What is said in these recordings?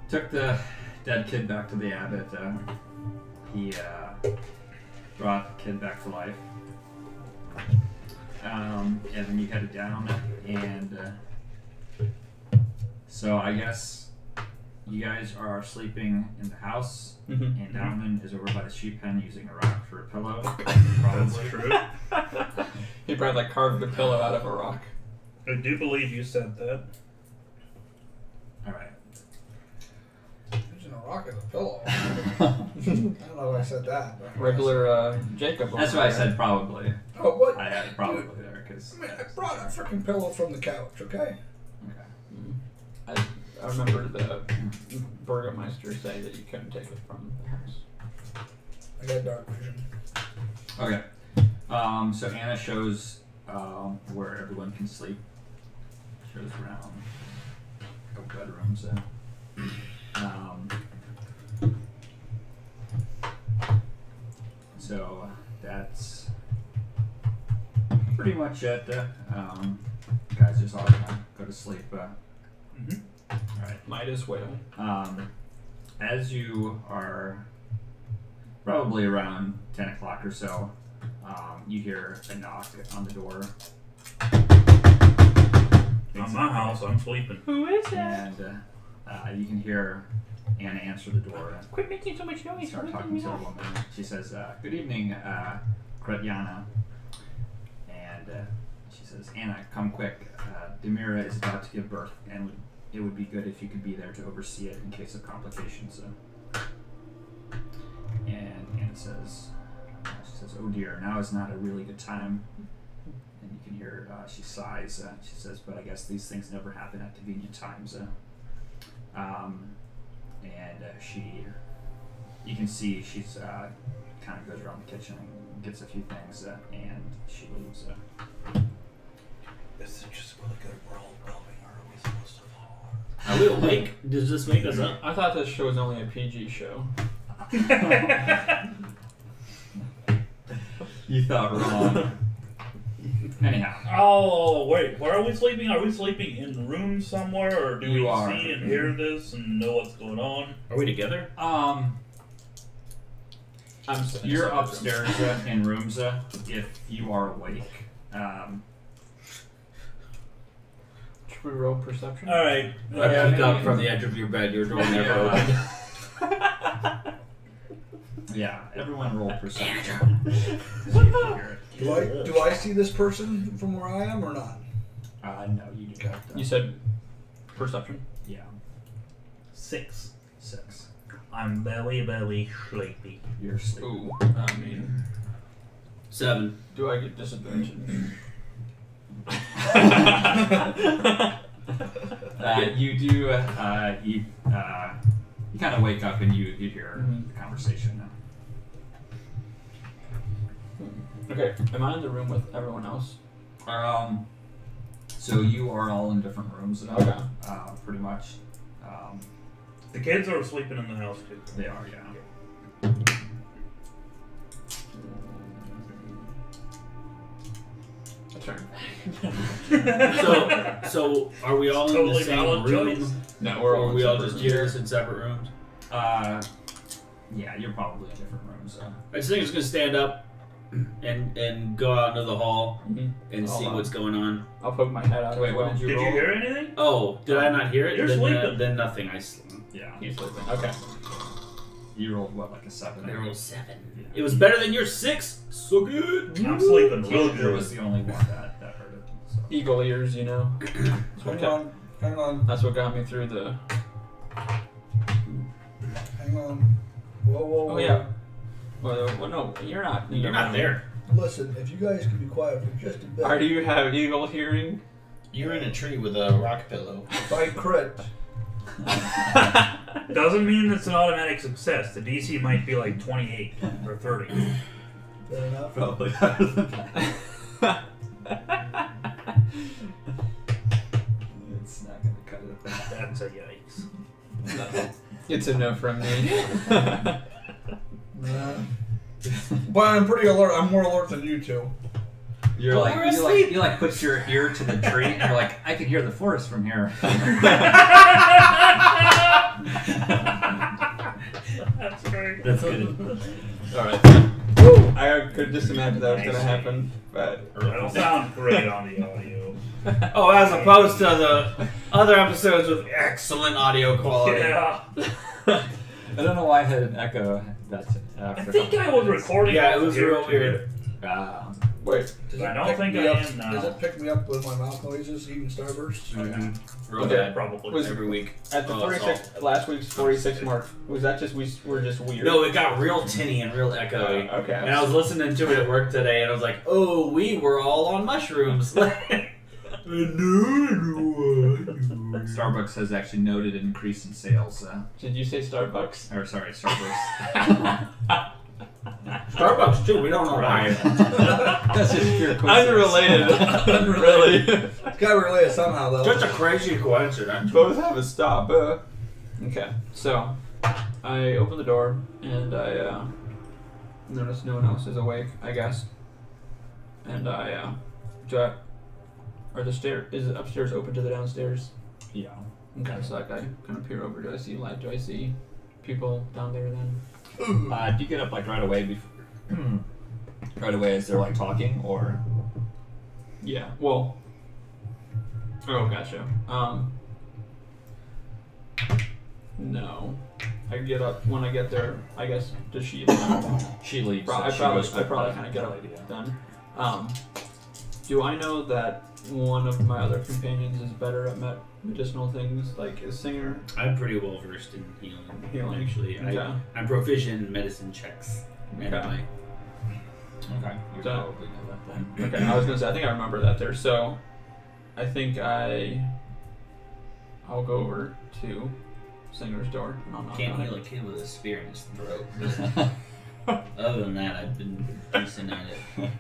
took the dead kid back to the abbot. He brought the kid back to life. And then you headed down, and so I guess you guys are sleeping in the house, and Dowman is over by the sheep pen using a rock for a pillow. That's true. He probably like carved a pillow out of a rock. I do believe you said that. Alright. Using a rock as a pillow. I don't know why I said that. But Regular Jacob. That's why I said probably. Oh, what? I had probably there, because... I mean, I brought a freaking pillow from the couch, okay? Okay. I remember the Burgomeister say that you couldn't take it from the house. I got dark vision. Okay. So Anna shows where everyone can sleep. Shows around a couple bedrooms. So that's pretty much it. You guys just all gonna go to sleep. Alright. Might as well. As you are probably around 10 o'clock or so, you hear a knock on the door. On my house, I'm sleeping. Who is that? And you can hear Anna answer the door. Quit making so much noise. Start talking to a woman. She says, "Good evening, Kretyana." And she says, "Anna, come quick. Demira is about to give birth, and it would be good if you could be there to oversee it in case of complications." And Anna says, "Oh dear, now is not a really good time." And you can hear she sighs. She says, "But I guess these things never happen at convenient times." You can see she's kind of goes around the kitchen and gets a few things, and she leaves. This is just really good world building. Are we supposed to fall? Are we awake? Does this make us up? I thought this show was only a PG show. You thought wrong. Anyhow. Oh, wait. Where are we sleeping? Are we sleeping in rooms somewhere, or do You we are. see and hear this and know what's going on? Are we together? You're upstairs in rooms if you are awake. Should we roll perception? All right. I peek up from the edge of your bed. Your door never opened. Yeah, everyone roll perception. See if you hear it. Do I see this person from where I am or not? No, you do not. You said perception? Yeah. 6. 6. I'm very, very sleepy. You're sleeping. Ooh, I mean, 7. do I get disadvantage? You do. You kind of wake up and you hear the conversation. Okay, am I in the room with everyone else? So you are all in different rooms. Okay. Pretty much. The kids are sleeping in the house too. They are, yeah. A turn. So are we all in Totally the same valid room? choice. No, Or we're all are in we all separate just rooms. here in separate rooms? Yeah, you're probably in different rooms. I just think it's gonna stand up and go out into the hall and Hold see on. what's going on. I'll poke my head out. Wait, as what well. did you Did roll? you hear anything? Oh, did I not hear it? You're then, sleeping. Then nothing. Yeah. He's sleeping. Okay. You rolled what, like a 7? I rolled 7. Yeah. It was better than your 6. So good. I'm sleeping real Taylor was good. the only one that heard it. So. Eagle ears, you know. That's what, Hang on. that's what got me through the. Hang on. Whoa. Oh yeah. Well, no, you're not. You're not there. Listen, if you guys could be quiet for just a bit. Do you have eagle hearing? You're in a tree with a rock pillow. If I crit, Doesn't mean it's an automatic success. The DC might be like 28 or 30. fair enough. Probably better than that. It's not going to cut it at that. That's a yikes. It's a no from me. But I'm pretty alert. I'm more alert than you two. You're Well, like, we're you like asleep. you like put your ear to the tree and you're like, I can hear the forest from here. Alright. I could just imagine that was going to happen, but... That'll sound great on the audio. Oh, as opposed to the other episodes with excellent audio quality. Yeah. I don't know why I had an echo. That's I think I was recording. Yeah, off it was here, real too. weird. Wait. Does I it don't pick think me I up- am now. Does it pick me up with my mouth noises, even Starbursts? Mm-hmm. Real Okay. bad. Probably. Was- Every week. At the Oh, that's 46, last week's 46 mark, was that just, we were just weird? No, it got real tinny and real echoey. Okay. And I was listening to it at work today, and I was like, "Oh, we were all on mushrooms." Starbucks has actually noted an increase in sales. Did you say Starbucks? Or sorry, Starburst. Starbucks too. We don't know why. That's just pure coincidence. Unrelated. Really. It's gotta be related somehow, though. Just a crazy coincidence. Both have a stop. Okay, so I open the door and I notice no one else is awake, I guess. And are the stair is it upstairs open to the downstairs? Yeah. Okay, so like I kind of peer over. Do I see light? Do I see people down there then? Do you get up like right away before? Right away as they're like talking, or? Yeah. Well. Oh, gotcha. No. I get up when I get there. I guess does she? She leaves. I She probably goes kind of get up then. Do I know that one of my other companions is better at medicinal things, like a singer? I'm pretty well versed in healing. Actually, Okay. I'm proficient in medicine checks. Okay. Anyway. Okay. You Done. probably know that then. Okay, I was gonna say I think I remember that there. So, I think I'll go over to Singer's door and I'll knock Can't on heal it. a kid with a spear in his throat. Other than that, I've been decent at it.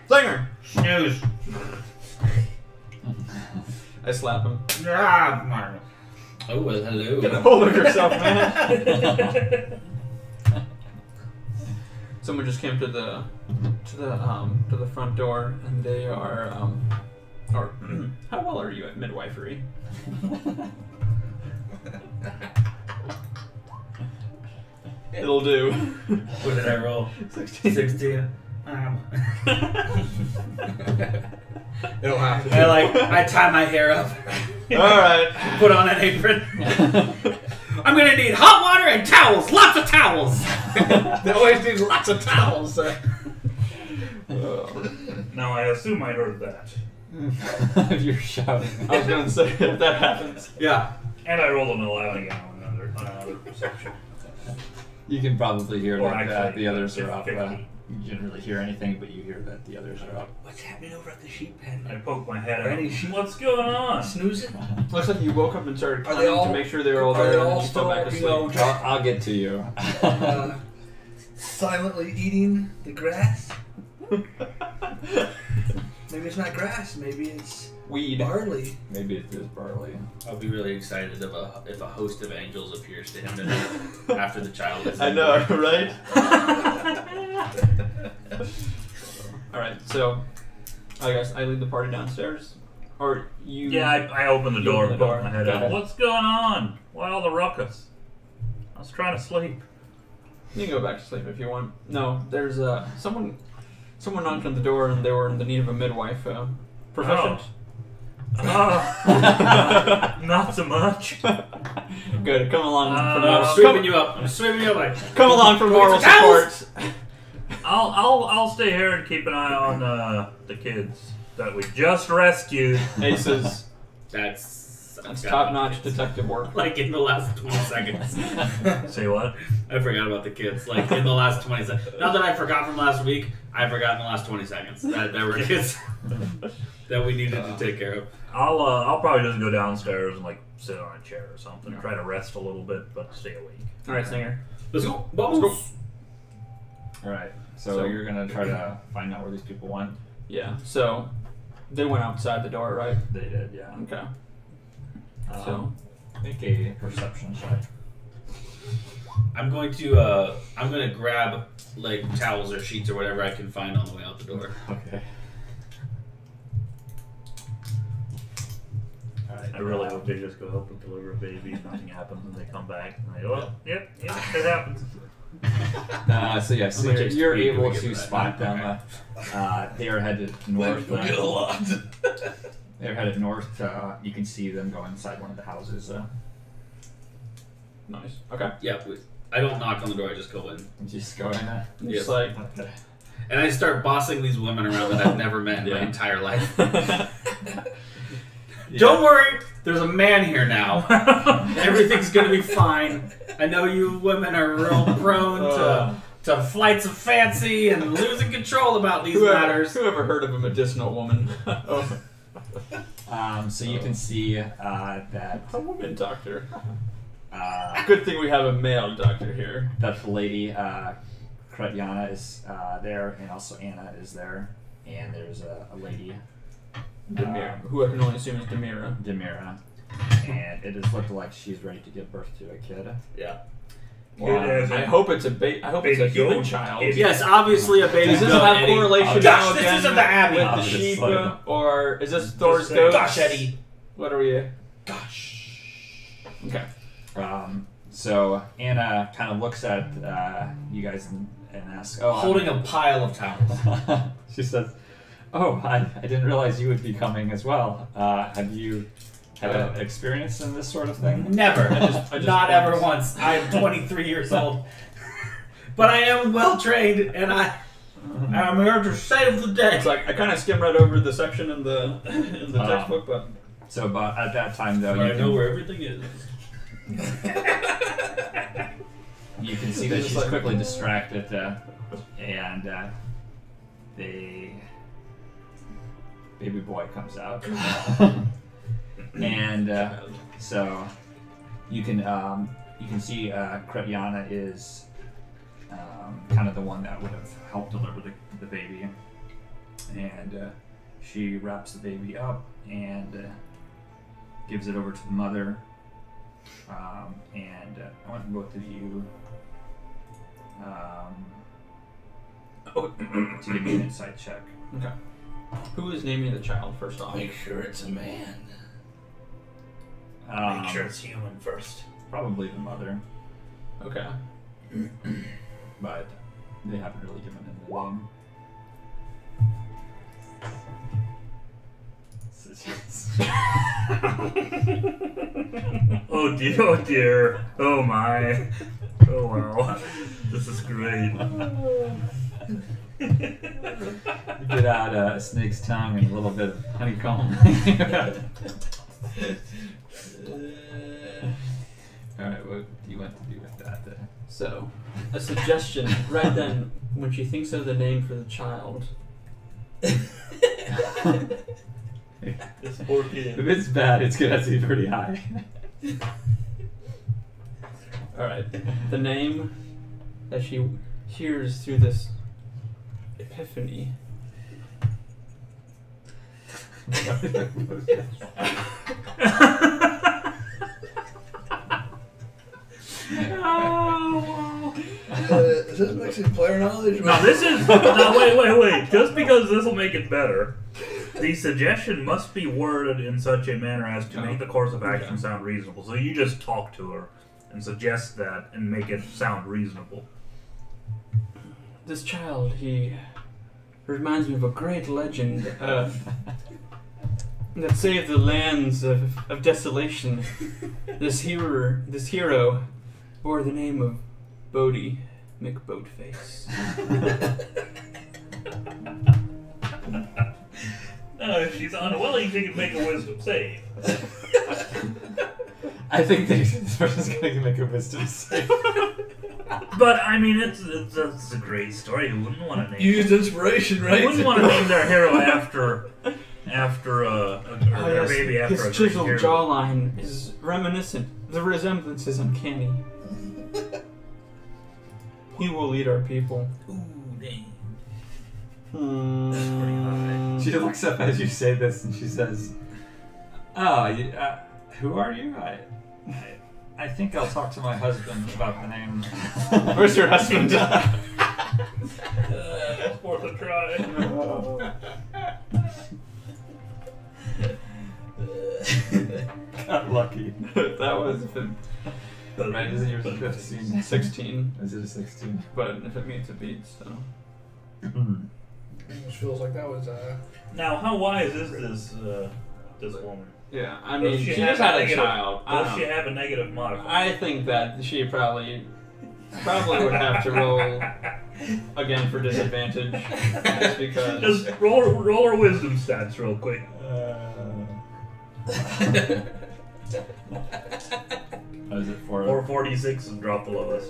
Singer! Snooze. I slap him. Oh, well, hello. Get a hold of yourself, man. Someone just came to the front door, and they are or how well are you at midwifery? It'll do. What did I roll? 16. 16. It'll have to. I tie my hair up. All right. Put on an apron. I'm gonna need hot water and towels. Lots of towels. They always need lots of towels. Now I assume I heard that. You're shouting. I was gonna say if that happens. Yeah. And I rolled an 11 again on another perception. You can probably hear Or that actually, the others are up. 50. You didn't really hear anything, but you hear that the others are up. What's happening over at the sheep pen? I poked my head Any out. sheep? What's going on? Snoozing? Looks like you woke up and started Are they counting all- to make sure they were all are there, they and then all you fell back to still, you sleep. know, I'll get to you. silently eating the grass? Maybe it's not grass. Maybe it's Weed. barley. Maybe it is barley. I'll be really excited if a host of angels appears to him tonight after the child is. I know, right? All right, so I guess I lead the party downstairs, or you? Yeah, I opened the You door open and the poked door. my head Okay. out. What's going on? Why all the ruckus? I was trying to sleep. You can go back to sleep if you want. No, there's someone knocked on the door and they were in the need of a midwife. Proficient. Not so much. Good. Come along for I'm moral. sweeping you up. I'm sweeping you up. Like, Come along for moral Get the towels! support. I'll stay here and keep an eye on the kids that we just rescued. Aces. That's Top-notch detective work. Like in the last 20 seconds. Say what? I forgot about the kids. Like in the last 20 seconds. Not that I forgot from last week. I forgot in the last 20 seconds that there were kids that we needed to take care of. I'll probably just go downstairs and like sit on a chair or something. Try to rest a little bit, but stay awake. All right, Singer. Let's go. Let's go. All right. So you're gonna try to find out where these people went. Yeah. So they went outside the door, right? They did, yeah. Okay. So So make a perception check. I'm going to grab like towels or sheets or whatever I can find on the way out the door. Okay. All right. I really hope they just go help them deliver a baby and nothing happens and they come back and they go, well, yep, it happens. So yeah, so How much you're XP do we able get to for that? spot them. They are headed north. We get a lot. They're headed north. You can see them go inside one of the houses. Nice. Okay. Yeah, I don't knock on the door. I just go in, Just go in. Just Yes. like. and I start bossing these women around that I've never met in my Yeah. entire life. Yeah. Don't worry, there's a man here now. Everything's gonna be fine. I know you women are real prone to flights of fancy and losing control about these matters. Who ever heard of a medicinal woman? So you can see that A woman doctor. uh, Good thing we have a male doctor here. that the lady Kretyana is there, and also Anna is there, and there's a lady Demira, who I can only assume is Demira. Demira, and it is looked like she's ready to give birth to a kid. Yeah. I hope it's a I hope it's a Baby human goat? child. Yes, obviously a baby Does this goat, have Eddie. correlation Oh, now gosh, this again isn't the Abbey. with Oh, the just sheep, slow down. or is this Thor's say- goat? Gosh, Eddie. What are we? Gosh. Okay. So Anna kind of looks at you guys and asks, "Oh, Holding a pile of towels. she says, "Oh, I didn't realize you would be coming as well. Have you had an experience in this sort of thing?" Never. I just Not once. ever once. I am 23 years old. But I am well trained, and I'm here to save the day. It's like I kind of skim right over the section in the textbook, but So, but at that time, though, But you I can, know where everything is. you can see that Just she's like- quickly distracted, and baby boy comes out, and so you can see Kretyana is kind of the one that would have helped deliver the baby, and she wraps the baby up and gives it over to the mother. And I want both of you to give me an insight check. okay. Who is naming the child first off? Make sure it's a man. Make sure it's human first. Probably the mother, Okay. but they haven't really given it a name. Oh dear, oh my. Oh wow. This is great. Get out a snake's tongue and a little bit of honeycomb. Alright, what do you want to do with that? So, a suggestion right then when she thinks of the name for the child. This poor kid. If it's bad, it's gonna have to be pretty high. All right. The name that she hears through this epiphany. Is this mixing player knowledge? Now this is no wait. Just because this will make it better, the suggestion must be worded in such a manner as to make the course of action sound reasonable. So you just talk to her and suggest that and make it sound reasonable. This child, he reminds me of a great legend that saved the lands of desolation. This hero bore the name of Bodhi McBoatface. If she's unwilling, she can make a wisdom save. I think this person's gonna make a wisdom save. But I mean, it's a great story. Who wouldn't want to name? Used inspiration, right? Who wouldn't want to name their hero after Oh, their yes, baby after his a great chiseled hero? jawline is reminiscent. The resemblance is uncanny. He will lead our people. Ooh, dang. She looks up as you say this and she says, "Oh, who are you? I think I'll talk to my husband about the name." Where's your husband? It's worth a try. lucky. That was right as yours 15, 16. Is it a 16? But if it meets, it beats. So Almost feels like that was Now, how wise is this woman? yeah, I Does mean, she she have just had a negative- child. I Does don't she know. have a negative modifier? I think that she probably would have to roll again for disadvantage, just because. Just roll her wisdom stats real quick. What is it for? 446 and drop below us.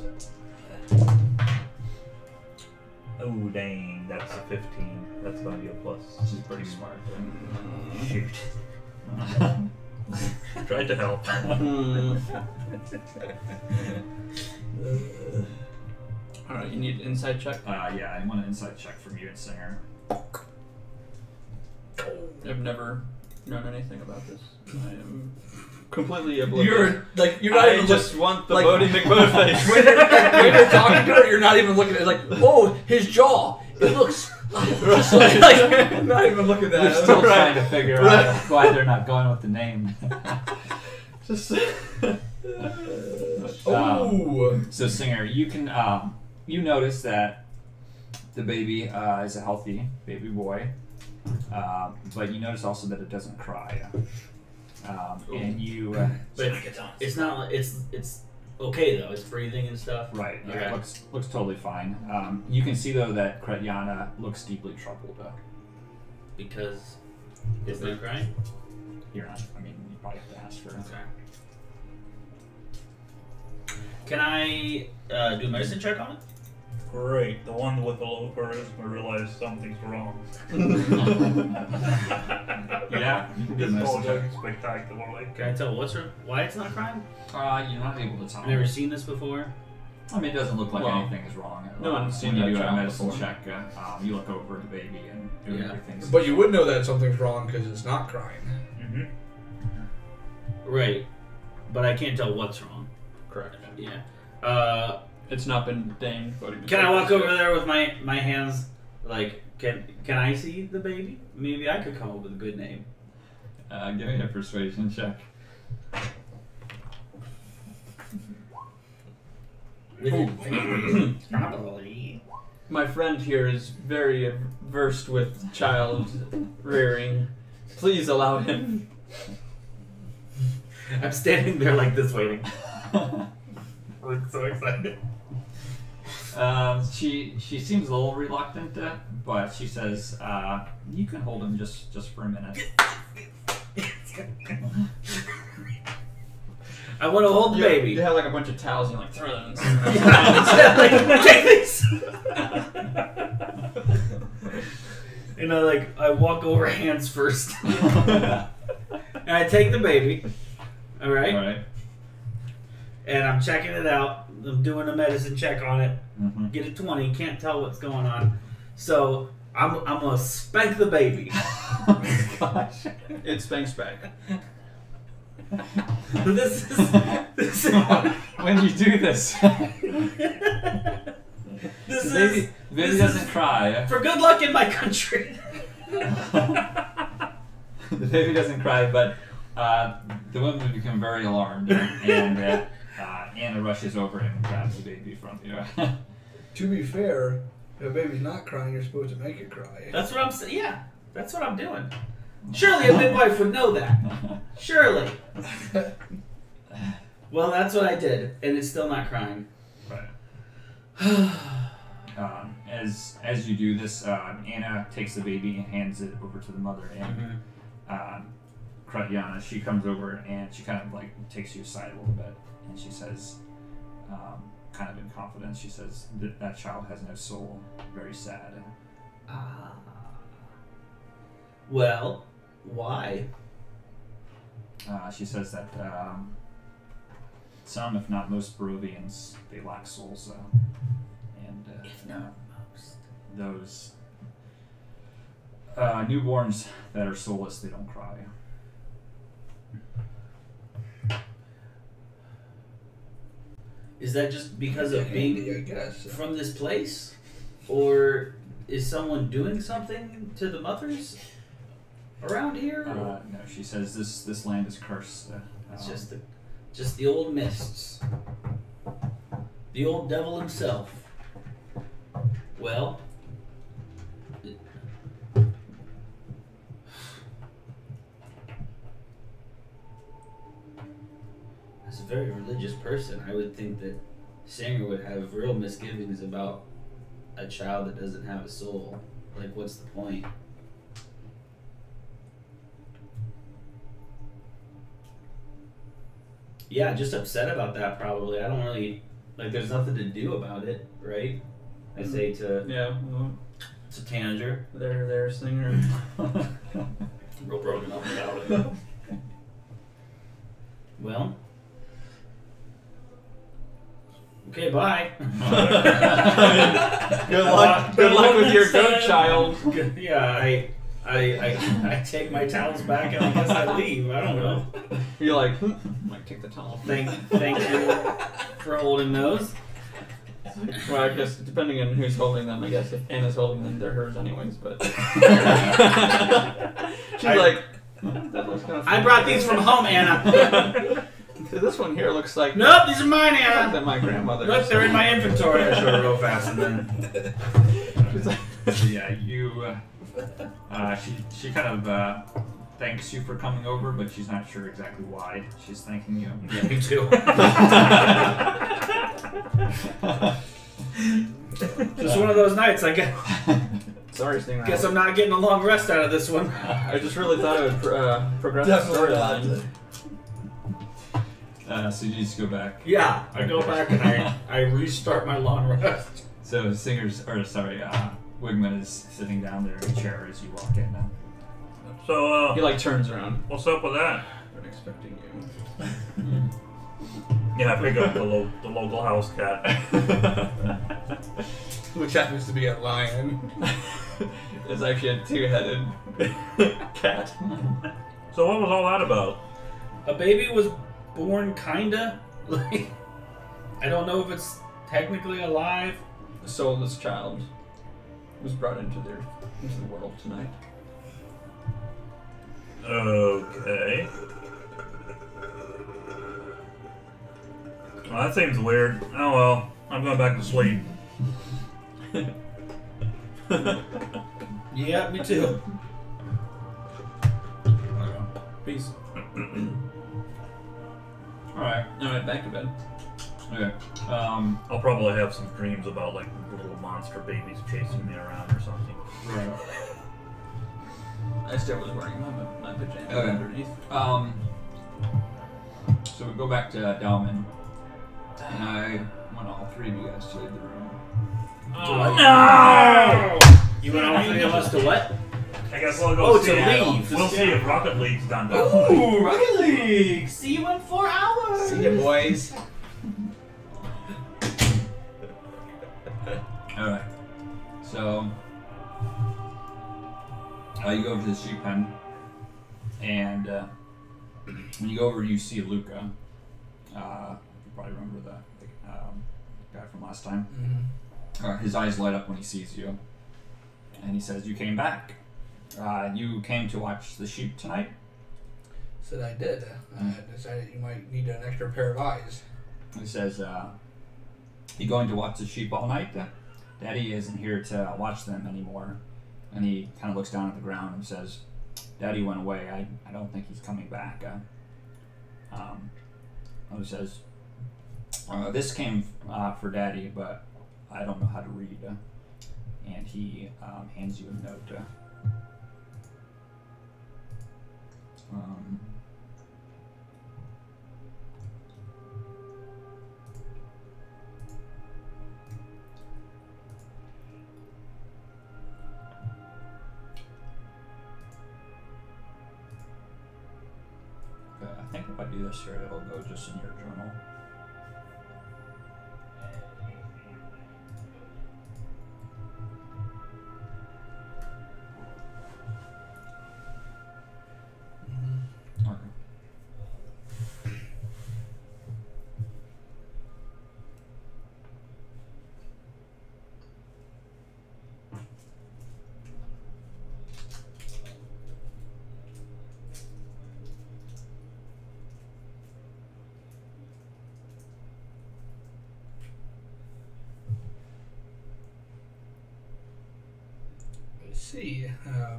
Oh dang, that's a 15. That's gonna be a plus. She's pretty smart. Shoot. Tried to help. Alright, you need an insight check. Yeah, I want an insight check from you and Singer. I've never known anything about this. I am completely oblivious. You're not I even just want the like- Bodie McBoatface. when you're talking to her, you're not even looking at it. Like, oh, his jaw. It looks just like not even looking at They're that. still trying to figure out why they're not going with the name. Just Oh, So Singer, you can you notice that the baby is a healthy baby boy, but you notice also that it doesn't cry, and you But it's not. It's okay though. It's breathing and stuff. right, yeah, Okay. looks totally fine. You can see though that Kretyana looks deeply troubled. Because it's not crying. You're not. I mean, you probably have to ask her. Okay. Can I do a medicine check on it? Great. The one with the low charisma realized something's wrong. Yeah, you can do This this. whole joke is spectacularly. Can I tell why it's not crying? You're not able to tell. I've never seen this before. I mean, it doesn't look like Well, anything is wrong. no one's seen when you that do a child medicine before. check. You look over the baby and Yeah. everything's. but you would know that something's wrong because it's not crying. Mm-hmm. Right, but I can't tell what's wrong. correct. Yeah. It's not been named Bodie McBoatface. Can I walk over there with my hands? Like, can I see the baby? Maybe I could come up with a good name. Give me a persuasion check. With advantage, probably. My friend here is very versed with child rearing. Please allow him. I'm standing there like this, waiting. I'm so excited. She seems a little reluctant, but she says, "You can hold him just for a minute." I want to hold the baby. You have like a bunch of towels and you like throw them in. Like, take this. You know, like I walk over hands first, and I take the baby. All right, All right. and I'm checking it out. I'm doing a medicine check on it. Mm-hmm. Get a 20. Can't tell what's going on, so I'm gonna spank the baby. Gosh. It spanks back. this is When you do this, this the baby, is the baby this doesn't is- cry. for good luck in my country. The baby doesn't cry, but the women become very alarmed, and Anna rushes over and grabs the baby from you. To be fair, if a baby's not crying, you're supposed to make it cry. That's what I'm saying. Yeah, that's what I'm doing. Surely a midwife would know that. Surely. Well, that's what I did, and it's still not crying. Right. As you do this, Anna takes the baby and hands it over to the mother, and Kretyana, she comes over and she kind of like takes you aside a little bit, and she says, kind of in confidence, she says that child has no soul. Very sad. Ah. Well, why? She says that some, if not most, Barovians, they lack souls, and If not most. those newborns that are soulless, they don't cry. Is that just because of Handy, being I guess. from this place? Or is someone doing something to the mothers around here? No, she says this land is cursed. It's just the old mists. The old devil himself. Well, as a very religious person, I would think that Singer would have real misgivings about a child that doesn't have a soul. Like, what's the point? Yeah, just upset about that probably. I don't really, like, there's nothing to do about it, right? I say to Yeah, Tanager. there, Singer. Real broken up about it. Well. Okay, bye. Good luck with your goat child. Yeah, I take my towels back and I guess I leave. I don't know. You're like, might take the towel. Thank you for holding those. Well, I guess depending on who's holding them, I guess if Anna's holding them, they're hers anyways. But she's like, that looks kind of. I brought these from home, Anna. This one here looks like. Nope, these are mine, Anna. That my grandmother's. Look, they're in my inventory. I show her real fast and then. She's like, So yeah, you. She kind of thanks you for coming over, but she's not sure exactly why she's thanking you. Yeah, me too. Just one of those nights. I sorry, Stinger. guess I'm not getting a long rest out of this one. I just really thought it would progress the Definitely not. storyline. So you just go back. Yeah, I go back and I restart my long rest. So Wigman is sitting down there in a chair as you walk in now. So, He like turns around. what's up with that? I'm expecting you. Yeah, I pick up the local house cat. Which happens to be a lion. It's actually a two-headed cat. So what was all that about? A baby was born, kinda. Like, I don't know if it's technically alive. A soulless child was brought into the world tonight. Okay. Well, that seems weird. Oh well, I'm going back to sleep. Yeah, me too. Peace. Alright. Alright, back to bed. Okay. I'll probably have some dreams about like little monster babies chasing me around or something. Right. I still was wearing my pajamas Okay. underneath. So we go back to Dalman, and I want all three of you guys to leave the room. Oh, No! You want all three of us to what? I guess we'll go Oh, see. to leave. We'll see if Rocket League's done. Ooh, Rocket League! See you in 4 hours! See ya, boys. Alright. So, you go over to the sheep pen, and when you go over, you see Luca. You probably remember the guy from last time. His eyes light up when he sees you, and he says, "You came back. You came to watch the sheep tonight?" Said I did. I decided you might need an extra pair of eyes. He says, "You going to watch the sheep all night? Daddy isn't here to watch them anymore." And he kind of looks down at the ground and says, "Daddy went away. I don't think he's coming back." He says, "This came for Daddy, but I don't know how to read." And he hands you a note. I think if I do this here, it'll go just in your journal. Okay. see,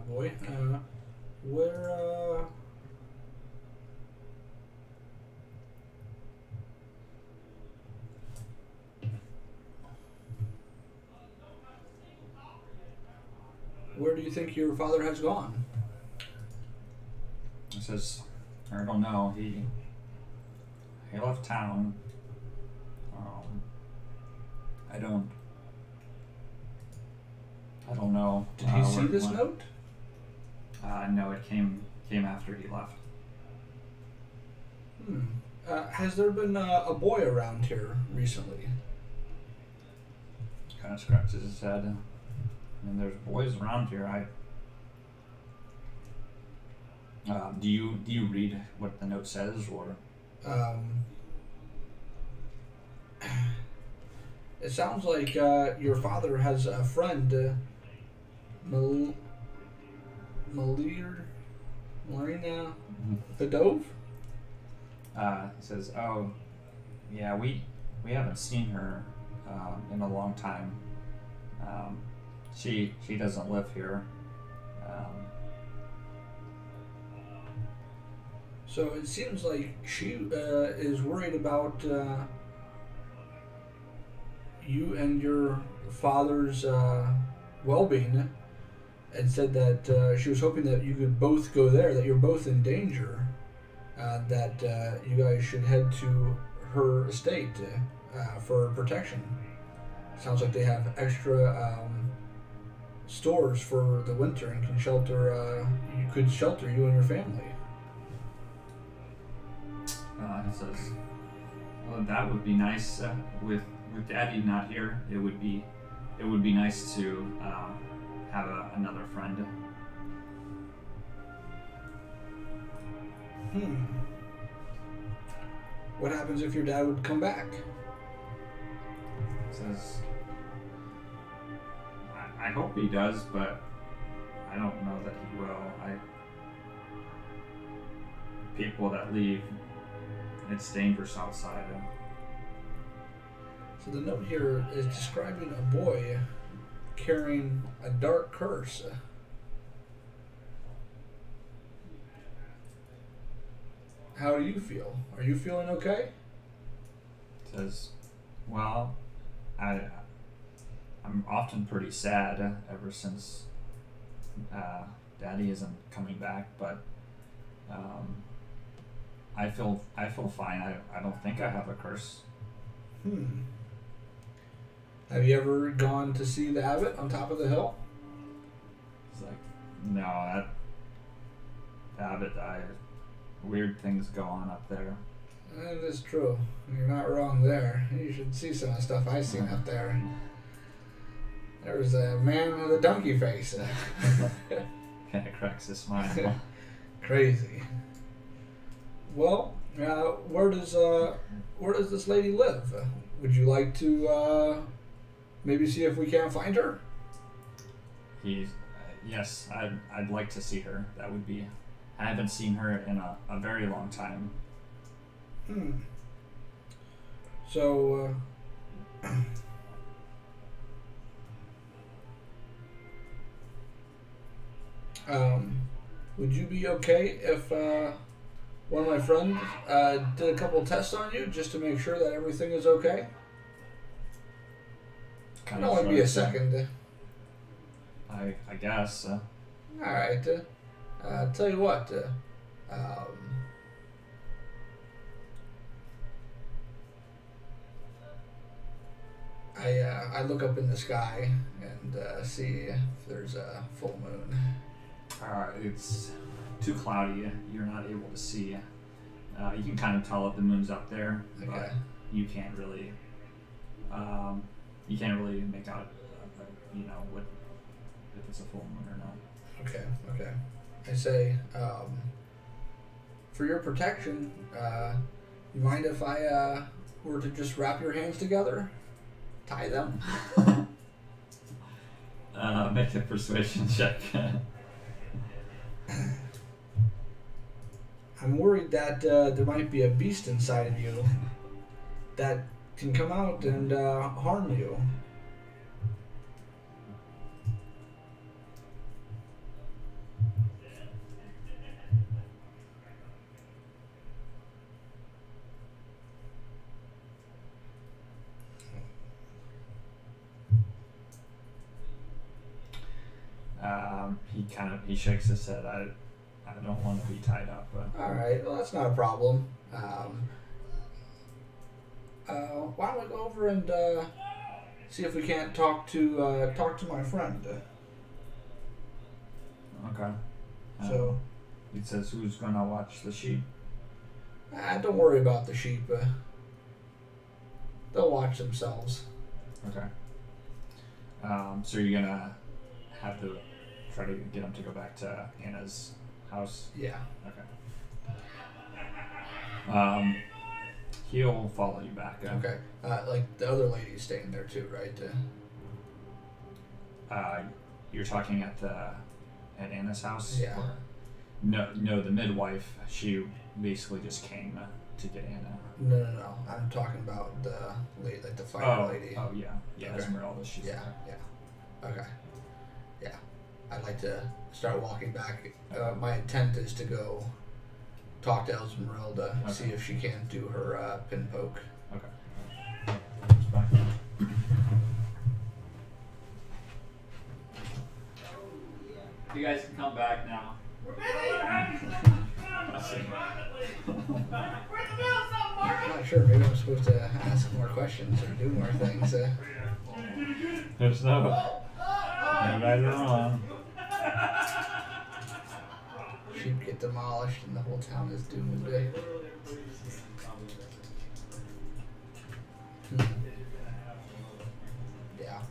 boy. Where, where do you think your father has gone? He says, I don't know. He left town. I don't know. Did he see where- this when- note? No, it came after he left. Has there been a boy around here recently? Kind of scratches his head. I mean, there's boys around here. Do you read what the note says, or? It sounds like your father has a friend, Marina Bedove? He says, "Oh, yeah, we haven't seen her in a long time. She doesn't live here." So it seems like she is worried about you and your father's well-being, and said that she was hoping that you could both go there, that you're both in danger, that you guys should head to her estate for protection. Sounds like they have extra stores for the winter and can shelter you and your family. He says, "Well, that would be nice. With Daddy not here, it would be nice to have another friend." What happens if your dad would come back? He says, I hope he does, but I don't know that he will. People that leave, it's dangerous outside. So the note here is describing a boy carrying a dark curse. How do you feel? Are you feeling okay? Says, well, I'm often pretty sad ever since Daddy isn't coming back, but I feel fine. I don't think I have a curse. Have you ever gone to see the abbot on top of the hill? He's like, no, that abbot died. Weird things go on up there. That is true. You're not wrong there. You should see some of the stuff I've seen up there. There was a man with a donkey face. Kind of cracks his smile. Crazy. Well, where does this lady live? Would you like to maybe see if we can't find her? Yes, I'd like to see her. That would be. I haven't seen her in a very long time. So, would you be okay if one of my friends did a couple tests on you just to make sure that everything is okay? It'll only be a second. I guess. All right. Tell you what. I look up in the sky and see if there's a full moon. It's too cloudy. You're not able to see. You can kind of tell if the moon's up there, Okay. but you can't really. You can't really make out, what if it's a full moon or not. Okay. I say, for your protection, you mind if I were to just wrap your hands together? Tie them? Make a persuasion check. I'm worried that there might be a beast inside of you that can come out and harm you. he shakes his head. I don't want to be tied up. But. All right. Well, that's not a problem. Why don't we go over and see if we can't talk to my friend? Okay. So He says, "Who's gonna watch the sheep?" don't worry about the sheep. They'll watch themselves. Okay. So you're gonna have to try to get him to go back to Anna's house. Yeah. Okay. He'll follow you back. Okay. Like the other lady's staying there too, right? You're talking at Anna's house. Yeah. No. The midwife. She basically just came to get Anna. No. I'm talking about the lady, like the fire lady. Oh yeah. Okay. Esmeralda. She's Yeah. there. Yeah. Okay. Yeah. I'd like to start walking back. My intent is to go talk to Esmeralda, see if she can do her pin poke. Okay. It's fine. You guys can come back now. I'm not sure. Maybe I'm supposed to ask more questions or do more things. There's no right or wrong. Sheep get demolished and the whole town is doomed. Yeah.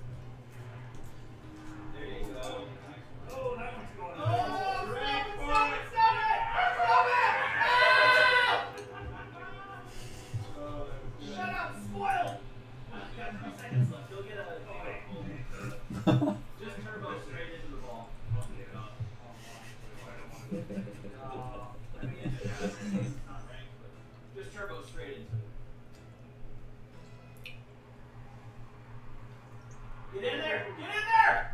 Just turbo straight into it. Get in there! Get in there!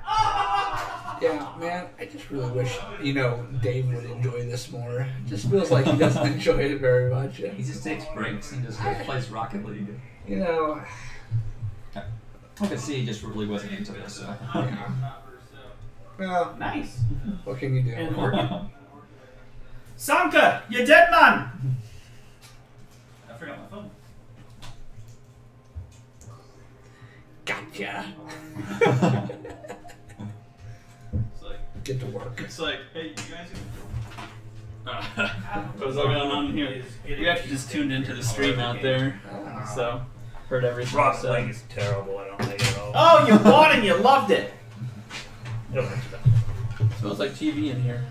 Yeah, man, I just really wish, Dave would enjoy this more. It just feels like he doesn't enjoy it very much. He just takes breaks and just plays Rocket League. I could see he just really wasn't into this. So. Yeah. Well, Nice. what can you do? And working. Sanka, you dead man! I forgot my phone. Gotcha. It's like, Get to work. It's like, hey, you guys. What's going on here? We actually just tuned into the stream out there, so heard everything. Rocket So. League is terrible. I don't like it at all. oh, you bought it, you loved it! Smells like TV in here.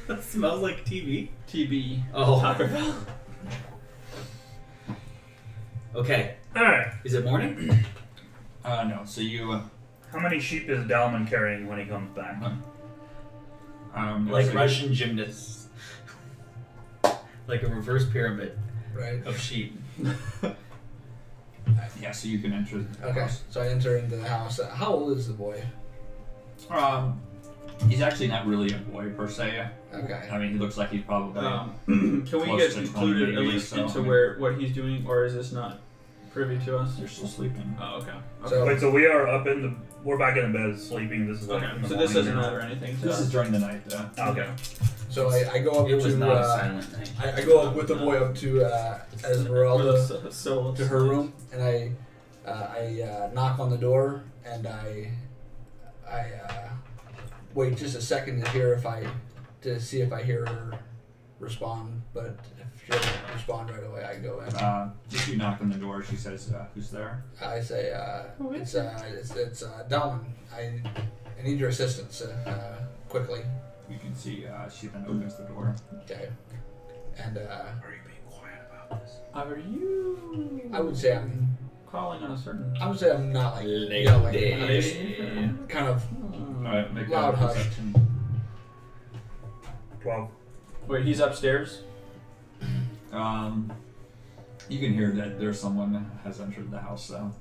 That smells like TV. TV. Oh. Taco Bell. Okay. Alright. Is it morning? No. So you. How many sheep is Dalman carrying when he comes back? Like so Russian gymnasts. Like a reverse pyramid Right? of sheep. Yeah. So you can enter. The Okay, house. so I enter into the house. How old is the boy? He's actually not really a boy per se. Okay. I mean, he looks like he's probably. Can we Close get to 20 included at maybe, least so, into I mean- what he's doing, or is this not privy to us? You're still sleeping. Oh, okay. So- Wait, so we are we're back in the bed sleeping. This is like Okay, in the so this morning doesn't or- matter anything to This us. is during the night. Okay. So I go up It was to not a silent night. I go up with the boy up to Esmeralda So to her room, and I knock on the door, and I wait just a second to see if I hear her respond. But if she doesn't respond right away, I go in. If you knock on the door, she says, "Who's there?" I say, it's Dalman. I need your assistance quickly. You can see she then opens the door. Okay. And Are you being quiet about this? Are you I would say I'm calling on a certain? not like Lady. yelling. I'm just kind of All right, make Loud a hush. perception. 12. Wait, he's upstairs. You can hear that there's someone that has entered the house, and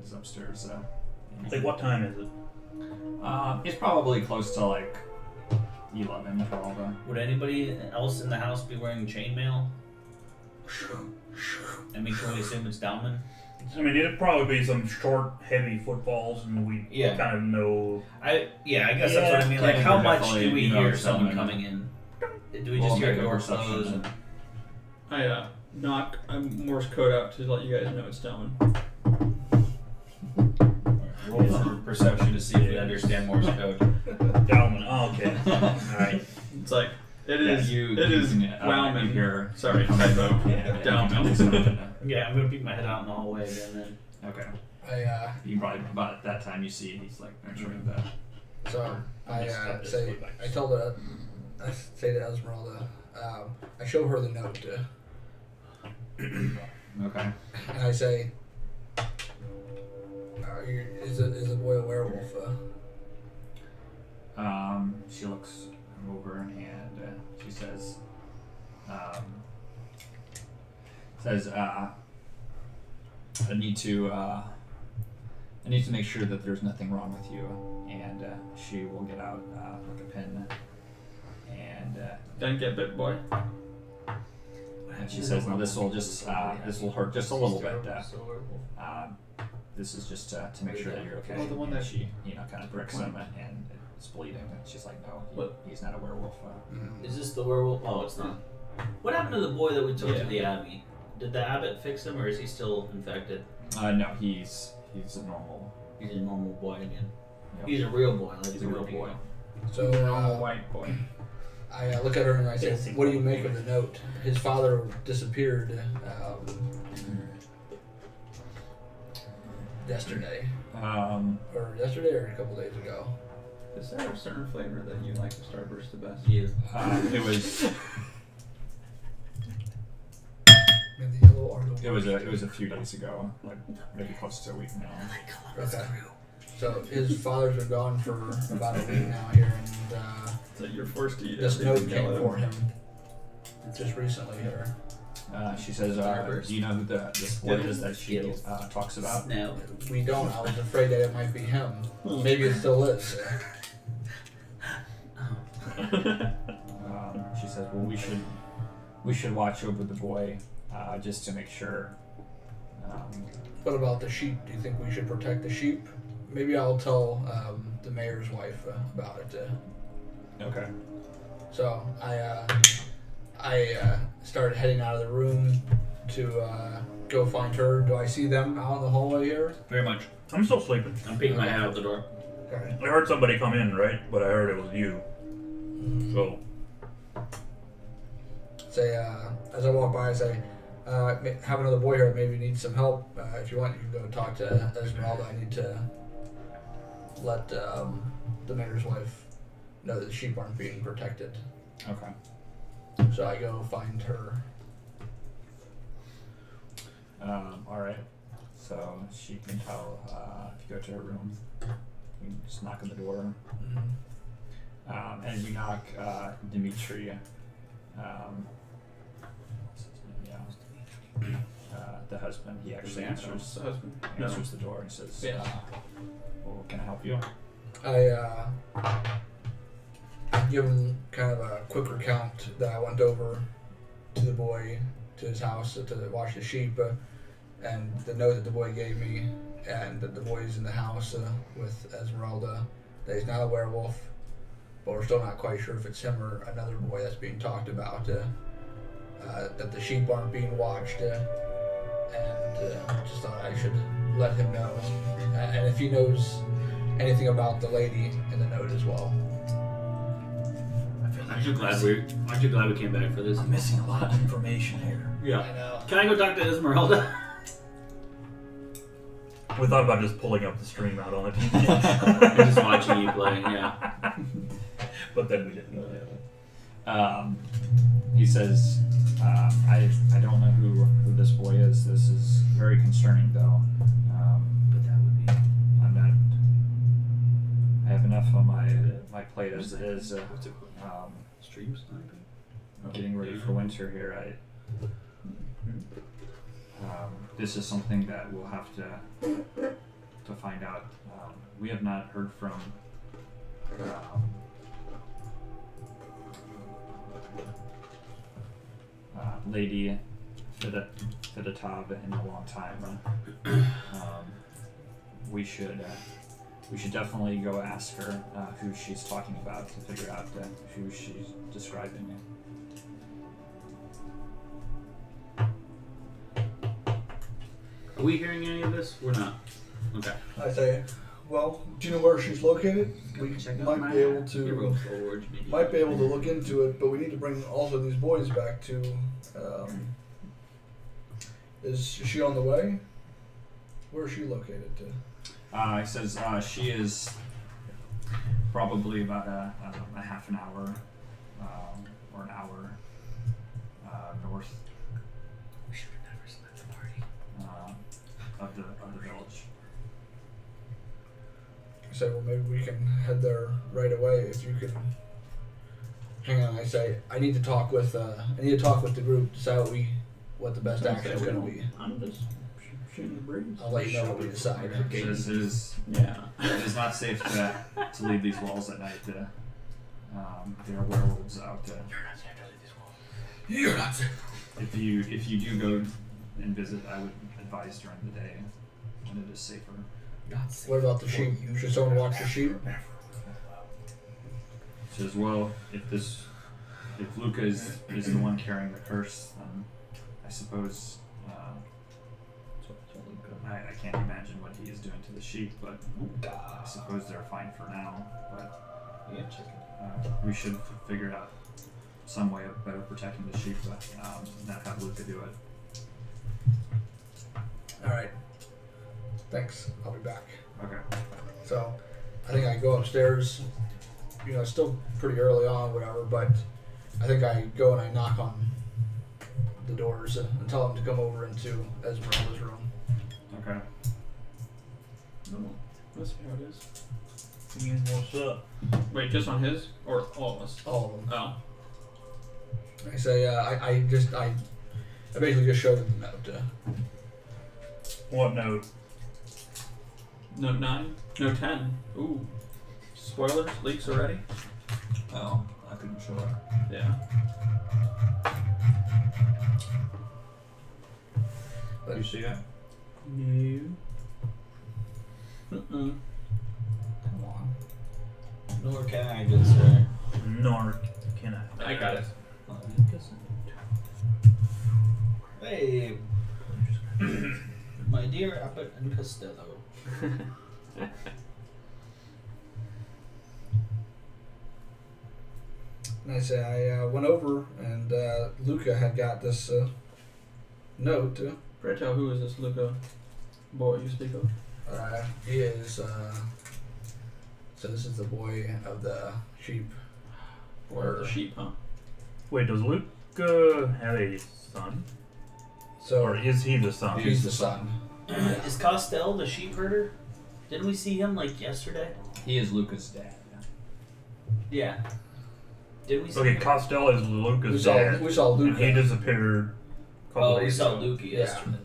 is upstairs. Like, what time is it? It's probably close to like 11, 12. Would anybody else in the house be wearing chainmail? I mean, can we assume it's Dalman? I mean, it'd probably be some short, heavy footfalls, and we Yeah. kind of know. I guess that's what I mean. Like, Yeah, how we're much definitely, do we you know, hear someone someone- coming in? Do we We'll just hear make a a door perception close? then. I knock. I Morse code out to let you guys know it's Delman. Roll for perception to see if we understand Morse code. Dalman. Oh, okay. Alright. It's like it Yeah, is. you It is you Wowman. hear Sorry, coming typo. up, yeah, Dalman. Yeah, I'm gonna peek my head out in the hallway again then. Okay. I You can probably about at that time you see he's like entering the. so I Just cut this say way back. I tell the I say to Esmeralda, I show her the note, Okay. and I say, is the boy a werewolf? She looks over and she says, I need to make sure that there's nothing wrong with you, and she will get out like a pen, and Don't get bit, boy. she says, "No, this will hurt just a little bit. This is just to make sure that you're okay." Oh, the one And that- she, kind of pricks him, and it's bleeding. And she's like, "No, he's not a werewolf." Is this the werewolf? Oh, it's not. What happened to the boy that we took Yeah. to the abbey? Did the abbot fix him, or is he still infected? No, he's a normal. He's a normal boy again. Yep. He's a real boy. Like He's a real boy. So Normal white boy. I look at her and I say, "What do you make of the note? His father disappeared yesterday, or a couple days ago." Is there a certain flavor that you like of Starburst the best? You. It was And the yellow or the it was a few days ago, like maybe close to a week now. Okay. So his father's been gone for about a week now here, and So you're forced to eat this note everything came yellow. for him just recently here. She says, "Do you know who this boy is that she talks about?" No. We don't. I was afraid that it might be him. Maybe it still is. She says, "Well, we should watch over the boy, just to make sure." What about the sheep? Do you think we should protect the sheep? Maybe I'll tell the mayor's wife about it. Okay. So I started heading out of the room to go find her. Do I see them out in the hallway here? Very much. I'm still sleeping. I'm peeking my head out the door. Okay. I heard somebody come in, right? But I heard it was you. So, Say as I walk by, I say, "Have another boy here. Maybe needs some help. If you want, you can go talk to Esmeralda. I need to let the mayor's wife know that the sheep aren't being protected." Okay. So I go find her. All right. So she can tell if you go to her room. You can just knock on the door. As you knock, Dimitri, the husband, he actually answers The husband. answers the door and says, Yes. "Well, can I help you?" I give him kind of a quick recount that I went over to the boy, to his house to watch the sheep, and the note that the boy gave me, and that the boy's in the house with Esmeralda, that he's not a werewolf, but we're still not quite sure if it's him or another boy that's being talked about, that the sheep aren't being watched, and just thought I should let him know, and if he knows anything about the lady in the note as well. Aren't you glad we came back for this? I'm missing a lot of information here. Yeah. I know. Can I go talk to Esmeralda? We thought about just pulling up the stream out on it. I'm just watching you play, yeah. But then we didn't. He says, I don't know who this boy is. This is very concerning, though. But that would be... I'm not. I have enough on my plate as it is. Stream sniping? Getting ready for winter here. This is something that we'll have to find out. We have not heard from Lady Fidatav in a long time. We should definitely go ask her who she's talking about to figure out who she's describing. Are we hearing any of this? We're not. Okay. I say, well, do you know where she's located? We Check out might my be able map. You roll to forward, you idiot. might be able to look into it, but we need to bring also these boys back to. Is she on the way? Where is she located? He says she is probably about a half an hour or an hour north We should have never split the party. of the village. I say, well, maybe we can head there right away if you can. Hang on, I say, I need to talk with the group to decide what the best action is going to be. I'm just shooting the breeze. I'll let you know what we decide. It is Yeah. it is not safe to leave these walls at night. There are werewolves out. You're not safe. If you do go and visit, I would advise during the day when it is safer. What about the sheep? Should someone watch the sheep? Says, well, if Luca is the one carrying the curse, then I suppose I can't imagine what he is doing to the sheep, but I suppose they're fine for now. But we should figure out some way of better protecting the sheep, but not have Luca do it. All right. Thanks. I'll be back. Okay. So, I think I go upstairs. You know, it's still pretty early on, whatever. But I think I go and I knock on the doors and tell them to come over into Esmeralda's room. Okay. No, let's see how it is. What's up? Wait, just on his or all of us? All of them. Oh. I say, I basically just show them the note. What note? No 9? No 10. Ooh. Spoilers? Leaks already? Oh, I couldn't show it. Yeah. You see that? No. Come on. Nor can I, good sir. Nor can I. I got it. Hey, my dear Abbot and Costello. And I say, I went over and Luca had got this note. Pray tell, who is this Luca boy you speak of? He is, so this is the boy of the sheep. Or the sheep, huh? Wait, does Luca have a son? So Or is he the son? he's the son. Is Costell the sheep herder? Didn't we see him like yesterday? He is Luca's dad. Yeah. Did we see Okay, him? Costello is Luca's We saw dad. Luca. And he disappeared a couple Oh, we days saw ago. Luca Yeah. yesterday.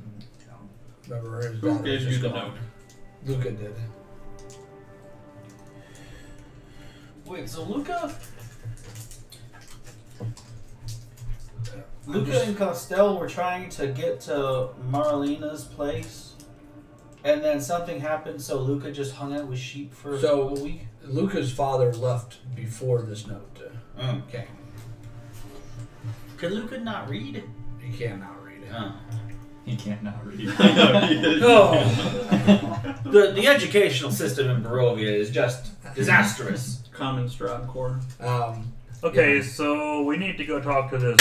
Remember his Who dad gave was you just the gone. note? Luca did. Wait, so Luca Luca and Costello were trying to get to Marlena's place, and then something happened, so Luca just hung out with sheep for So- a week. Luca's father left before this note came. Could Luca not read? He cannot read it. Oh. He can't not read. The educational system in Barovia is just disastrous. Common Strahd core. Okay, so we need to go talk to this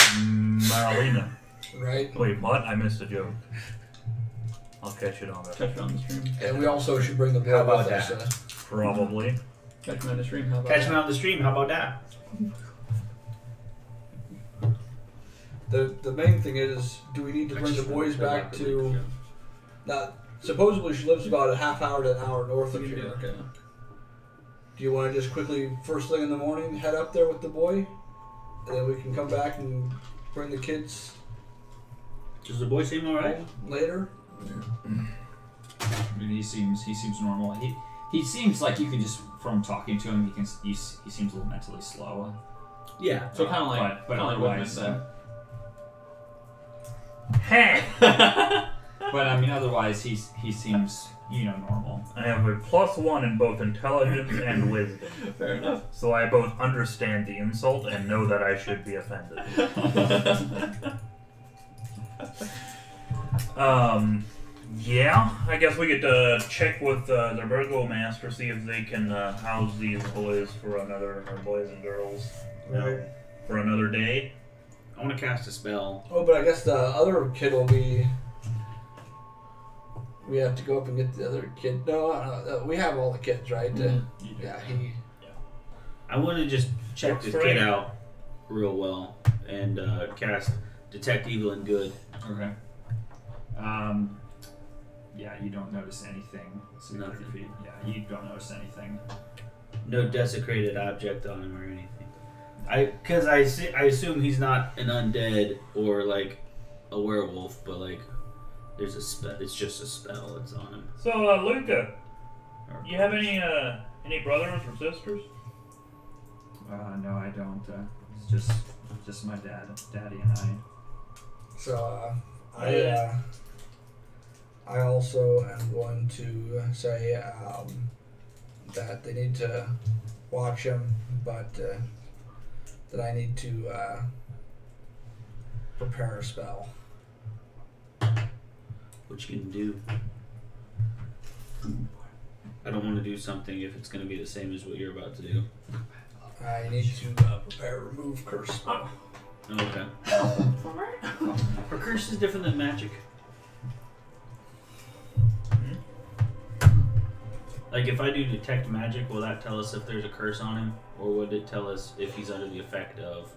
Marlena. Right? Wait, what? I missed a joke. I'll catch it on that. Catch it on the stream. And we also should bring the boy How about with us. that? Probably. Catch me on the stream. How about Catch me that? on the stream, how about that? The main thing is, do we need to bring the boys back to? Now, supposedly she lives about a half hour to an hour north of We can do here. like a Do you want to just quickly, first thing in the morning, head up there with the boy, and then we can come back and bring the kids Does the boy seem alright? later? I mean, he seems normal. He seems like you could just, from talking to him, he seems a little mentally slow. Yeah. So kind of like but Whitman otherwise, then. Hey! But I mean, otherwise, he seems normal. I have a +1 in both intelligence and wisdom. Fair enough. So I both understand the insult and know that I should be offended. Yeah, I guess we could check with the Burgomaster, see if they can house these boys for another, or boys and girls, for another day. I want to cast a spell. Oh, but I guess the other kid will be. We have to go up and get the other kid. No, we have all the kids, right? Yeah, he. I want to just check Looks this great. kid out real well and cast Detect Evil and Good. Okay. Yeah, you don't notice anything. 60 Nothing. feet. Yeah, you don't notice anything. No desecrated object on him or anything. Because I assume he's not an undead or like a werewolf, but like there's a spell. It's just a spell that's on him. So, Luca, you have any brothers or sisters? No, I don't. It's just my daddy and I. So I also am going to say that they need to watch him, but that I need to prepare a spell. What you can do. I don't want to do something if it's going to be the same as what you're about to do. I need to prepare a remove curse spell. Okay. Are curses different than magic? Like if I do detect magic, will that tell us if there's a curse on him, or would it tell us if he's under the effect of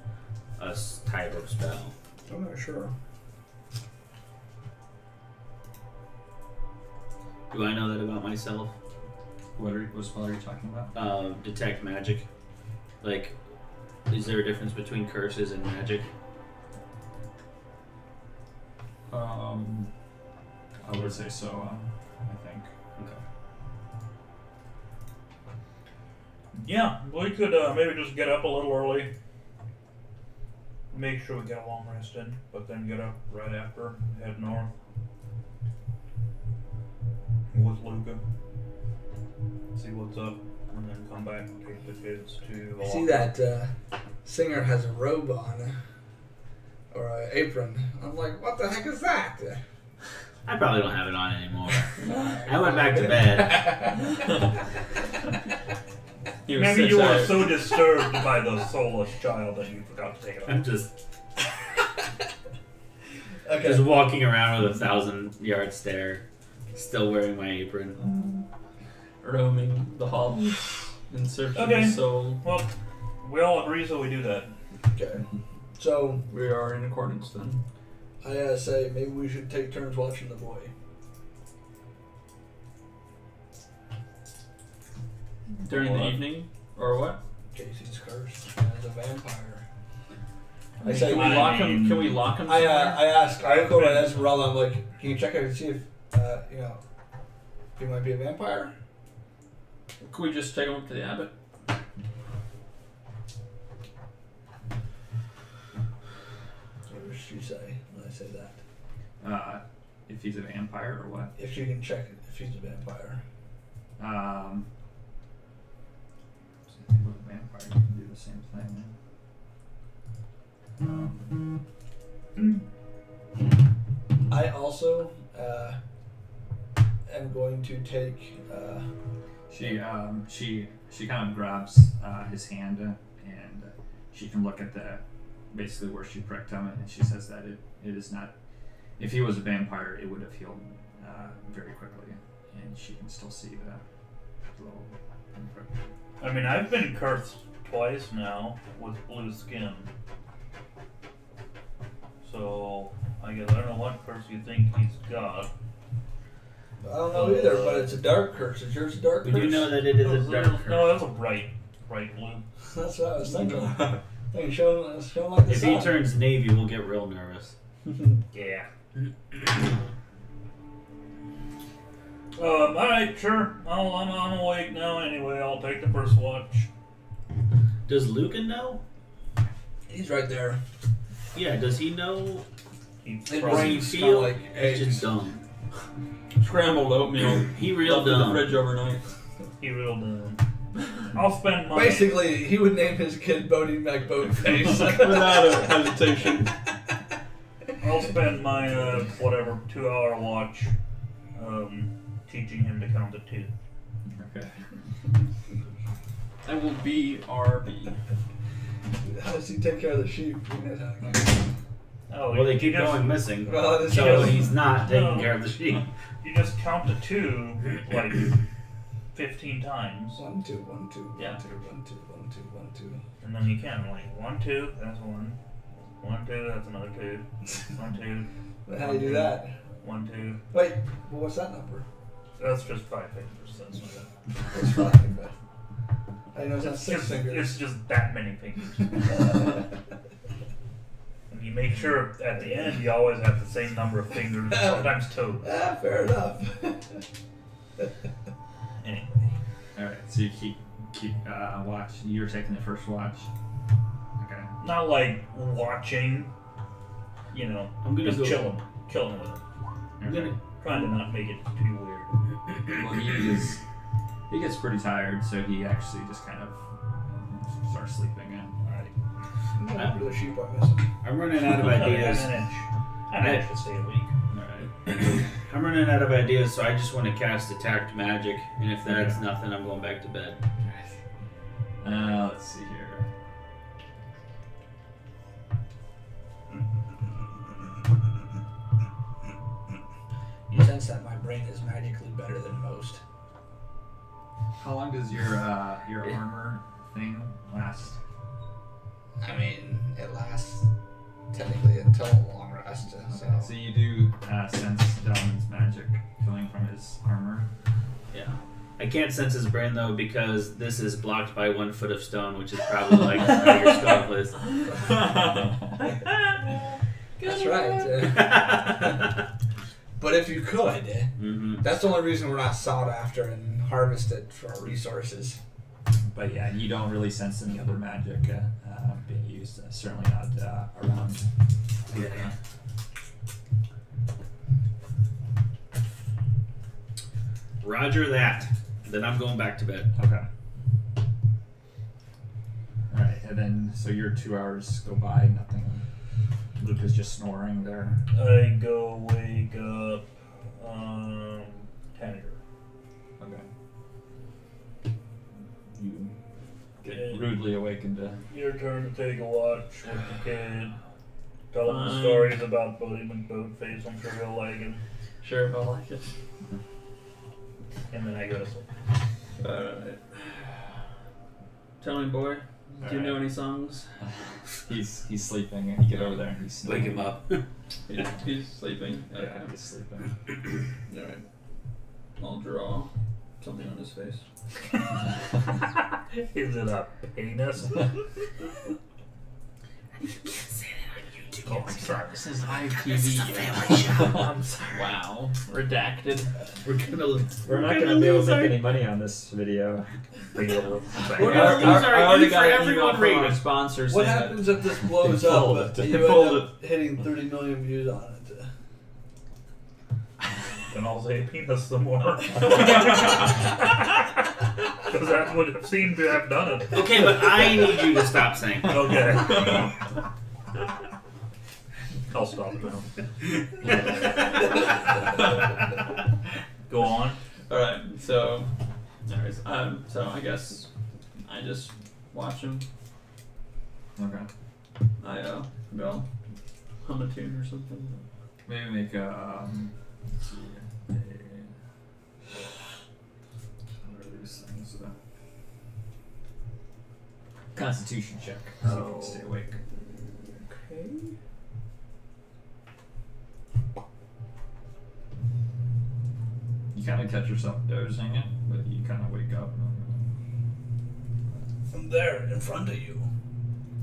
a type of spell? I'm not sure. Do I know that about myself? What spell are you talking about? Detect magic. Like, is there a difference between curses and magic? I would say so. I think. Okay. Yeah, we could maybe just get up a little early. Make sure we get a long rest in, but then get up right after, head north. With Luca. See what's up, and then come back and take the kids to the I see locker. that singer has a robe on, or an apron. I'm like, what the heck is that? I probably don't have it on anymore. I went back to bed. He was Maybe so you were tired. so disturbed by the soulless child that you forgot to take it I'm off. just Okay. walking around with a 1,000-yard stare, still wearing my apron. Roaming the halls in search of Okay. his soul. Well, we all agree, so we do that. Okay. So We are in accordance then. I say maybe we should take turns watching the boy. During the What? evening? Or what? Casey's cursed as a vampire. I Can say we I lock him? mean- Can we lock him? I somewhere? go to Esmeralda. I'm like, can you check out and see if if he might be a vampire? Could we just take him up to the abbot? What does she say when I say that? If he's a vampire or what? If she can check if he's a vampire. I think with a vampire you can do the same thing. I also am going to take. She kind of grabs his hand and she can look at basically where she pricked him, and she says that it is not. If he was a vampire, it would have healed very quickly, and she can still see the little prick. I mean, I've been cursed twice now with blue skin. So, I guess I don't know what curse you think he's got. I don't know either, but it's a dark curse. Is yours a dark We curse? do know that it is a dark curse. No, that's a bright blue. That's what I was thinking. Show him like the If sun. he turns navy, we'll get real nervous. Yeah. Alright, sure. I'm awake now anyway. I'll take the first watch. Does Lucan know? He's right there. Yeah, does he know He's It probably- Brain doesn't smell feel like it's just eggs. dumb. Scrambled oatmeal. He real left in the dumb. fridge overnight. he real dumb. I'll spend my Basically, he would name his kid Bodie McBoatface. Without a hesitation. I'll spend my whatever 2-hour watch teaching him to count to 2. Okay. I will be RB. How does he take care of the sheep? Oh, Well, they you keep just, going missing. Well, that's So true. he's not taking No. care of the sheep. You just count to 2 like 15 times, 1, 2, 1, 2, 1, 2, Yeah. 1, 2, 1, 2, 1, 2. and then you count like 1, 2. That's 1. 1, 2. That's another 2. 1, 2. But how do you do that? 1, 2. Wait, well, what's that number? That's just 5 fingers. That's not that. What's 5? But I know it's not It's 6 just, fingers. it's just that many fingers. And you make sure at the end you always have the same number of fingers, sometimes toes. Fair enough. Anyway. Alright, so you keep watch. You're taking the first watch. Okay. Not like watching, you know, I'm gonna just go. chilling with it. I'm gonna. Trying to not make it too weird. Well, he gets pretty tired, so he actually just kind of starts sleeping in. Alright. After the sheep are missing. I'm running out of ideas. An inch to stay awake. Alright. I'm running out of ideas, so I just want to cast Detect Magic, and if that's nothing, I'm going back to bed. Let's see here. You sense that my brain is magically better than most. How long does your armor thing last? I mean, it lasts technically until a long rest. So. So you do sense Delvin's magic coming from his armor. Yeah. I can't sense his brain though because this is blocked by 1 foot of stone, which is probably like how your skull is. That's right. But if you could, Mm-hmm. that's the only reason we're not sought after and harvested for our resources. But yeah, you don't really sense any other magic being used. Certainly not around. Yeah. Roger that. Then I'm going back to bed. Okay. All right, and then so your 2 hours go by, nothing. Luke is just snoring there. I go wake up Tanager. Okay. You get Okay. rudely awakened. Your turn to take a watch with the kid. Tell him the Fine. stories about Bodie McBoatface. I'm sure he'll like him. Sure, if I like it. And then I go to sleep. Alright. Tell me, boy. Do you know any songs? He's sleeping, and you get over there and he's Wake snoring. him up. He's sleeping. Okay. Yeah, he's sleeping. Alright. I'll draw something on his face. Is it a penis? Oh, I'm sorry. This is live TV. I'm sorry. Wow. Redacted. We're not going to be able to make any money on this video. What I are these are already E for got an email everyone from our rated. sponsor What saying happens if this blows They fold up? it. You They end fold up hitting 30 million views on it. Then I'll say penis some more. Because that would have seemed to have done it. Okay, but I need you to stop saying. Okay. I'll stop now. Go on. Alright, so anyways, so I guess I just watch him. Okay. I go hum a tune or something. Maybe make a. Let's see. What are these things? Constitution check. See if you can stay awake. Okay. You kind of catch yourself dozing it, but you kind of wake up. I'm there in front of you.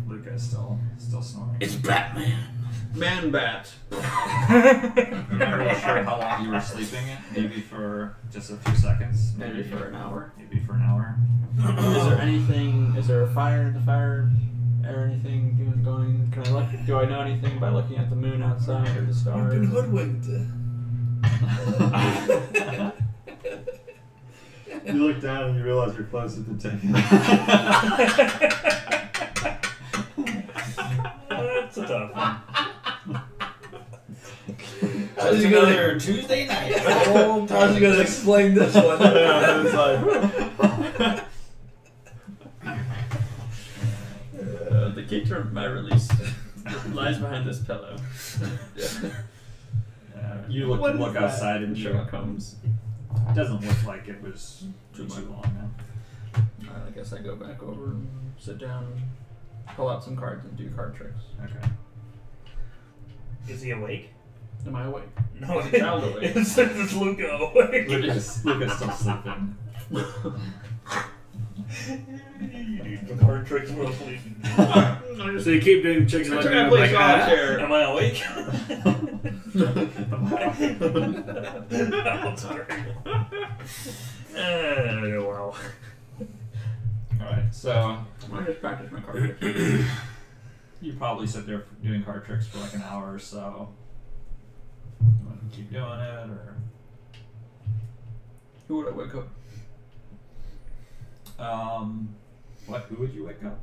Luca's still snoring. It's Batman. Man bat. You're not really sure how long you were sleeping. Maybe for just a few seconds. Maybe for an hour. Maybe for an hour. Is there anything? Is there a fire in the fire or anything going? Can I look? Do I know anything by looking at the moon outside or the You've stars? been hoodwinked. You look down and you realize you're closer to taking. That's a tough one. Just another Tuesday night. How's he gonna explain this one? It's like, The key to my release lies behind this pillow. You What is look that? outside and Sherlock Holmes. it doesn't look like it was too long now. I guess I go back over and sit down, pull out some cards, and do card tricks. Okay. Is he awake? Am I awake? No, Is the child awake? it's Luca awake. Lucas still sleeping. The card tricks while sleeping. So you keep doing tricks I like try to that. play Like, solitaire. Am I awake? That's great. Wow. Alright, so I just practice my card tricks. you probably sit there doing card tricks for like an hour or so. You want to keep doing it, or Who would I wake up? what? Who would you wake up?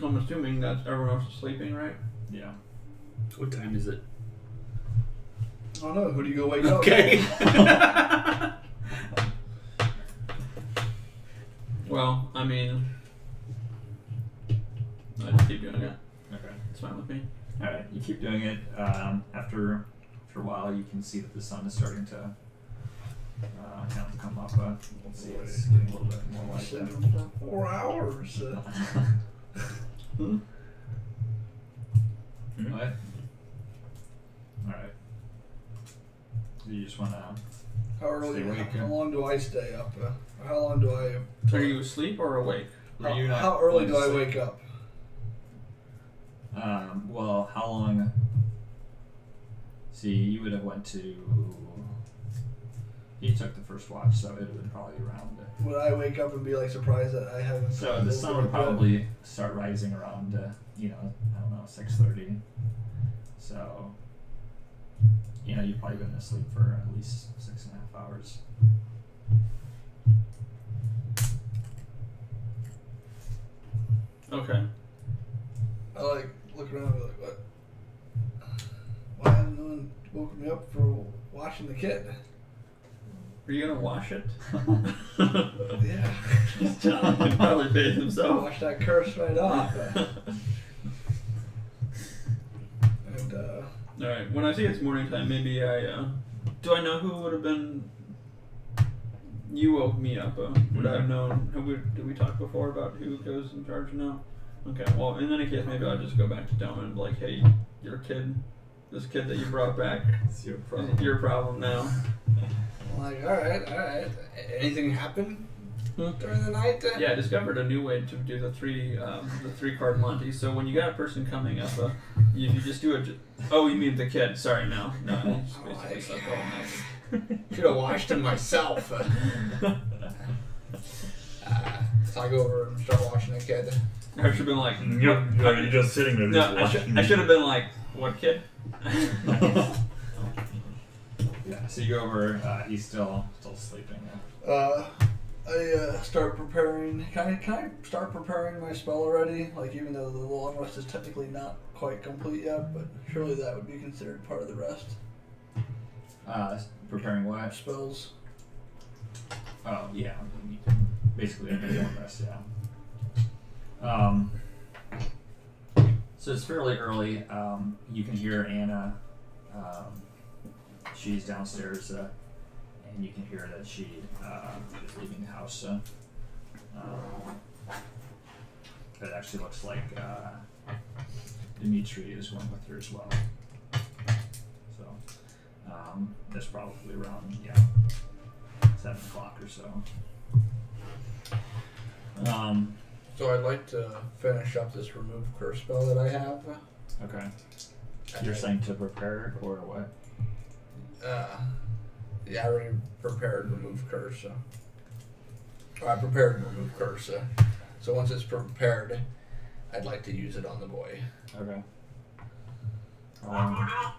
I'm assuming that everyone else is sleeping, right? Yeah. What time is it? I don't know. Who do you go wake up? Okay. Well, I mean, I just keep doing it. Okay. It's fine with me. All right. You keep doing it. After a while, you can see that the sun is starting to kind of come up. Let's see, it's getting a little bit more light. Sitting for 4 hours. Hmm? What? All right. You just want to. How early? Stay awake, How yeah. long do I stay up? How long do I? Are you asleep or awake? How early do I wake up? Well, how long? See, you would have went to. You took the first watch, so it would have been probably around. Would I wake up and be like surprised that I haven't? So the sun would probably start rising around, I don't know, 6:30. So, you've probably been asleep for at least 6.5 hours. Okay. I like look around and be like, what? Why hasn't no one woken me up for watching the kid? Are you gonna wash it? Yeah. John can probably bathe himself. Wash that curse right off. And Alright, when I see it's morning time, maybe do I know who would have been. You woke me up. Would I have known? Did we talk before about who goes in charge now? Okay, well, in any case, maybe I'll just go back to Delman and be like, hey, your kid, this kid that you brought back, it's your is problem. your problem now. I'm like, all right. Anything happen during the night? Yeah, I discovered a new way to do the three card Monty. So when you got a person coming up, you just do it. Oh, you mean the kid? Sorry, no. He's basically stuck all night. Should have watched him myself. So I go over and start watching the kid. I should have been like, You're just sitting there. no, just watching I should have been like, what kid? Yeah. So you go over. He's still sleeping. I start preparing. Can I start preparing my spell already? Like, even though the long rest is technically not quite complete yet, but surely that would be considered part of the rest. Preparing what? Spells. Oh yeah. Basically, every long rest. Yeah. So it's fairly early. You can hear Anna. She's downstairs, and you can hear that she is leaving the house. It actually looks like Dimitri is going with her as well. So that's probably around 7 o'clock or so. So I'd like to finish up this remove curse spell that I have. Okay. You're saying to prepare or what? Yeah, I already prepared remove curse. I prepared remove curse. So once it's prepared, I'd like to use it on the boy. Okay. Oh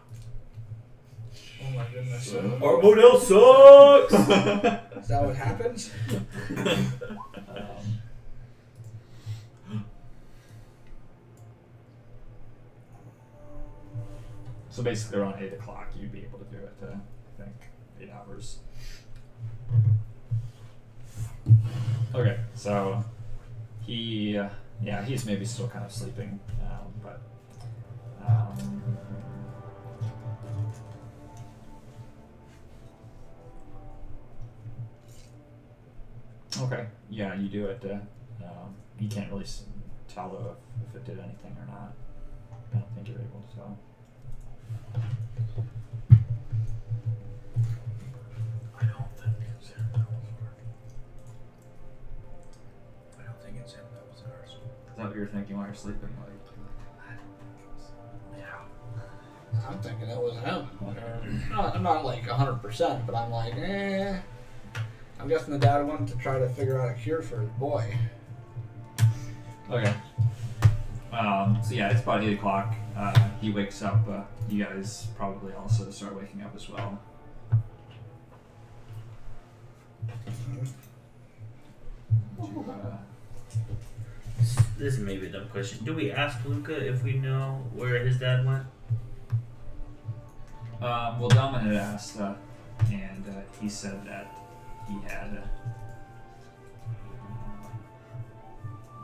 my goodness. Our model sucks! Is that what happens? So basically around 8 o'clock you'd be able to do it, I think. 8 hours. Okay, so he, he's maybe still kind of sleeping, but okay, yeah, you do it. You can't really tell though if it did anything or not. I don't think you're able to tell. I don't think it's him that was ours. I don't think it's him that was ours. Is that what you're thinking while you're sleeping? Yeah. I'm thinking it was him. I'm not like 100%, but I'm like, I'm guessing the dad wanted to try to figure out a cure for his boy. Okay. So yeah, it's about 8 o'clock. He wakes up. You guys probably also start waking up as well. This may be a dumb question. Do we ask Luca if we know where his dad went? Well, Delman had asked, and he said that he had.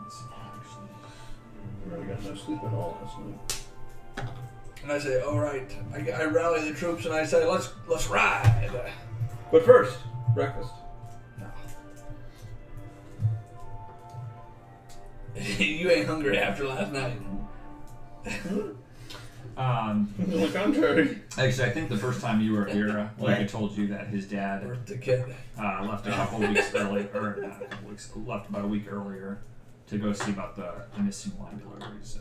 Let's see, actually. I got no sleep at all last night. And I say, all right. I rally the troops and I say, let's ride. But first, breakfast. No. You ain't hungry after last night. On the contrary. Actually, I think the first time you were here, Luca told you that his dad Or the kid. left a couple weeks early, or not a couple weeks, left about a week earlier to go see about the missing wine deliveries. So.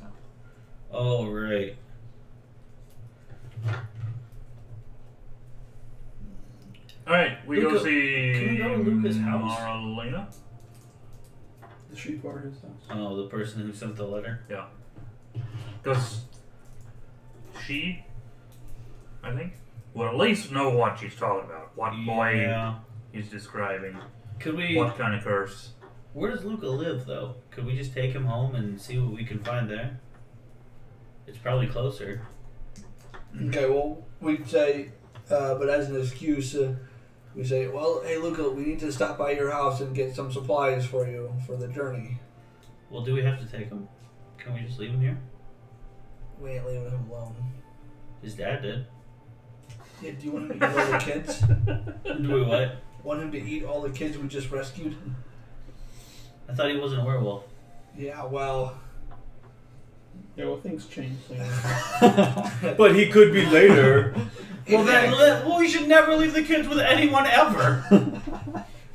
Oh, right. Alright, we go Luca- see can we go to Luca's house? Marlena? The sheep are his house. Oh, the person who sent the letter? Yeah. Because she, I think, will at least know what she's talking about. What boy Yeah. he's describing. Could we... What kind of curse. Where does Luca live, though? Could we just take him home and see what we can find there? It's probably closer. Okay, well, we'd say, but as an excuse, we say, well, hey, Luca, we need to stop by your house and get some supplies for you for the journey. Well, do we have to take him? Can we just leave him here? We ain't leaving him alone. His dad did. Yeah, do you want him to eat all the kids? Do we what? Want him to eat all the kids we just rescued? I thought he wasn't a werewolf. Yeah, well... Yeah, well, things change. But he could be later. Well, then, we should never leave the kids with anyone ever.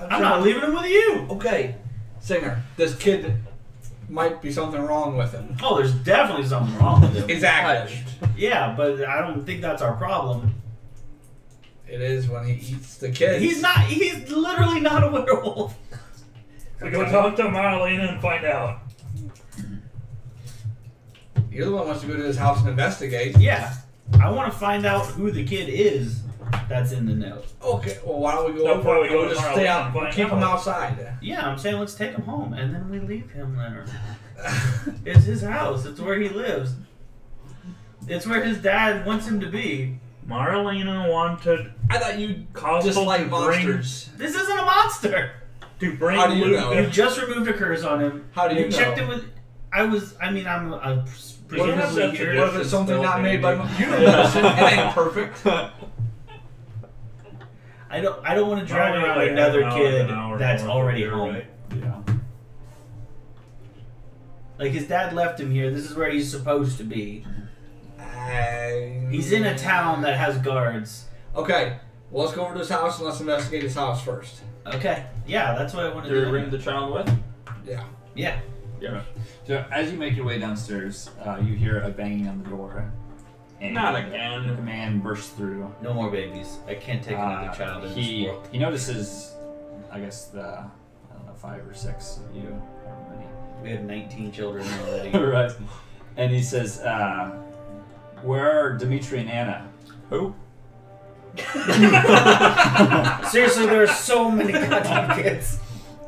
I'm not leaving them with you. Okay, Singer, this kid might be something wrong with him. Oh, there's definitely something wrong with him. Exactly. Yeah, but I don't think that's our problem. It is when he eats the kids. He's literally not a werewolf. We go talk to Marlena and find out. You're the one who wants to go to his house and investigate. Yeah. I want to find out who the kid is that's in the note. Okay, well, why don't we go No, over before we and go we'll to just Marlena stay and out, find keep him out. outside. Yeah, I'm saying let's take him home, and then we leave him there. It's his house. It's where he lives. It's where his dad wants him to be. Marlena wanted I thought you Cosmo dislike to monsters. This isn't a monster. bring How do you Luca. know? You just removed a curse on him. How do you checked know? it with... I'm What presumably if here. What if it's something Still, not made by maybe. you don't listen. It ain't perfect. I don't want to drag Probably around like another an kid hour that's more already from here, home. right? Yeah. Like, his dad left him here. This is where he's supposed to be. He's in a town that has guards. Okay, well, let's go over to his house and let's investigate his house first. Okay. Yeah, that's what I want to Did we do. bring the child with? Yeah. Yeah. Yeah. So as you make your way downstairs, you hear a banging on the door. And Not again. A man bursts through. No more babies. I can't take another child in this He world. notices, I guess 5 or 6 of you, however many. We have 19 children already. Right. And he says, where are Dimitri and Anna? Who? Seriously, there are so many goddamn kids.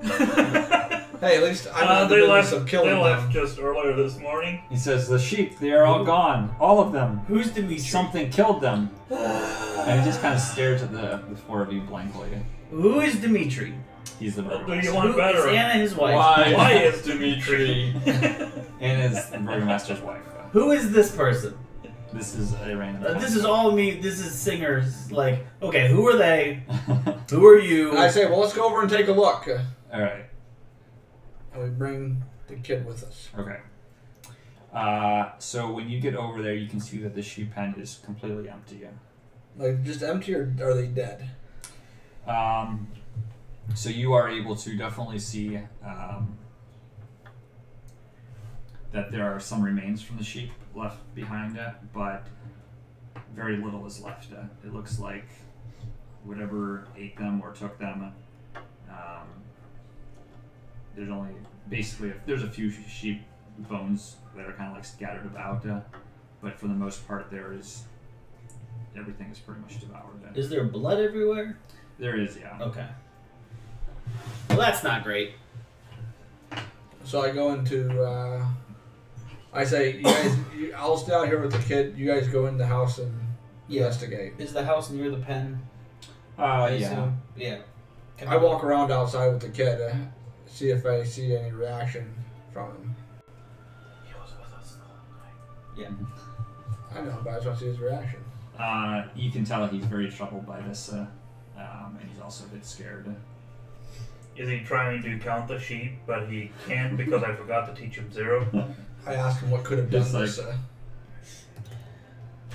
Hey, at least I'm not in the They business left. of They killing left them. just earlier this morning. He says, the sheep, they are all gone. All of them. Who's Dimitri? Something killed them. And he just kind of stares at the 4 of you blankly. Who is Dimitri? He's the Do burgomaster. you want Who better? is Anna his wife? Why is Dimitri? And is the burgomaster's wife. Who is this person? This is a random. This is all me. This is singers. Like, okay, who are they? Who are you? And I say, well, let's go over and take a look. All right. And we bring the kid with us. Okay. So when you get over there, you can see that the sheep pen is completely empty. Like, just empty, or are they dead? So you are able to definitely see that there are some remains from the sheep left behind it, but very little is left. It looks like whatever ate them or took them. There's only basically there's a few sheep bones that are kind of like scattered about, but for the most part, everything is pretty much devoured. Is there blood everywhere? There is, yeah. Okay. Well, that's not great. So I go into, I say, you guys, I'll stay out here with the kid. You guys go in the house and investigate. Is the house near the pen? Yeah. assume? Yeah. I walk around outside with the kid, see if I see any reaction from him. He was with us the whole night. Yeah. I know, but I just want to see his reaction. You can tell he's very troubled by this, and he's also a bit scared. Is he trying to count the sheep, but he can't because I forgot to teach him 0? I ask him what could have done It's this.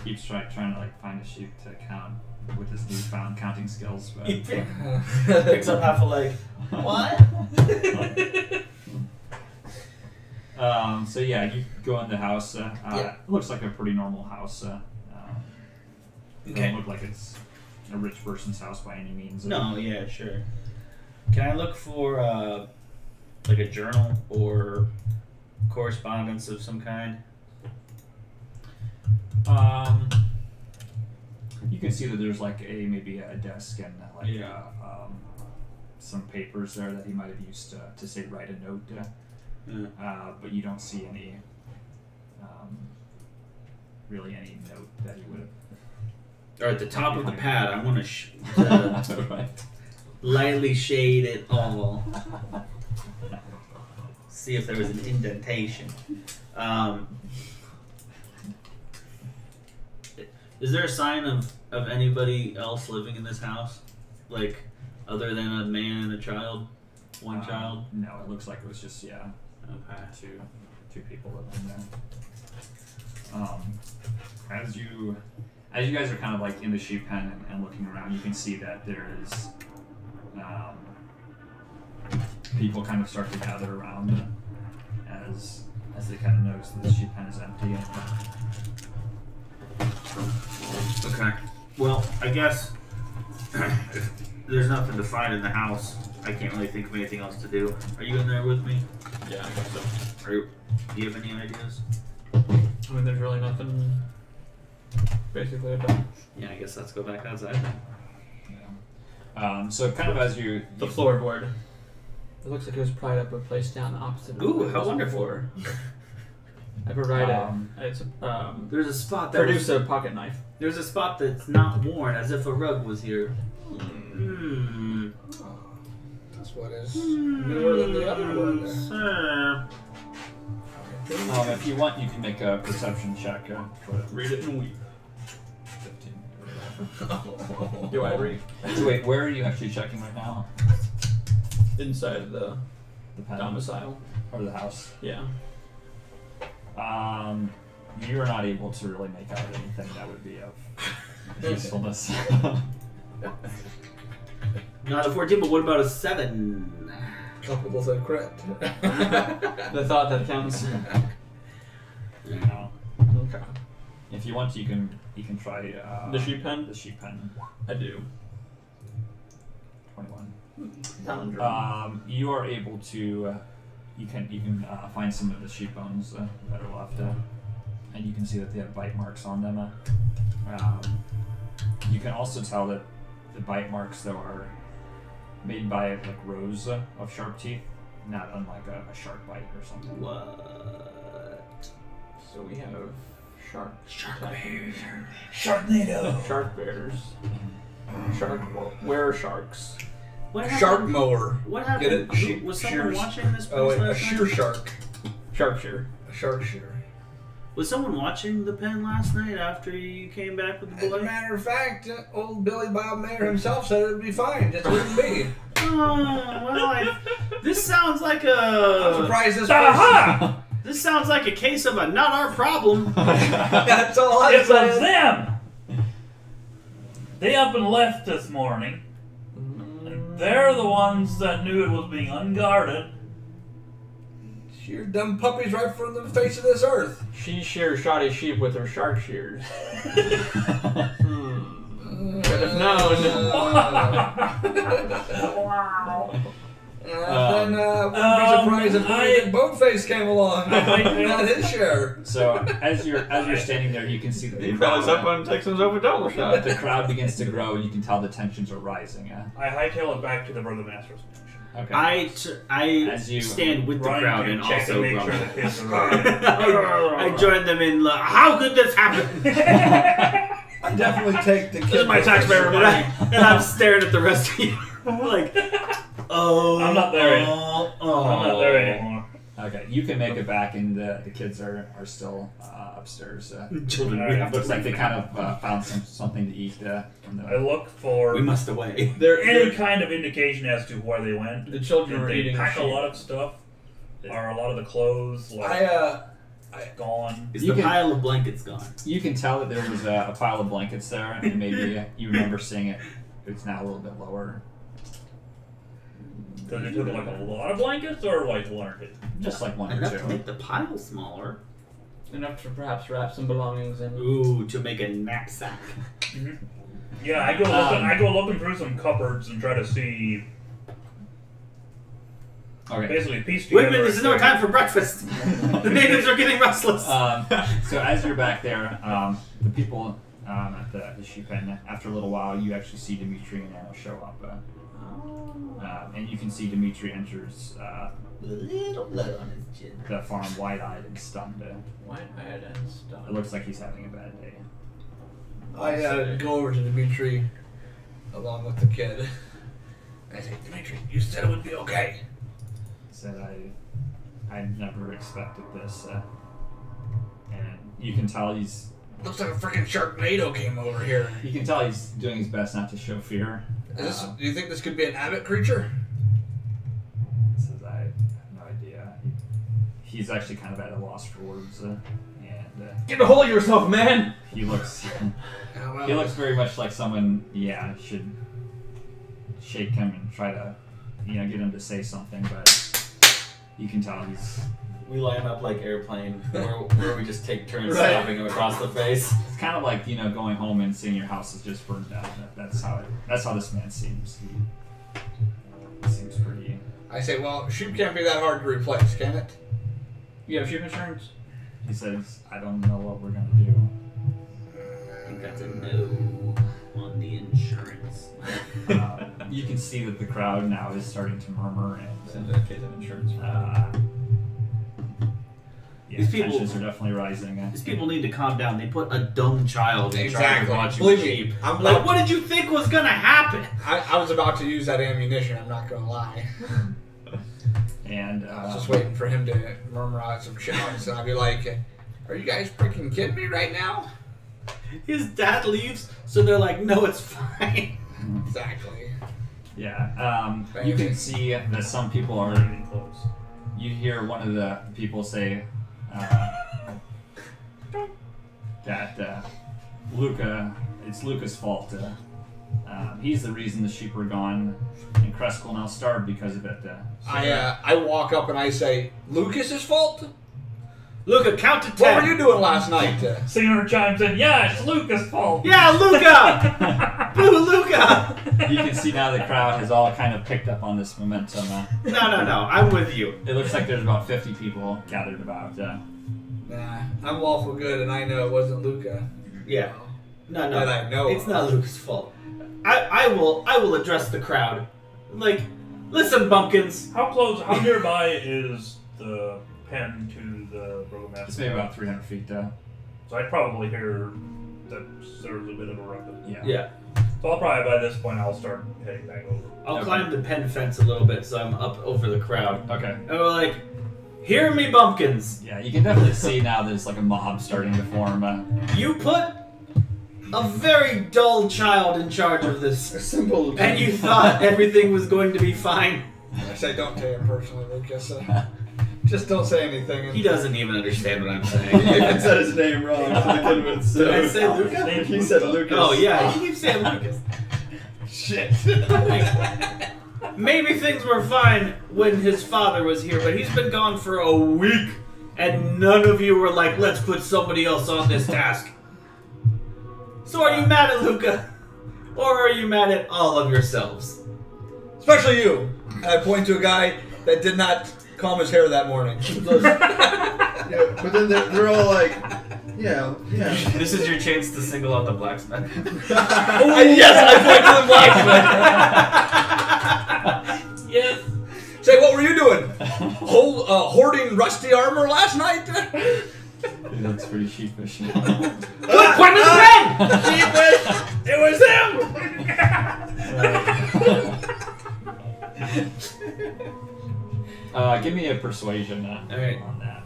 Keeps trying to like find a sheep to count with his newfound counting skills, but He picks up half a leg. What? So yeah, you go in the house. Yeah. It looks like a pretty normal house. It Okay. doesn't look like it's a rich person's house by any means. No, yeah, sure. Can I look for like a journal or correspondence of some kind? You can see that there's like maybe a desk and like some papers there that he might have used to say write a note. But you don't see any really any note that he would have. Or at the top of the pad, I want to Right. lightly shade it all. See if there was an indentation. Is there a sign of anybody else living in this house? Like, other than a man and a child? One child? No, it looks like it was just Okay. two people living there. As you guys are kind of like in the sheep pen and looking around, you can see that there is people kind of start to gather around as they kind of notice that the sheep pen is empty. Okay. Well, I guess if there's nothing to find in the house, I can't really think of anything else to do. Are you in there with me? Yeah, I guess so. Do you have any ideas? I mean, there's really nothing basically about Yeah, I guess let's go back outside then. So kind of as you the floorboard. It looks like it was pried up or placed down the opposite of Ooh, where it how was wonderful. before. I provide it's There's a spot that produce a pocket knife. there's a spot that's not worn, as if a rug was here. Hmm. This one is newer than the other one. if you want, you can make a perception check. Read it and weep. 15. Do I read? So wait, where are you actually checking right now? Inside the The pen domicile. or the house? Yeah. You're not able to really make out anything that would be of usefulness. Not a 14, but what about a 7? Couple both said crit. The thought that counts. No. Okay. If you want, you can try The sheep pen? The sheep pen. I do. 21. You are able to. You can find some of the sheep bones that are left, and you can see that they have bite marks on them. You can also tell that the bite marks, though, are made by like rows of sharp teeth, not unlike a shark bite or something. What? So we have sharks. Shark bears. Sharknado. Shark bears. Shark. Where are sharks? What A happened? shark mower. What Get happened? it? Sheep Was someone shears. watching this place Oh, wait, a last shear night? shark. Shark shear. A shark shear. Was someone watching the pen last night after you came back with the As a boy? matter of fact, old Billy Bob Mayer himself said it would be fine. Just wouldn't be. Oh, well, this sounds like I'm a. surprised this person. Aha! This sounds like a case of a not our problem. That's all I It was said. them. They up and left this morning. And they're the ones that knew it was being unguarded. Sheer dumb puppies right from the face of this earth. She shears shoddy sheep with her shark shears. Could have known. Then wouldn't be surprised if Boatface came along. Not his share. So as you're standing there, you can see that He fell up on Texans over double shot. the crowd begins to grow, and you can tell the tensions are rising. I hightail it back to the Brother Master's mansion. Okay. I As you- stand with the Ryan crowd can and check also to make grumble. sure the kids are right. I join them in. How could this happen? I definitely take the This is my taxpayer money, and I'm staring at the rest of you like, oh, I'm not there yet. oh, I'm not there anymore. Okay, you can make it back, and the kids are still upstairs. Children, we Alright. have to Looks like they leave kind now. of found something to eat. From I the, look for We must away. any kind of indication as to where they went. The children Did were they eating pack a sheep. lot of stuff? Are a lot of the clothes gone? Is You the can- pile of blankets gone? you can tell that there was a pile of blankets there, and maybe you remember seeing it. It's now a little bit lower, So they took like a lot of blankets, or like one or two? just like one or Enough to two. make the pile smaller. Enough to perhaps wrap some belongings in. Ooh, to make a knapsack. Yeah, I go looking through some cupboards and try to see. Okay. Basically, piece Wait a together. minute, this is no time for breakfast. The natives are getting restless. So as you're back there, the people at the sheep pen, after a little while, you actually see Dimitri and Anna show up. And you can see Dimitri enters Little blood on his chin. the farm wide-eyed and stunned. White-eyed and It stuff. looks like he's having a bad day. I go over to Dimitri along with the kid. I say, Dimitri, you said it would be okay. Said I never expected this, and you can tell he's Looks like a freaking Sharknado came over here. you can tell he's doing his best not to show fear. Is this, do you think this could be an abbot creature? Says I have no idea. He's actually kind of at a loss for words, and Get a hold of yourself, man! he looks How about he looks very much like someone should shake him and try to get him to say something, but you can tell he's We line up like airplane, where we just take turns Right. slapping him across the face. it's kind of like going home and seeing your house is just burned down. That's how this man seems. He seems pretty. I say, well, sheep can't be that hard to replace, can it? You have sheep insurance? He says, "I don't know what we're gonna do." I think that's a no on the insurance. You can see that the crowd now is starting to murmur, Send and a case of insurance. These people- tensions are definitely rising. These people need to calm down. They put a dumb child in charge of watching Believe sheep. me, I'm Like, like, what did you think was gonna happen? I was about to use that ammunition. I'm not gonna lie. And I was just waiting for him to murmur out some shouts, and I'd be like, "Are you guys freaking kidding me right now?" His dad leaves, so they're like, no, it's fine. Exactly. you can see that some people are. Getting close. You hear one of the people say that it's Luca's fault. He's the reason the sheep were gone, and Crest will now starve because of it. I walk up and I say, "Lucas's fault? Luca, count to 10. What were you doing last night?" Singer chimes in, yeah, it's Lucas' fault. Yeah, Luca! Boo, Luca! you can see now the crowd has all kind of picked up on this momentum. No. I'm with you. It looks like there's about 50 people gathered about. Nah, I'm lawful good, and I know it wasn't Luca. Yeah. No. That I know It's of. not Luke's fault. I will address the crowd. Like, listen, bumpkins. How nearby is the pen to the burgomaster? It's maybe about 300 feet down. So I'd probably hear that there's a bit of a ruckus. Yeah. So I'll probably, by this point, I'll start heading back over. I'll Okay. climb the pen fence a little bit so I'm up over the crowd. Okay. And we're like, hear me, bumpkins. Yeah, you can definitely see now there's like a mob starting to form. You put a very dull child in charge of this, Simple. and you thought everything was going to be fine. I say don't take it personally, Lucas. Just don't say anything. And He doesn't even understand what I'm He saying. even said his name wrong to begin with. So. Did I say Luca? He said Lucas. Oh yeah, he keeps saying Lucas. Shit. Maybe things were fine when his father was here, but he's been gone for a week, and none of you were like, let's put somebody else on this task. So are you mad at Luca? Or are you mad at all of yourselves? Especially you. And I point to a guy that did not comb his hair that morning. Yeah, but then they're all like, yeah. This is your chance to single out the blacksmith. Yes, I point to the blacksmith. Yes. Say, what were you doing? Hoarding rusty armor last night? He looks pretty sheepish. Good, point with the pen! It was him! Give me a persuasion Alright. on that.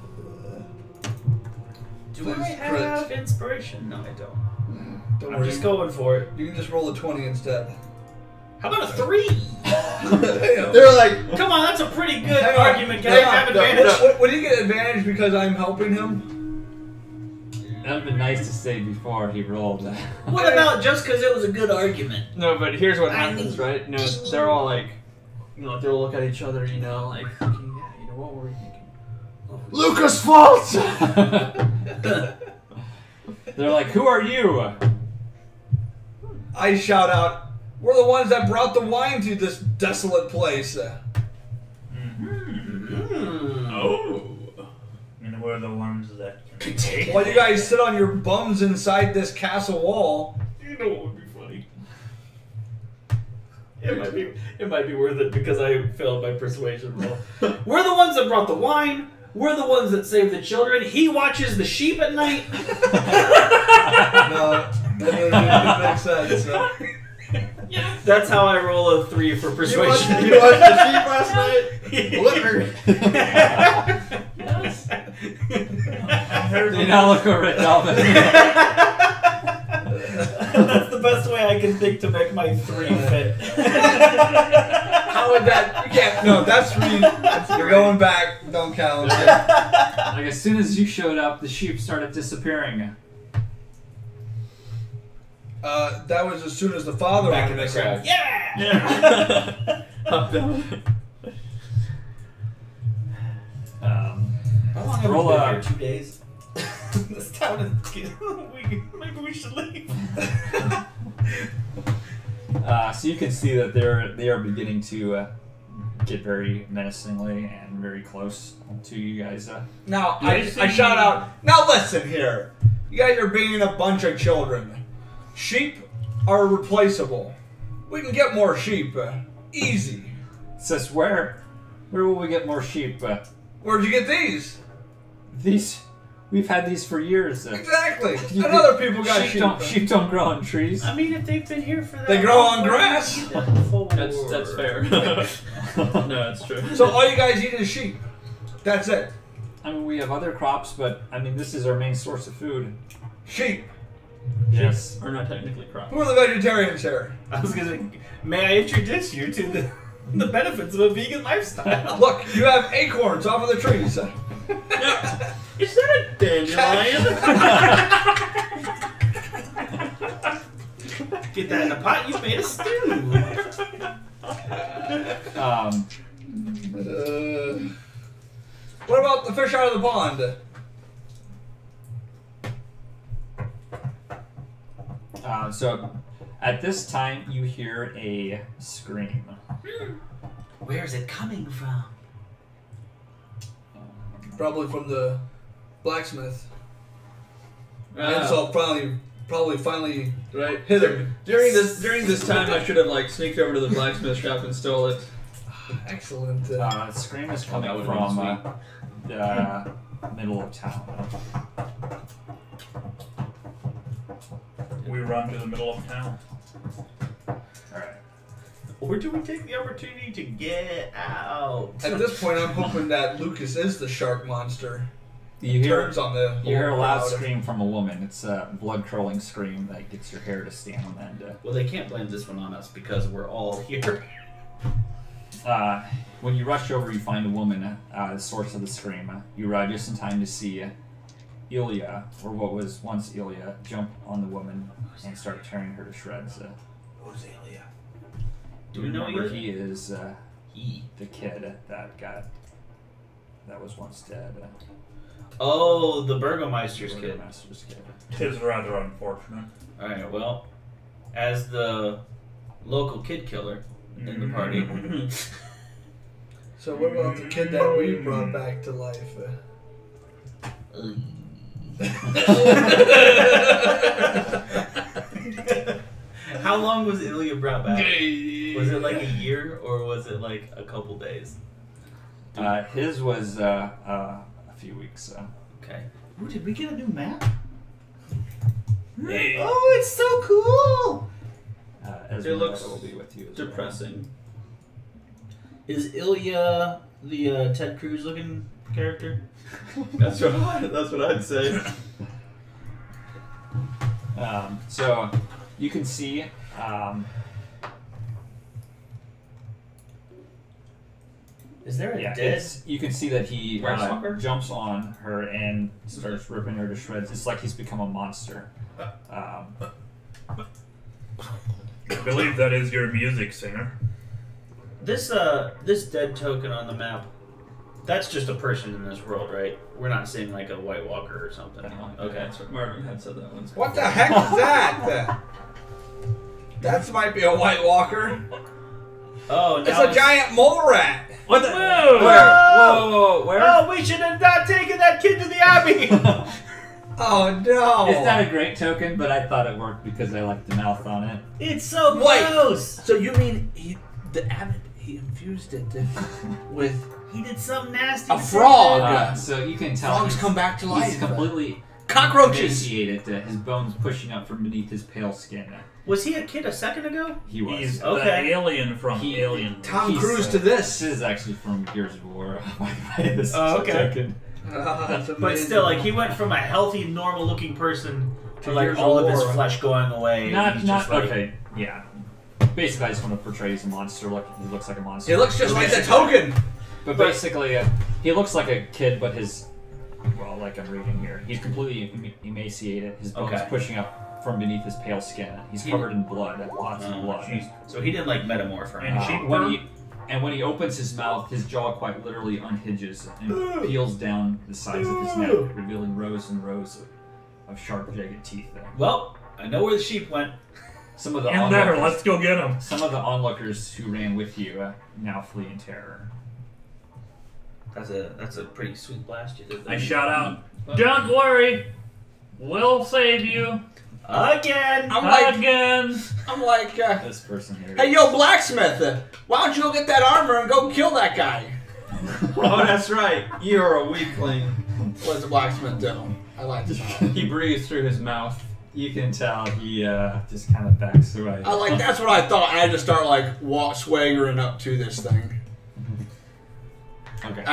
Do I Please have crit. inspiration? No, I don't. Don't I'm worry. just going for it. You can just roll a 20 instead. How about a 3? They're like, Come on, that's a pretty good Hang on. argument. Can I have advantage? Would he get advantage because I'm helping him? That would have been nice to say before he rolled. What about just because it was a good argument? No, but here's what I happens, need- right? No, they're all like, they'll look at each other, like, thinking, yeah, what were we thinking? Lucas' fault! They're like, who are you? I shout out, we're the ones that brought the wine to this desolate place. Oh. And we're the ones that can take. While you guys sit on your bums inside this castle wall. You know what would be funny? It might be worth it because I failed my persuasion roll. We're the ones that brought the wine. We're the ones that saved the children. He watches the sheep at night. No, that doesn't make sense. So. That's how I roll a 3 for persuasion. you watched the sheep last night? Literally. Yes. You now look over at Delvin. That's the best way I can think to make my 3 fit. How would that? You can't. No, that's 3. You're going back. Don't count. Like as soon as you showed up, the sheep started disappearing. That was as soon as the father Back in wanted the to crowd. come. Yeah! How long have Roll we been a- here? 2 days? This town is... Maybe we should leave. So you can see that they are beginning to get very menacingly and very close to you guys. Now Do I they see- shout out. Now listen here. You guys are being a bunch of children. Sheep are replaceable. We can get more sheep. Easy. Says where will we get more sheep? Where'd you get these? We've had these for years. Exactly. You And other people got sheep. Sheep don't grow on trees. I mean, if they've been here for that They grow long, on grass. we need them for- That's fair. No, that's true. So all you guys eat is sheep. That's it. I mean, we have other crops, but I mean, this is our main source of food. Sheep. Yes. Or not technically crops. Who are the vegetarians here? I was gonna say, may I introduce you to the benefits of a vegan lifestyle? Look, you have acorns off of the trees. Is that a dandelion? Get that in a pot, you've made a stew. What about the fish out of the pond? So At this time, you hear a scream. Where's it coming from? Probably from the blacksmith. Ah. Ansel probably finally Right. hit him. During this time, I should have like sneaked over to the blacksmith shop and stole it. Excellent. The scream is coming that would've from been the middle of town. We run to the middle of town. Alright. Or do we take the opportunity to get out? At this point, I'm hoping that Lucas is the shark monster. You hear, Turns on the you hear a whole loud crowd. scream from a woman. It's a blood-curdling scream that gets your hair to stand on end. Well, they can't blame this one on us because we're all here. When you rush over, you find a woman, the source of the scream. You arrive just in time to see Ilya, or what was once Ilya, jump on the woman and start tearing her to shreds. Who's Ilya? Do we know remember Ilya? he is He. the kid that was once dead. Oh, the Burgomeister's kid. Burgomaster's kid. Tis rather unfortunate. Alright, well, as the local kid killer in the party, So what about the kid that we brought back to life? how long was Ilya brought back? Was it like a year or was it like a couple days? His was a few weeks. Okay. Ooh, did we get a new map? Hey. Oh, it's so cool! Ezra looks will be with you as well. Depressing. Is Ilya the Ted Cruz looking character? That's what I'd say. So you can see Is there a yeah, dead? you can see that he Grasshopper? jumps on her and starts ripping her to shreds. It's like he's become a monster. I believe that is your music singer. This dead token on the map, that's just a person in this world, right? We're not seeing like a White Walker or something. Okay. That's what Marvin had said that once. What the heck is that? That might be a White Walker. Oh, It's now a giant mole rat. What the? Whoa! Whoa! Where? Oh, we should have not taken that kid to the Abbey. Oh no! It's not a great token, but I thought it worked because I liked the mouth on it. It's so Wait. gross. So you mean the abbot infused it with He did something nasty. a to frog? So you can tell Frogs he's- come back to life. He's completely Cockroaches. emaciated. His bones pushing up from beneath his pale skin. Was he a kid a second ago? He was. He's Okay. the alien from He- Alien. Tom He's, Cruise to This this. is actually from Gears of War. By the way, this Oh, okay. token. That's But amazing. still, like he went from a healthy, normal-looking person to To like years all of of his war. flesh going away. and Not he's just like, okay. Yeah. Basically, I just want to portray he's a monster. He looks like a monster. He looks just like the token. But basically, he looks like a kid, but well, like I'm reading here, he's completely emaciated. His bones Okay. pushing up from beneath his pale skin. He's covered in blood, lots of Oh, blood. jeez. So he didn't like metamorph or And anything. she- When he opens his mouth, his jaw quite literally unhinges and peels down the sides of his neck, revealing rows and rows of sharp, jagged teeth. Well, I know where the sheep went. Some of the In there, onlookers, let's go get him. some of the onlookers who ran with you now flee in terror. That's a pretty sweet blast you did there. I shout out, "Don't worry, we'll save you Again! again." I'm like, This person here. hey, yo, blacksmith, why don't you go get that armor and go kill that guy? Oh, that's right. You're a weakling. What does the blacksmith do? I like this. He breathes through his mouth. You can tell he just kind of backs away. I like that's what I thought. And I just start like swaggering up to this thing. Okay,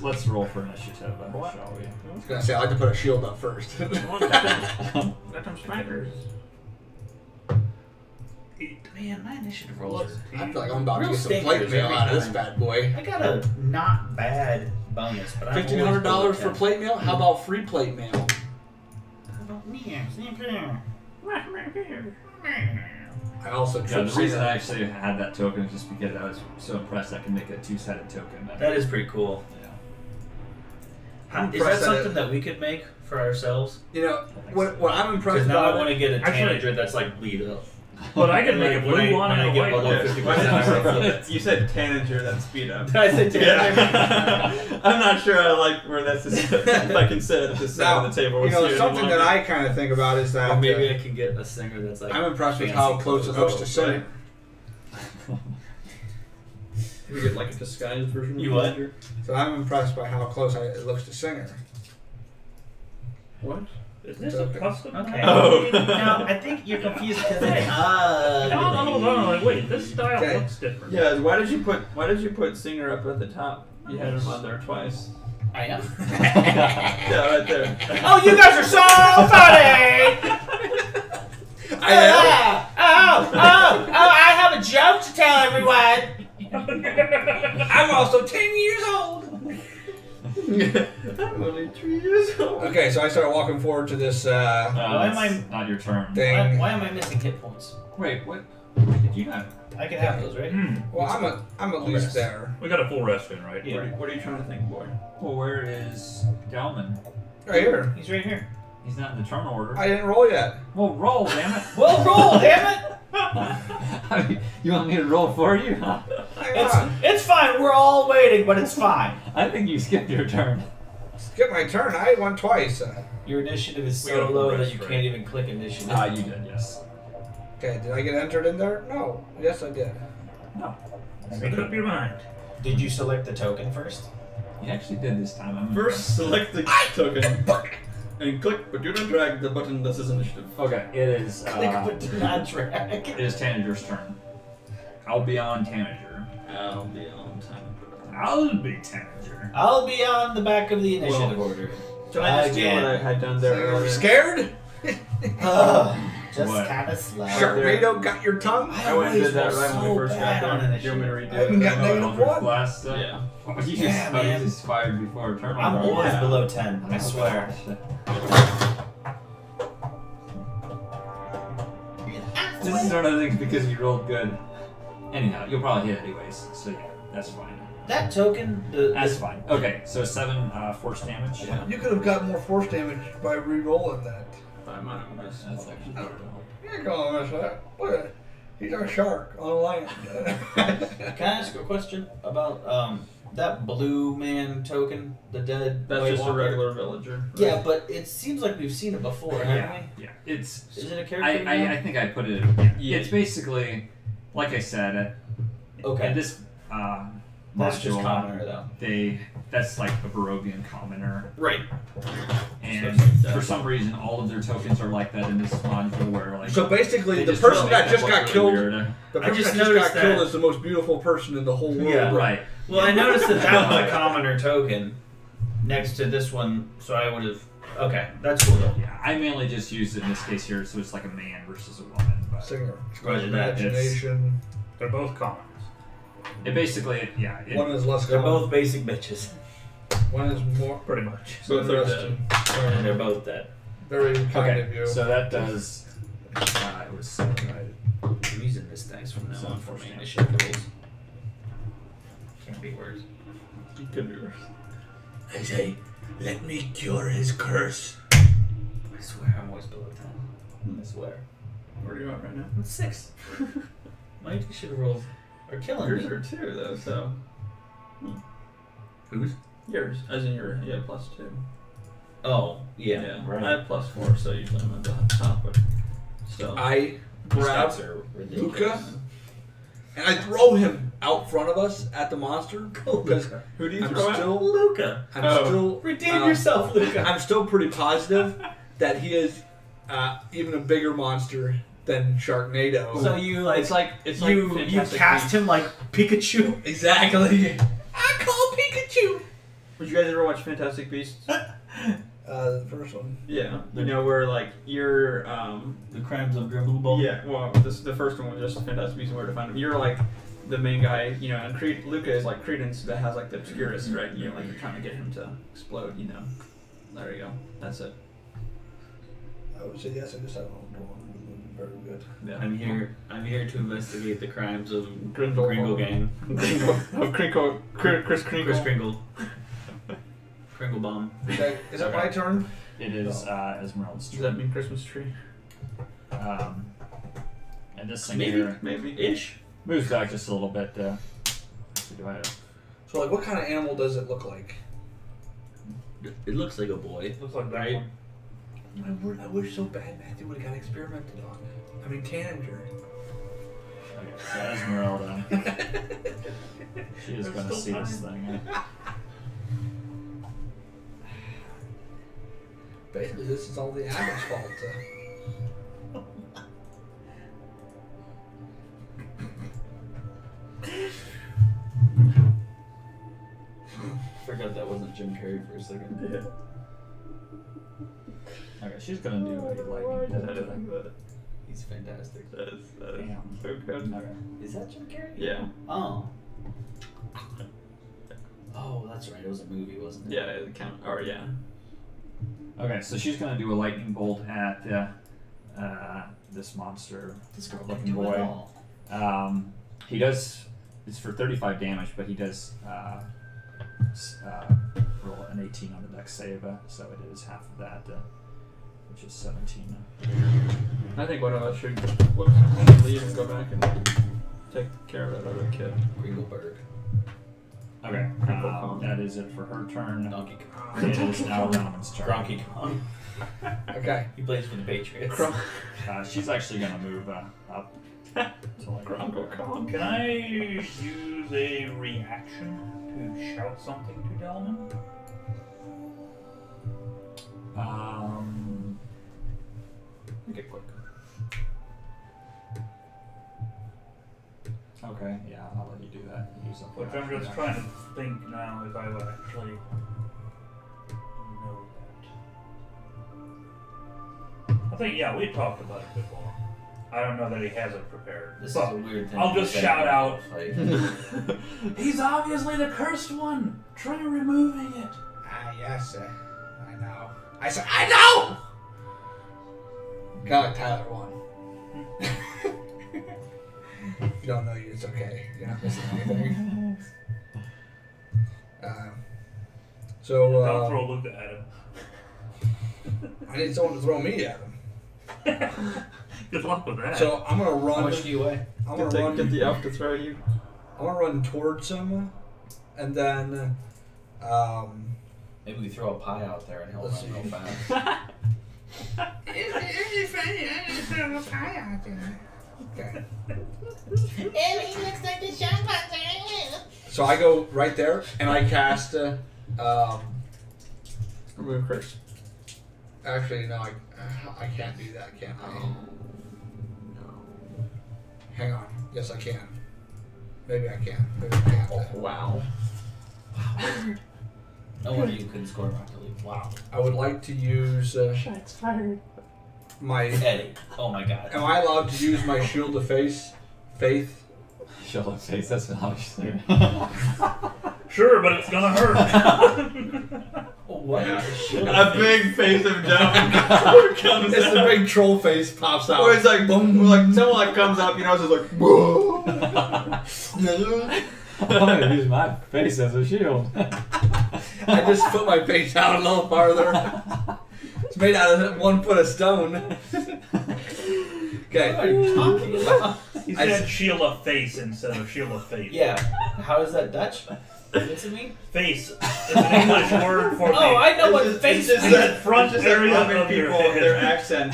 let's roll for initiative, shall we? I was gonna say I like to put a shield up first. Got them spiders. Man, my initiative rolls are... I feel like I'm about to Real get some plate stinkers mail every out of this time. bad boy. I got a not bad bonus, but I'm $1,500 for plate mail? How about free plate mail? I also Yeah, tripped the reason I actually had that token is just because I was so impressed I could make a two-sided token. That is pretty cool. Yeah. Is that impressed that something that we could make for ourselves? You know, what I'm impressed Because now I about want to get a Actually- tanager that's like bleed up. But I can make a Like, blue when one I and a get white below one. 50%. You said tanager, that's speed up. Did I say tanager? I'm not sure I like where that's if I can sit at the side of the table. You with know, you something anymore. that I kind of think about is that Or maybe I can get a singer that's like. I'm impressed with fancy how close it looks to clothes, singing. We get like a disguised version. You of what? tanager. So I'm impressed by how close it looks to singer. What? Is this a custom? Okay. Oh. No, I think you're confused because it's No, like, wait, this style Okay. looks different. Yeah. Why did you put singer up at the top? You had him on there twice. I am. Yeah, right there. Oh, you guys are so funny! I have a joke to tell everyone. I'm also 10 years old. I'm only 3 years old. Okay, so I start walking forward to this Why am It's not your turn. thing. Why am I missing hit points? Wait, what? Did you not? I can have those, right? Well, I'm at least there. We got a full rest in, right? Yeah. What are you trying to think, boy? Well, where is Delman? Right here. He's right here. He's not in the turn order. I didn't roll yet. Well, roll, damn it. Well, roll, damn it! You want me to roll for you? Huh? Hang on. It's fine. We're all waiting, but it's fine. I think you skipped your turn. Skip my turn. I won twice. Your initiative is We so got a low full that rest, you right? can't even click initiative. You did, yes. Okay, did I get entered in there? No. Yes, I did. Make up your mind. Did you select the token first? You actually did this time. I'm First, select the token and click, but do not drag the button that says initiative. Okay, it is. Click but do not drag. It is Tanager's turn. I'll be on Tanager. I'll be on time. I'll be Tanager. I'll be on the back of the initiative order. Can I just do what I had done there earlier? Scared? Just What? kind of slow. Sharknado got your tongue? I went and did that right when we first got on there. Do you initiative. want me to I haven't redo got it? negative Eldritch one. Blast stuff? Yeah. Oh, you Yeah, just, man. you just fired before turn order. I'm always Yeah. below 10, I swear. This is one of the things because you rolled good. Anyhow, you'll probably hit anyways, so yeah, that's fine. That token, That's fine. Okay, so 7 force damage. Yeah. You could have got more force damage by re-rolling that. I might have missed. That's actually good. You're going to miss that. Look at it. He's our shark on land. Can I ask a question about that blue man token, the dead That's White just a Walker? regular villager. Yeah, but it seems like we've seen it before, haven't Yeah, yeah. It's. we? Is it a character? we know? I think I put it. Yeah. It's basically, like I said, Okay. in this That's just module, commoner though. that's like a Barovian commoner, Right. and for some reason all of their tokens are like that in this module where like. So basically, they the just person make that up just look got really killed, weird. the I person just that just got noticed killed that- is the most beautiful person in the whole world. Yeah. Right. Well, I noticed that was a commoner token next to this one, so I would have. Okay, that's cool though. Yeah, I mainly just used it in this case here, so it's like a man versus a woman. But Singer. Roger that. Imagination. They're both commons. it basically, One is less They're common. both basic bitches, One is more Pretty much. Both are interesting. and they're both dead. Very kind of okay, you. so that does. It was 7, right? I'm using this dice from now So on for my unfortunate. initiative rolls. Can't be worse. It could be worse. I say, let me cure his curse. I swear I'm always below 10. I swear. Where are you at right now? I'm 6. My initiative rolls are killing Yours me. are 2 though, so. Whose? Yours, as in your +2. Oh, yeah. I have +4, so usually I'm at the top. But still. I These grab stats are ridiculous. Luca and I throw him out front of us at the monster because Who do you I'm throw out? still, Luca. I'm Oh. still, Redeem yourself, Luca. I'm still pretty positive that he is even a bigger monster than Sharknado. So you like It's like you Fantastic cast Beasts. him like Pikachu. exactly. I call Pikachu. Would you guys ever watch Fantastic Beasts? The first one. Yeah. You know where like you're The Crimes of Grimble. yeah, well the first one was just Fantastic Beasts and Where to Find Them. You're like the main guy, you know, and Luca is like Credence that has like the Obscurus, right? You know, like you're trying to get him to explode, you know. There you go. That's it. I would say yes. I just haven't drawn. Very good. Yeah. I'm here to investigate the crimes of Grindel. Kringle Gang. Of Crinkle, Chris Kringle. Chris Kringle. Kringle Bomb. Okay, is it my turn? It is Esmeralda's Does turn. that mean Christmas tree? And this thing Maybe, here maybe. Ish. moves back just a little bit. Actually, do I? So, like, what kind of animal does it look like? It looks like a boy. Looks like that Right. one. I wish so bad Matthew would have got experimented on. I mean, Tanager. Okay, so Esmeralda. She is There's going to still see this time. thing. Basically, this is all the abbot's fault. Forgot that wasn't Jim Carrey for a second. Yeah. Okay, she's going to do a lightning bolt. That He's fantastic. is Damn. so good. Okay. Is that Jim Carrey? Yeah. Oh. Oh, that's right. It was a movie, wasn't it? Yeah, it count. Or yeah. Okay, so she's going to do a lightning bolt at this monster This girl can looking do it boy. all. He does. It's for 35 damage, but he does roll an 18 on the dex save, so it is half of that, which is 17. I think one of us should leave and go back and take care of that other kid. Gringelberg. Okay, Kong. that is it for her turn. Donkey Kong. It is now Ramon's turn. Gronky Kong. Okay. He plays for the Patriots. She's actually going to move up. To like Gronko Kong. Can I use a reaction to shout something to Delman? Make it quick. Okay, yeah, I'll let you do that. Use up Which your I'm just action. trying to think now if I would actually know that. I think, yeah, we talked about it before. I don't know that he has it prepared. This But is a weird thing. I'll to just say shout about out. a fight. He's obviously the cursed one. Try removing it. Ah, yes, I know. I said, I know! Kind of like Tyler won. If you don't know you, it's okay. You're not missing anything. So, Don't throw Luca at him. I need someone to throw me at him. Good luck with that. So I'm gonna run. How much do you weigh? I'm Get gonna run. the elf to throw you. I'm gonna run towards him, and then, Maybe we throw a pie out there and he'll Let's run real see. fast. Okay. So I go right there and I cast. Remove curse. Actually, no, I can't do that, can I? Hang on. Yes, I can. Maybe I can. Maybe I can't. Wow. No wonder you couldn't score Rocket League. Wow. I would like to use Shots fired. my. Eddie. Oh my god. Am I allowed to use my shield of faith? Shut up, face. That's not how you say it. Sure, but it's gonna hurt. What? A big face of John comes It's the out. big troll face pops out. Or it's like boom, like someone like comes up, you know, it's just like whoa. I'm gonna use my face as a shield. I just put my face out a little farther. It's made out of 1 foot of stone. What are Okay. you talking about? He I said shield of face instead of shield of fate. Yeah. How is that Dutch? What's it mean? Face is an English word for Oh, I know what face It's means. just that front it's just area that loving of your people, head. their accent.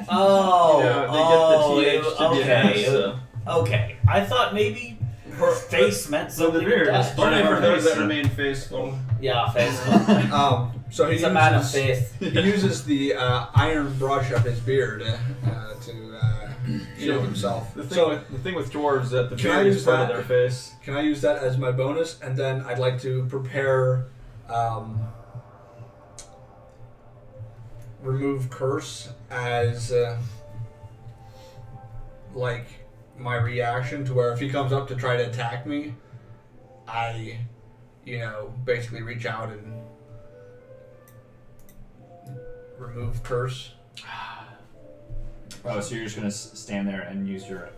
Oh, You know, they get the TH to be an okay. S, so. Okay. I thought maybe her face meant So the something beard is Dutch. only for those that Face. remain faithful. Yeah, face. So he He's a man of uses, faith. he uses the iron brush of his beard to shield himself. The So thing with dwarves is that the Can I beard is use part of that? their face. can I use that as my bonus? And then I'd like to prepare remove curse as like my reaction to where if he comes up to try to attack me, I, basically reach out and remove curse. Oh, so you're just gonna stand there and use your.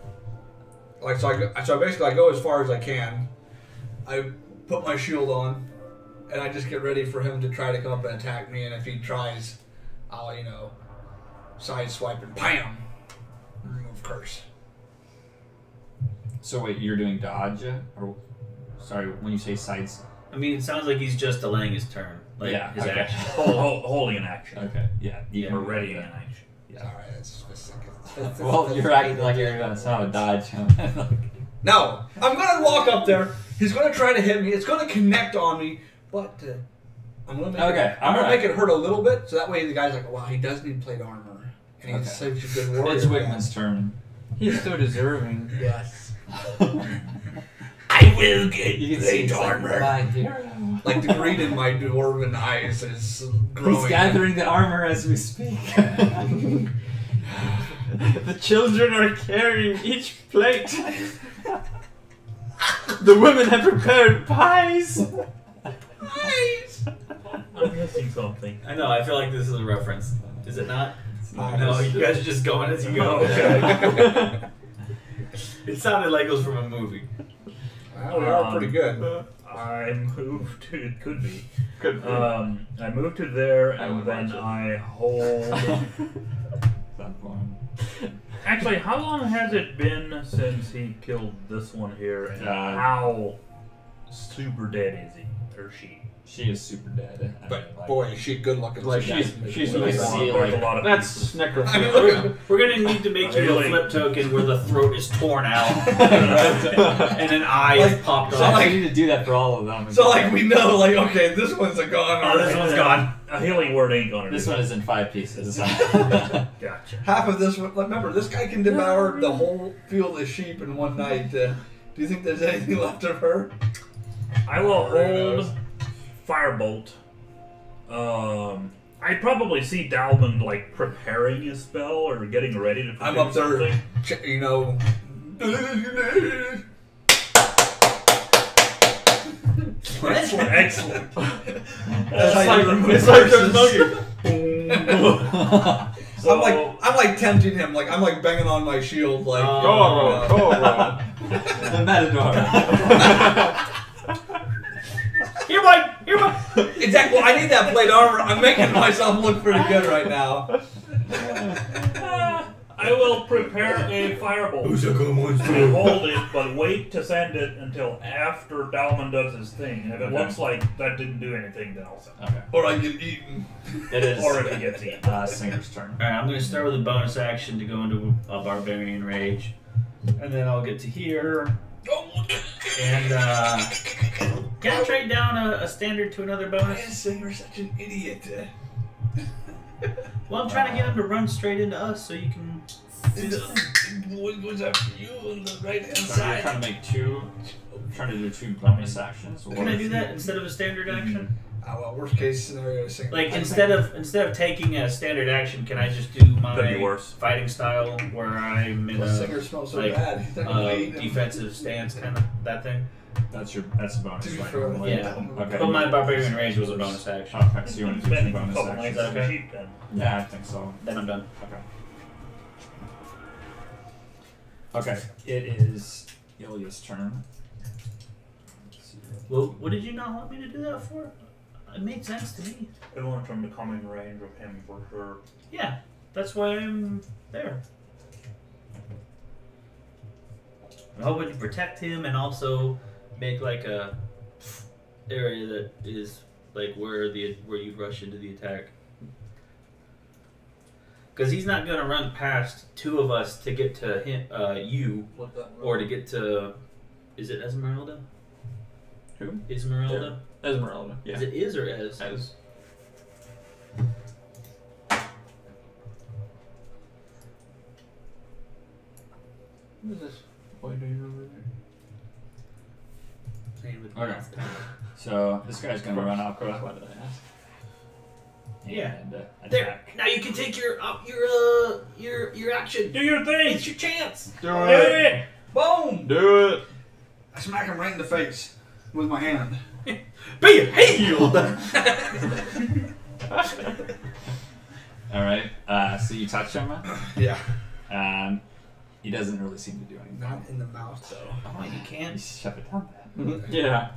Like so basically I go as far as I can. I put my shield on, and I just get ready for him to try to come up and attack me. And if he tries, I'll side swipe and bam, remove curse. So wait, you're doing dodge, or sorry, when you say sides? I mean, it sounds like he's just delaying his turn. Like Yeah, his okay. action. Holding an action. Okay, yeah, you Yeah. can Or ready ready an action. Yeah. Alright, that's specific. Well, you're acting like you're gonna sound a dodge. No, I'm gonna walk up there. He's gonna try to hit me. It's gonna connect on me, but I'm gonna make Okay, I'm gonna alright. make it hurt a little bit, so that way the guy's like, "Wow, he does need plate armor, and he's Okay. such a good warrior." It's Wigman's turn. He's so deserving. Yes. I will get You can see it's like, my hero. Like the greed in my dwarven eyes is growing. He's gathering the armor as we speak. The children are carrying each plate. The women have prepared pies. I'm missing something. I know. I feel like this is a reference. Is it not? Nice. No, you guys are just going as you go. Okay. It sounded like it was from a movie. Well, we are pretty good. I moved to. It could be. Good. I moved to there, I and would then watch it. I hold. That one. Actually, how long has it been since he killed this one here, and how super dead is he or she? She is super dead. I But mean, like, boy, is she good looking. Like she's she's You amazing. see, There's like, a lot of That's pieces. I mean, necrophilia. look We're gonna need to make you a Really? flip token where the throat is torn out and an eye is popped So off. I need to do that for all of them. So like we know, like okay, this one's a gone. Oh, this one's gone. A healing word ain't gonna This do one it. is in 5 pieces. Gotcha. Half of this one. Remember, this guy can devour the whole field of sheep in one night. Do you think there's anything left of her? I will Who knows? hold Firebolt. I probably see Dalman like preparing his spell or getting ready to. I'm do up there, something. you know. Excellent. Excellent. That's how you remove It's like curses. So, I'm like tempting him. Like I'm like banging on my shield. Like Go on. The Matador. Here, boy! Exactly. Well, I need that plate armor. I'm making myself look pretty good right now. I will prepare a firebolt and hold it, but wait to send it until after Dalman does his thing. And if it Okay. looks like that didn't do anything, then I'll send it. Okay. Or I get eaten. It is Or if he gets eaten. Singer's turn. Alright, I'm gonna start with a bonus action to go into a barbarian rage. And then I'll get to here. And can I trade down a standard to another bonus? Singer's such an idiot. Well, I'm trying to get him to run straight into us so you can. What goes after you on the right hand So you're side? trying to make trying to do 2 bonus actions? Can I do that instead of a standard action? Well, worst case scenario, Singer. Like instead of taking a standard action, can I just do my That'd be worse. fighting style where I'm in Well, a Singer smells so like, bad. He's not gonna eat him. defensive stance kind of that thing? That's a bonus, To be right? fair, Yeah. Okay. But my barbarian rage was a bonus action. Okay, so you want to do 2 Spending a bonus couple actions? nights on okay? sheep then. Yeah, I think so. Then I'm done. Okay. Okay, it is Ilya's turn. Well, what did you not want me to do that for? It made sense to me. I want him to come in range of him for sure. Yeah, that's why I'm there. I'm hoping to protect him and also make like a area that is like where you'd rush into the attack. Because he's not gonna run past 2 of us to get to him, you, or to get to. Is it Esmeralda? Who? Esmeralda? Esmeralda. Yeah. Is it is or es? Ez. What is this? Why do you over there? Playing with Okay. math. So this guy's gonna run up. What did I ask? Yeah. And, There. attack. Now you can take your action. Do your thing! It's your chance. Do Do it! it! Boom! Do it! I smack him right in the face with my hand. Be healed. All right. So you touch him. Yeah. He doesn't really seem to do anything. Not in the mouth though. Oh, you You can't. shove it down there. Yeah.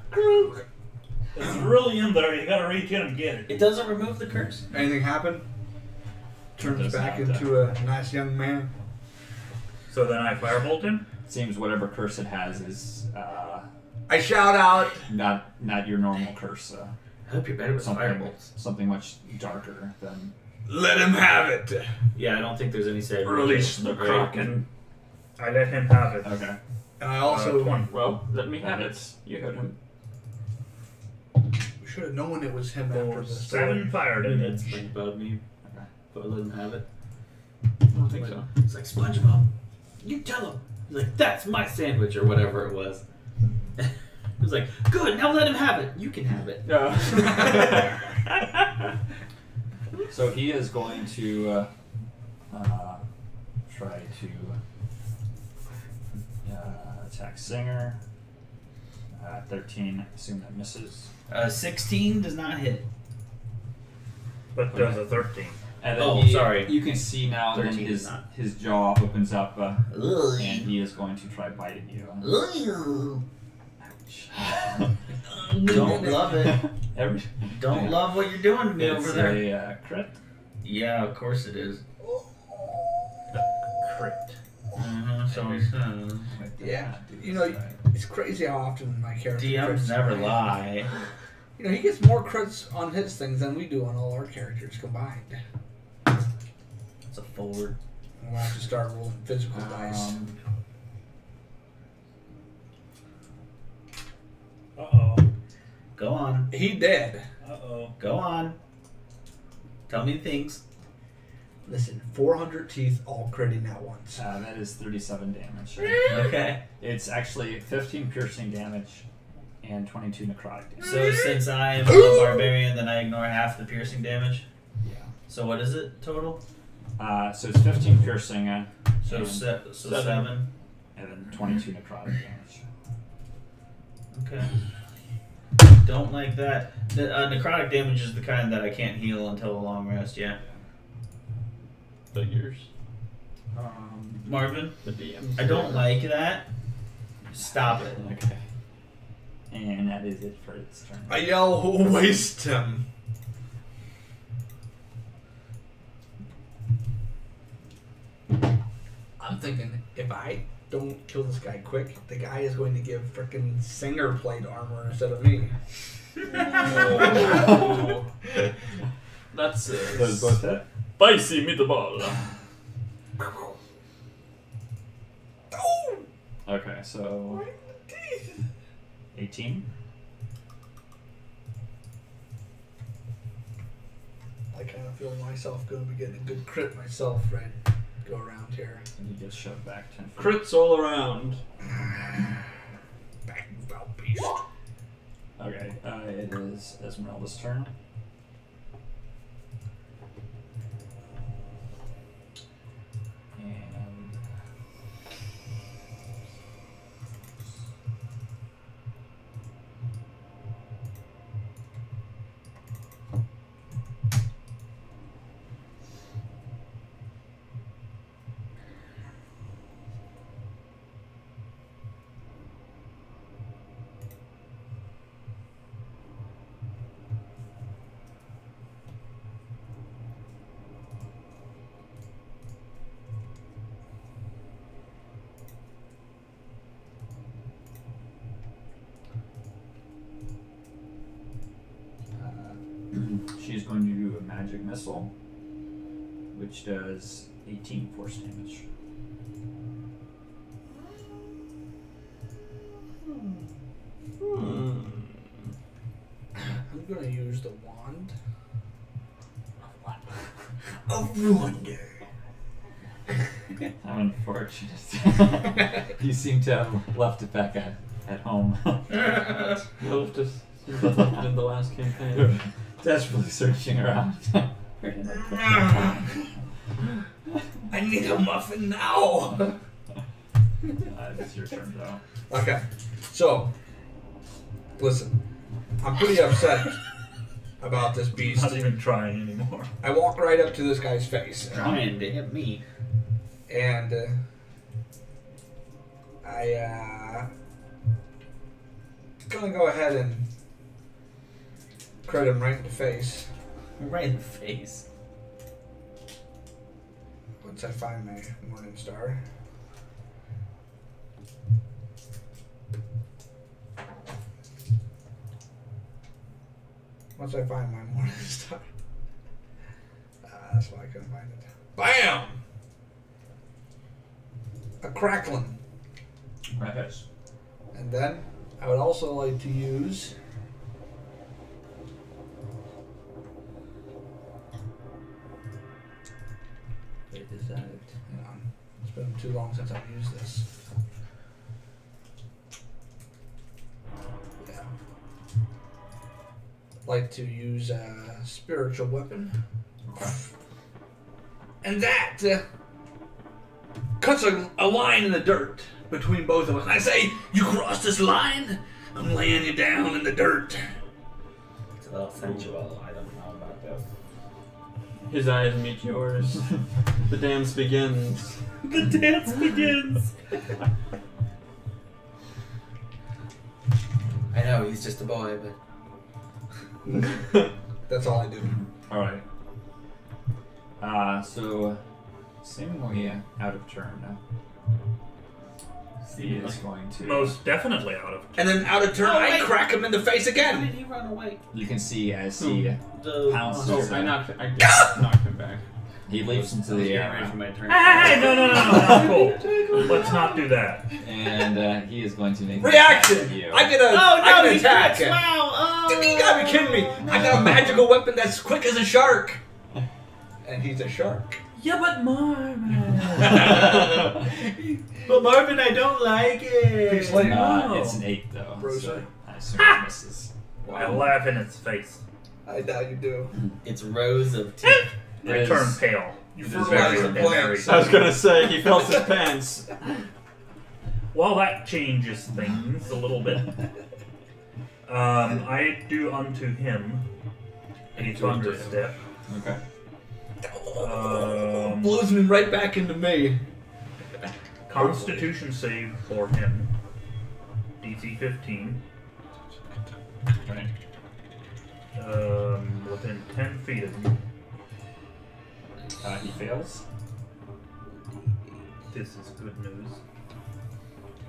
It's really in there. You gotta reach in and get it. It doesn't remove the curse. Anything happen? Turns Doesn't back have into a nice young man. So then I firebolt him? Seems whatever curse it has is I shout out. not your normal curse. I hope you're better with firebolts. Something much darker than. Let him have it. Yeah, I don't think there's any saving. Release the Kraken. I let him have it. Okay. And I also 20. Well, let me have it. It's- You heard him. should have known it was him after this. 7 fire That's damage. SpongeBob me. Okay. But I let him have it. I don't think so. It's like, SpongeBob, you tell him. He's like, that's my sandwich, or whatever it was. He was like, good, now let him have it. You can have it. So he is going to try to attack Singer. 13, I assume that misses. 16 does not hit. But does a 13. And then Oh, he- sorry. You can see now that 13 is not. his jaw opens up, and he is going to try biting you. Ouch. Don't love it. Every, Don't love what you're doing to me it's over there. a crit. Yeah, of course it is. Crit. So Yeah, you know, it's crazy how often my character. DMs crits. never lie. You know, he gets more crits on his things than we do on all our characters combined. It's a forward. We'll have to start rolling physical dice. Uh-oh. Go on. He dead. Uh-oh. Go on. Tell me things. Listen, 400 teeth all critting at once. That is 37 damage. Okay. It's actually 15 piercing damage and 22 necrotic damage. So since I am a barbarian, then I ignore half the piercing damage. Yeah. So what is it total? So it's 15 piercing So and, seven. and then 22 necrotic damage. Okay. Don't like that. The necrotic damage is the kind that I can't heal until a long rest. Yeah. The yours. Marvin, The DMs. I don't like that. Stop it. Okay. And that is it for its turn. I yell, waste him. I'm thinking, if I don't kill this guy quick, the guy is going to give frickin' Singer plate armor instead of me. Oh. That's Those both hit. spicy meatball. Okay, so 18. I kind of feel myself going to be getting a good crit myself right go around here. And you get shoved back 10 feet. Crits all around. Back foul beast. Okay, it is Esmeralda's turn. And she's going to do a magic missile, which does 18 force damage. I'm going to use the wand of wonder. How unfortunate. You seem to have left it back at home. You left us. You left it in the last campaign. Desperately searching around. I need a muffin now. It's your turn, though. Okay, so listen, I'm pretty upset about this beast. Not even trying anymore. I walk right up to this guy's face, Trying to hit me. and I gonna go ahead and crit him right in the face Right in the face. once I find my morning star. Once I find my morning star. That's why I couldn't find it. Bam! A crackling. Right. And then I would also like to use. Wait, is that it? Hang on. It's been too long since I've used this. Yeah. Like to use a spiritual weapon. And that cuts a line in the dirt between both of us. And I say, you cross this line, I'm laying you down in the dirt. It's a little sensual. I don't know about this. His eyes meet yours. The dance begins. The dance begins. I know he's just a boy, but That's all I do. All right. So seemingly out of turn now. He is going to. Most definitely out of. And then out of turn, Oh, I wait. crack him in the face how again. did he run away? You can see as he The pounces. Oh, I did knock him back. He leaps into I was the getting ready air, for my turn. Hey, no, cool. Let's not do that. and he is going to make Reaction! you. I get a, Oh no, I get he an attack. crits! Wow! Oh. You gotta be kidding me! I got a magical weapon that's quick as a shark. And he's a shark. Yeah, but Marvin. But Marvin, I don't like it. He's like, No. It's an 8 though. Rosa. So I assume it misses. I laugh in its face. I doubt you do. It's rows of teeth. It I is- turn pale. You It is fertilize the very, plant. very- I was gonna say he felt his pants. Well, that changes things a little bit. I do unto him a thunder step. Okay. Blows me right back into me. Constitution save for him. DC 15. Right. Within 10 feet of him. He fails. This is good news.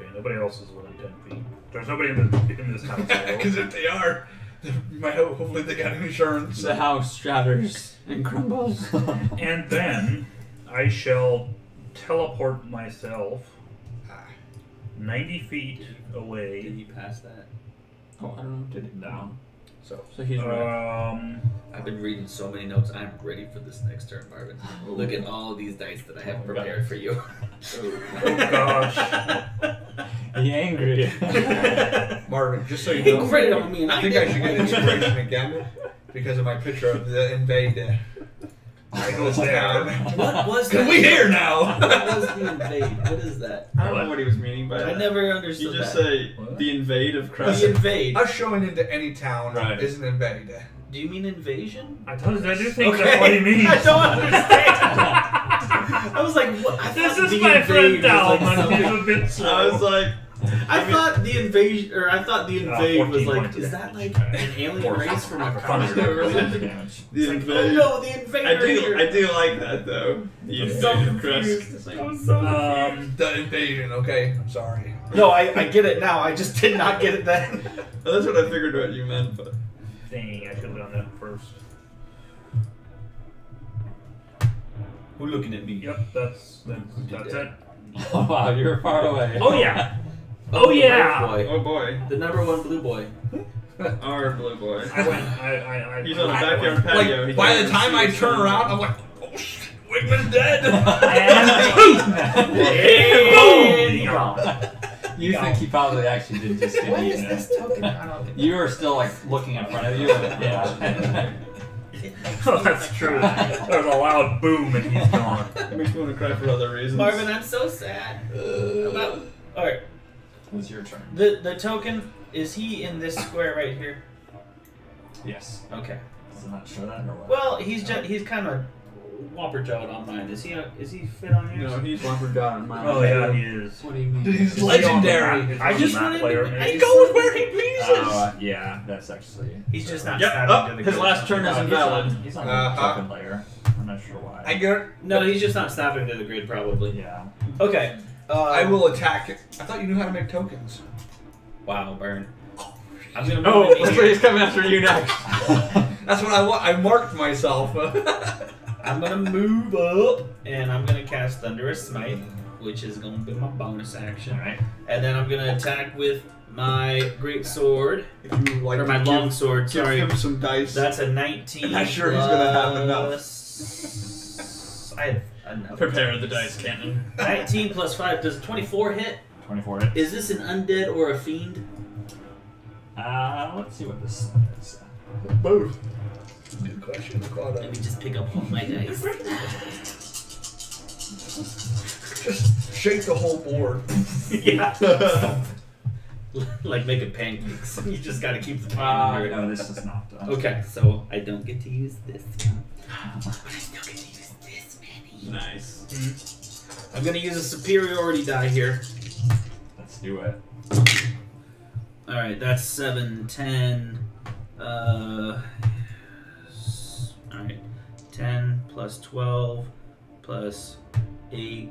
Okay, nobody else is within 10 feet. There's nobody in this house. Because if they are, hopefully they got insurance. The house shatters and crumbles. And then I shall teleport myself 90 feet Did away. he pass that? Oh, I don't know. Did it? No. So he's right. I've been reading so many notes. I'm ready for this next turn, Marvin. Look at all these dice that I have prepared for you. Oh gosh. He angry. Marvin, just so you He know, critted on me, and I think I should get inspiration again because of my picture of the invade. I goes down. What was Because that? we here now. What was the invade? What is that? I don't know what he was meaning by I that. never You understood just that. say What? the invade of The Christ. invade. Us showing into any town Right. is an invade. Do you mean invasion? I do think that's what he means. I don't understand. I was like, what? I This thought is the my friend invade was like Dalman. He's some- a bit slow. I was like, I thought the invasion, or I thought the invade was 14 like, points of is that damage. like an alien race from a Thunder continent? damage. the It's like, oh invade. no, the invader here. I do like that though. The I'm so invade of confused. Christ. It's like, I'm so confused. The invasion, okay? I'm sorry. No, I get it now. I just did not get it then. well, that's what I figured what you meant, but Dang, I should have done that first. Who looking at me? Yep, that's it. Oh wow, you're far away. Oh yeah. Oh yeah. Boy. oh boy, The #1 blue boy. our blue boy. I went. I He's on the I backyard went- patio. Like, He by can't the even time see I what's turn going around, on. I'm like, oh shit, Wigman's dead. And Hey! You think he probably actually did just get eaten. token? I don't You were still like looking in front of you. Yeah. oh, that's true. There's a loud boom and he's gone. It makes me want to cry for other reasons. Marvin, I'm so sad. About. Alright, It's your turn. the token, is he in this square right here? Yes. Okay. Does it not show that or what? Well, he's kind of whopper jawed on mine. Is he fit on yours? No, he's lumbered down in mine. Oh yeah, he is. What do you mean? He's Is he on the legendary. map? Is he I on just the map wanted to- player? I- He goes where he pleases. Yeah, that's actually. He's just not Yep, stabbing up. to the His good. last turn is He's invalid. on, he's on the Uh-huh. token layer. I'm not sure why. I get. No, he's just not stabbing to the grid, probably. Yeah. Okay. I will attack it. I thought you knew how to make tokens. Wow, burn. I'm gonna move Oh, into looks here. like he's coming after you next. That's what I want. I marked myself. I'm gonna move up, and I'm gonna cast Thunderous Smite, which is gonna be my bonus action. Alright. And then I'm gonna attack with my great sword, If you would like or to my give- long sword. give Sorry, him some dice. that's a 19. I'm not sure he's gonna have plus- I have enough. Prepare the dice cannon. 19 plus 5 does 24 hit? 24 hit. Is this an undead or a fiend? Let's see what this is. Both. Good question. Let me just pick up all my dice. Just shake the whole board. Yeah. Like making pancakes. You just gotta keep the pan under it. No, this is not done. Okay, so I don't get to use this one. But I still get to use this many. Nice. I'm gonna use a superiority die here. Let's do it. Alright, that's 7, 10. Alright. 10 plus 12 plus 8.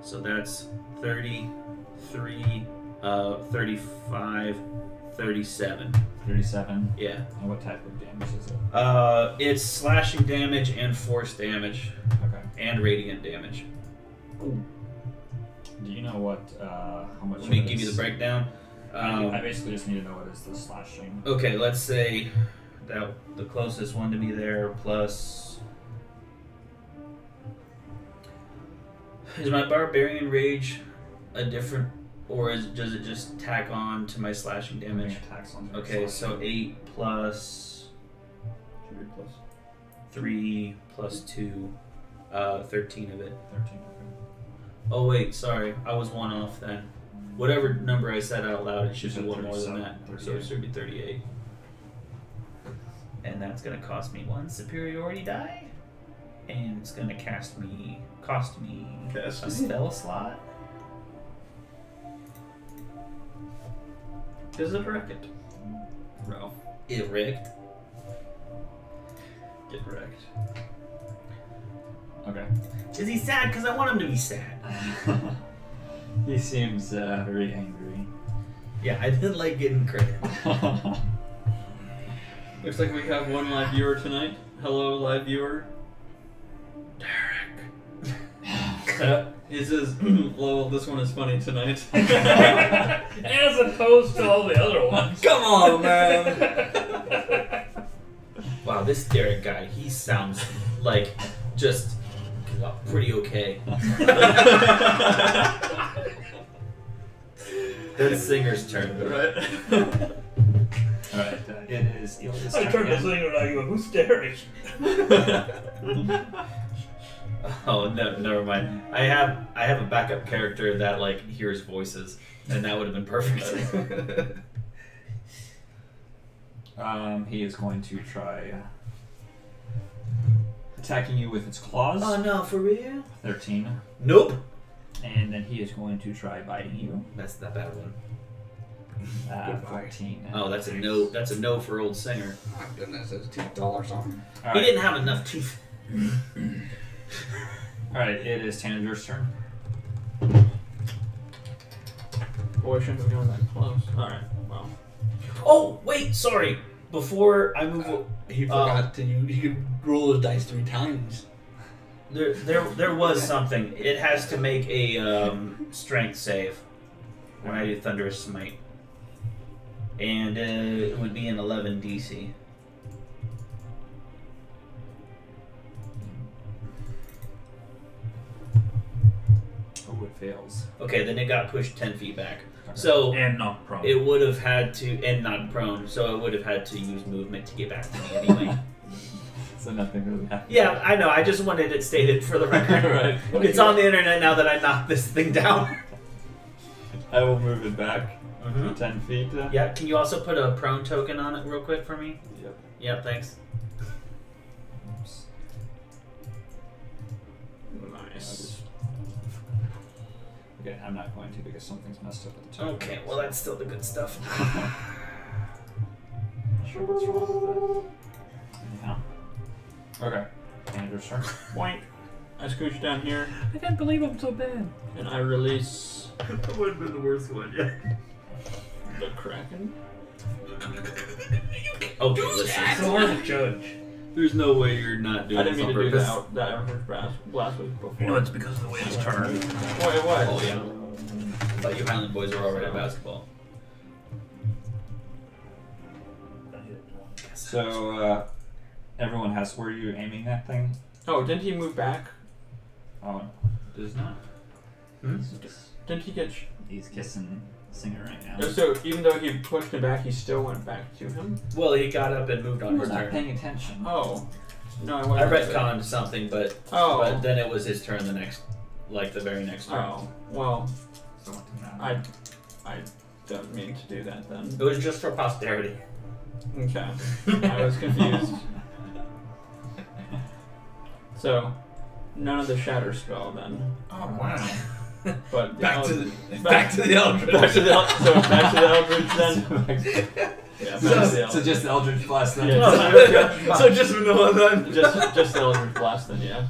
So that's 33, 35, 37. 37. Yeah. And what type of damage is it? It's slashing damage and force damage Okay. and radiant damage. Do you know what, how much Let me of it give you is? the breakdown. I basically just need to know what is the slashing. Okay, let's say that the closest one to me there plus. Is my barbarian rage a different, or does it just tack on to my slashing damage? Attacks on Okay, so 8 plus 3 plus 2, 13 of it. 13. Oh wait, sorry, I was one off then. Whatever number I said out loud, it should You be said one more than 37, that. So it should be 38. And that's gonna cost me 1 superiority die. And it's gonna cost me a spell slot. Is it wrecked? Ralph. It wrecked. Get wrecked. Okay. Is he sad? Because I want him to be sad. He seems very angry. Yeah, I didn't like getting credit. Looks like we have one live viewer tonight. Hello, live viewer. He says, lol, this one is funny tonight. As opposed to all the other ones. Come on, man. Wow, this Derek guy, he sounds like just pretty okay. Then the singer's turn. Right? Alright, it is Ilya's I turned to turn. singer and I go, who's staring? Oh no, never mind. I have a backup character that like hears voices, and that would have been perfect. He is going to try attacking you with its claws. Oh no, for real? 13. Nope. And then he is going to try biting you. That's the bad one. 14. Oh, that's a no. That's a no for old singer. My goodness, his teeth dull or something. He Alright, didn't have enough teeth. it is Tanager's turn. Boy, I shouldn't have gone that close. Alright, well. Oh wait, sorry. Before I move, He forgot to use. He could roll his dice 3 times. there was something. It has to make a strength save when I do Thunderous Smite, and it would be an 11 DC. Oh, it fails. Okay, then it got pushed 10 feet back. So And not prone. it would have had to, and not prone, so it would have had to use movement to get back to me anyway. So nothing really happened. Yeah, I know. I just wanted it stated for the record. Right. It's on the internet now that I knocked this thing down. I will move it back Mm-hmm. 10 feet. Yeah, can you also put a prone token on it real quick for me? Yep. Yep, thanks. Oops. Nice. Okay, I'm not going to because something's messed up at the top. Okay, well that's still the good stuff. Sure what's wrong with that. Yeah. Okay. Tanager's turn. Boink. I scooch down here, I can't believe I'm so bad. and I release That would have been the worst one, yeah. the Kraken? Okay, listen. So we're the judge. There's no way you're not doing I didn't this mean on to do purpose. that Eldritch Blast was before. You know, it's because of the way it's turned. Wait, what? Oh yeah. I thought you Highland boys were already at basketball. So, everyone has where you aiming that thing? Oh, didn't he move back? Oh, does not. Didn't he get... He's kissing Singer right now. So even though he pushed him back, he still went back to him? Well, he got up and moved on You his were not turn. paying attention. Oh. No, I I wasn't. retconned something, but then it was his turn the very next turn. Oh, well, So what did that? I don't mean to do that then. It was just for posterity. Okay. I was confused. So, none of the shatter spell then. Oh wow. But Back to back the Eldritch. back to the Eldritch then. Yeah, back to the Eldritch. So just the Eldritch Blast then? Yeah, So just vanilla then. just the Eldritch Blast then, yeah.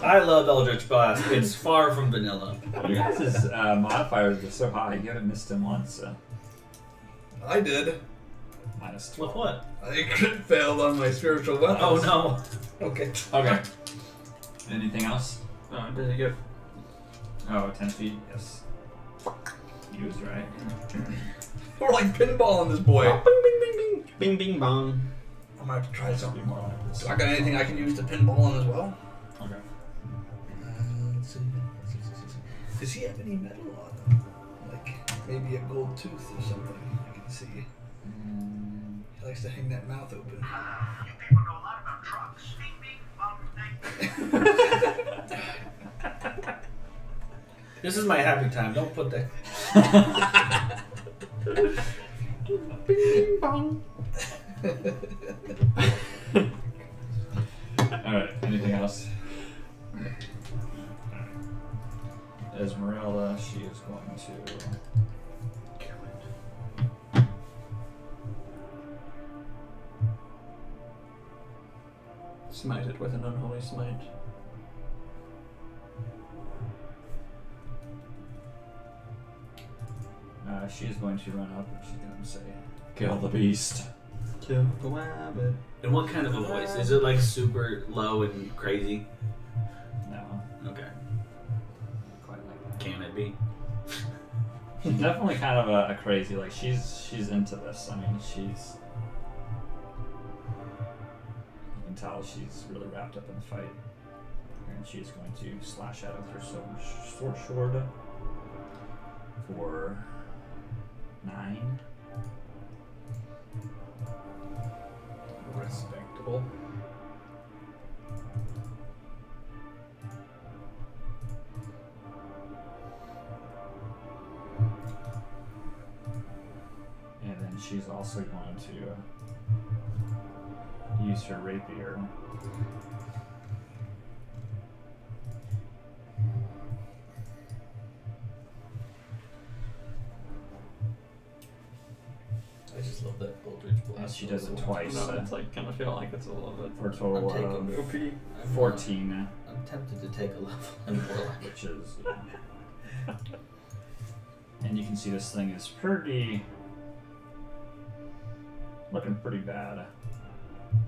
I love Eldritch Blast. It's far from vanilla. You guys' modifiers are so high. You haven't missed him once, so I did. -12. With what? I crit failed on my spiritual weapons. Oh no. Okay. Okay. Anything else? Does he get... Oh, 10 feet, yes. He was right. We're like pinballing this boy. Bing, bing, bing, bing. Bing, bing, bong. I'm gonna have to try Be something. more like this. Do I got anything I can use to pinball him as well? Okay. Let's see. Does he have any metal on him? Like maybe a gold tooth or something I can see. He likes to hang that mouth open. You people know a lot about trucks. Bing, bing, bong, bang. This is my happy time. Don't put that. Bing, bong. Alright, anything else? Esmeralda, she is going to... Smite it with an unholy smite. She's going to run up and she's going to say, "Kill the beast." Kill the rabbit. And what kind of a voice? Is it like super low and crazy? No, Okay. quite like that. Can it be? She's definitely kind of a crazy, like she's into this. I mean, you can tell she's really wrapped up in the fight. And she's going to slash out with her sword for 9. Respectable. And then she's also going to use her rapier. I just love that Eldritch Blast. She does it twice. No, it's like kind of feel like it's a little bit For a total I'm of taking- 14, I'm tempted to take a level in Warlock. which is. And you can see this thing is looking pretty bad.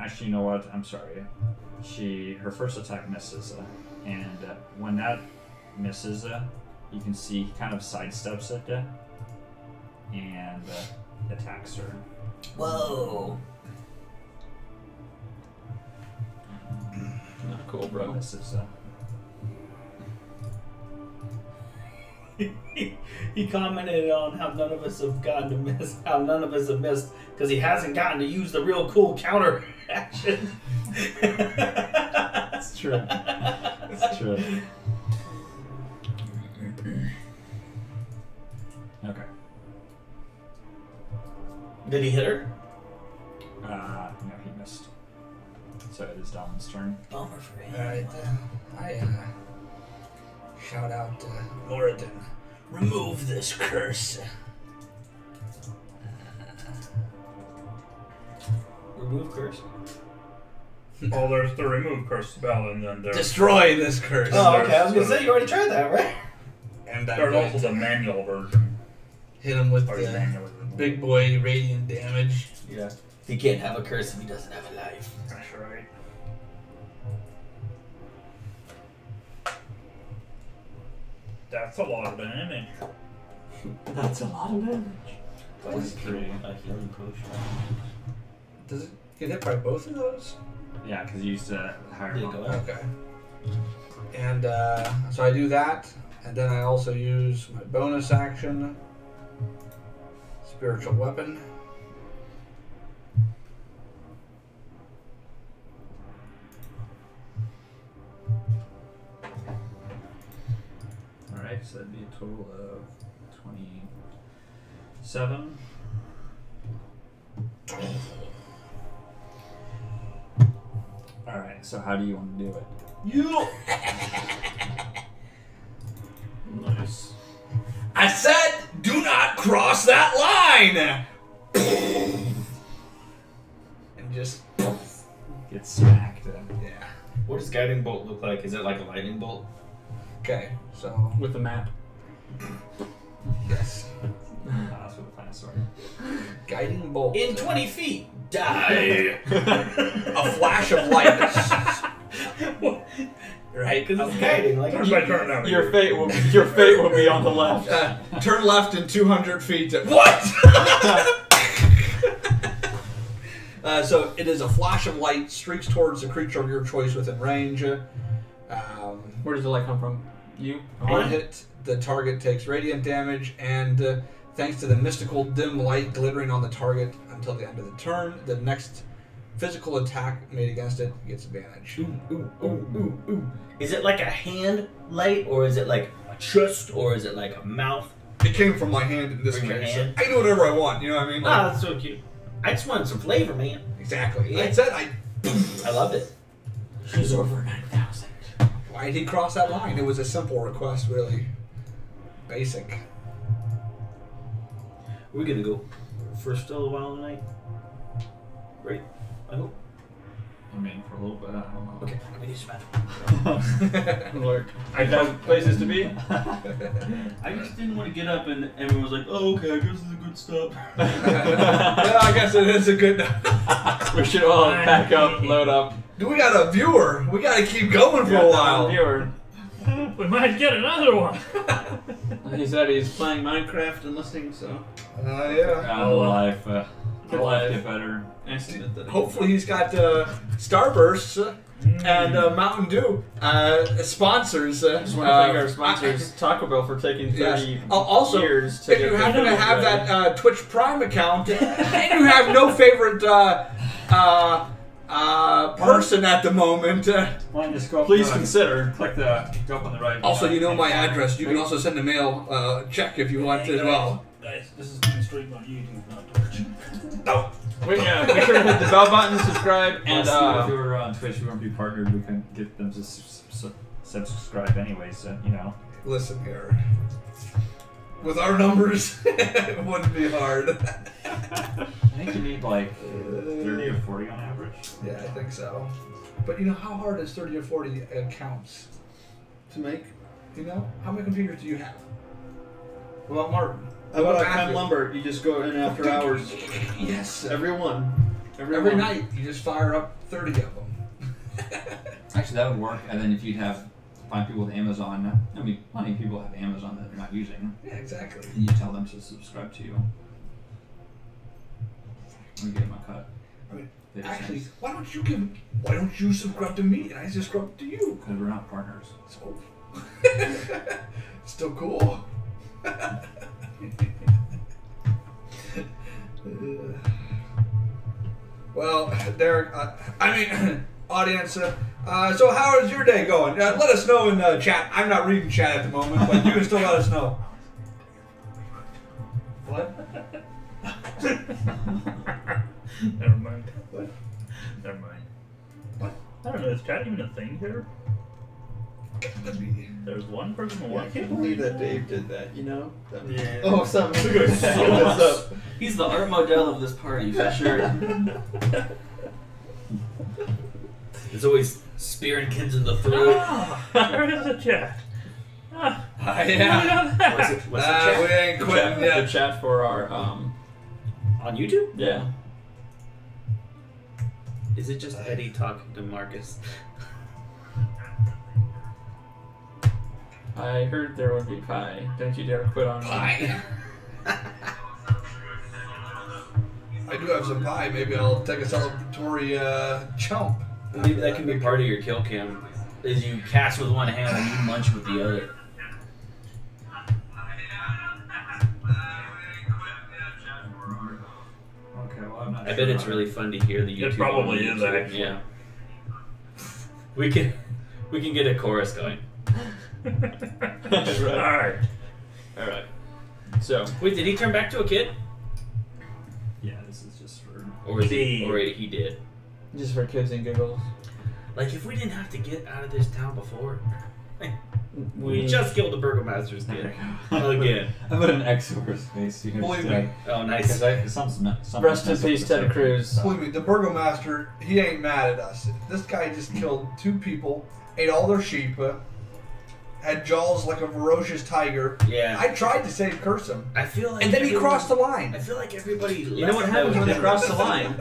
Actually, you know what? I'm sorry. Her first attack misses, and when that misses, you can see he kind of sidesteps it and attacks her. Whoa. not cool, bro. Misses. He commented on how none of us have gotten to miss, how none of us have missed, because he hasn't gotten to use the real cool counter action. It's true. It's true. Okay. Did he hit her? No, he missed. So it is Don's turn. Bummer for him. Alright, I shout out Moradin. Remove this curse. Remove curse. Well, there's the remove curse spell, and then there's Destroy this curse. Oh, okay. I was gonna say you already tried that, right? And I'm there's going also to the manual version. hit him with Or the the manual version. Big boy radiant damage. Yeah. He can't have a curse if he doesn't have a life. That's right. That's a lot of damage. That's a lot of damage. Plus 3. A healing potion. Does it get hit by both of those? Yeah, because you used a higher Did it roll. go up? Okay. And so I do that, and then I also use my bonus action, spiritual weapon. Alright, so that'd be a total of 27. Alright, so how do you want to do it? Nice. I said, do not cross that line! And just, Get smacked. yeah. What does guiding bolt look like? Is it like a lightning bolt? Okay, so, With the map. yes. That's with a fine sword. Guiding bolt. In 20 feet, die. A flash of light. Right? Because it's guiding. Like Turn by turn now. Your fate will be on the left. Turn left in 200 feet. What? So it is a flash of light, streaks towards the creature of your choice within range. Where does the light come from? You? On hit, the target takes radiant damage, and thanks to the mystical dim light glittering on the target until the end of the turn, the next physical attack made against it gets advantage. Ooh. Is it like a hand light, or is it like a chest, or is it like a mouth? It came from my hand in this From your case. hand? I can do whatever I want, you know what I mean? Like, Ah, that's so cute. I just wanted some flavor, man. exactly. Yeah. I said I. I loved it. She's over 9,000. Why did he cross that line? It was a simple request, really. Basic. We're gonna go for still a while tonight. Right? I hope. I mean, for a little bit, I don't know. Okay, I'm gonna use the bathroom. Lord. I have places to be. I just didn't want to get up and everyone was like, oh, okay, I guess this is a good stop. Yeah, I guess it is a good. We should all pack up, load up. We got a viewer. We got to keep going for a while. Viewer. We might get another one. He said he's playing Minecraft and listening, so. Yeah. The life get better. Accident that Hopefully he's got Starburst and Mountain Dew sponsors. Just want to thank our sponsors, Taco Bell, for taking 30 Yes. Also, years to if get you happen to this have ready. that Twitch Prime account and you have no favorite person at the moment, Why don't you just go up Please consider. go up on the right. also you know my address. You can also send a mail check if you want as well. Guys, this is being streamed on YouTube, not Twitch. No. Make sure to hit the bell button, subscribe, and Plus, if we were on Twitch, we wouldn't be partnered. We can get them to subscribe anyway. So you know. Listen here. With our numbers, it wouldn't be hard. I think you need like 30 or 40 on average. Yeah, I think so. But you know, how hard is 30 or 40 accounts to make? You know, how many computers do you have? What about Martin? how about Matthew? Chem Lumber? You just go in after hours. Yes. Every one. Every one. night, you just fire up 30 of them. Actually, that would work. And then if you'd find people with Amazon, I mean, plenty of people have Amazon that they're not using. Yeah, exactly. And you tell them to subscribe to you. We give them a cut. I mean, 50 actually, cents. why don't you subscribe to me and I subscribe to you? Because we're not partners. So, still cool. Well, Derek, audience, so how is your day going? Let us know in chat. I'm not reading chat at the moment, but you can still let us know. What? Never mind. What? Never mind. What? I don't know, is chat even a thing here? There's one person I can't believe that Dave did that, you know? Yeah. Oh, something. What's up? He's the art model of this party, for sure. There's always spear and kins in the throat. There is a chat. Yeah. What's the We ain't The quitting chat, yet. the chat for our On YouTube? Yeah. Is it just Eddie talking to Marcus? I heard there would be pie. Don't you dare quit on me. Pie. I do have some pie. Maybe I'll take a celebratory chump. Maybe that can be part of your kill cam. Is you cast with one hand and you munch with the other. Okay, well, I'm not I sure bet it's about really fun to hear the YouTube. It probably on is, YouTube. actually. Yeah. We can get a chorus going. Alright. Alright. So, Wait, did he turn back to a kid? Yeah, this is just for. Or is he? Did. Or he did. just for kids and giggles. Like if we didn't have to get out of this town before, We we just killed the burgomaster's kid again. I put an X over his face. You Believe know, me. Oh, nice. something Rest in peace, Ted Cruz. Believe me, the burgomaster, he ain't mad at us. This guy just killed 2 people, ate all their sheep, had jaws like a ferocious tiger. Yeah. I tried to save Cursum, I feel like and then he everyone- crossed the line. I feel like everybody. You know what happens when they cross the line?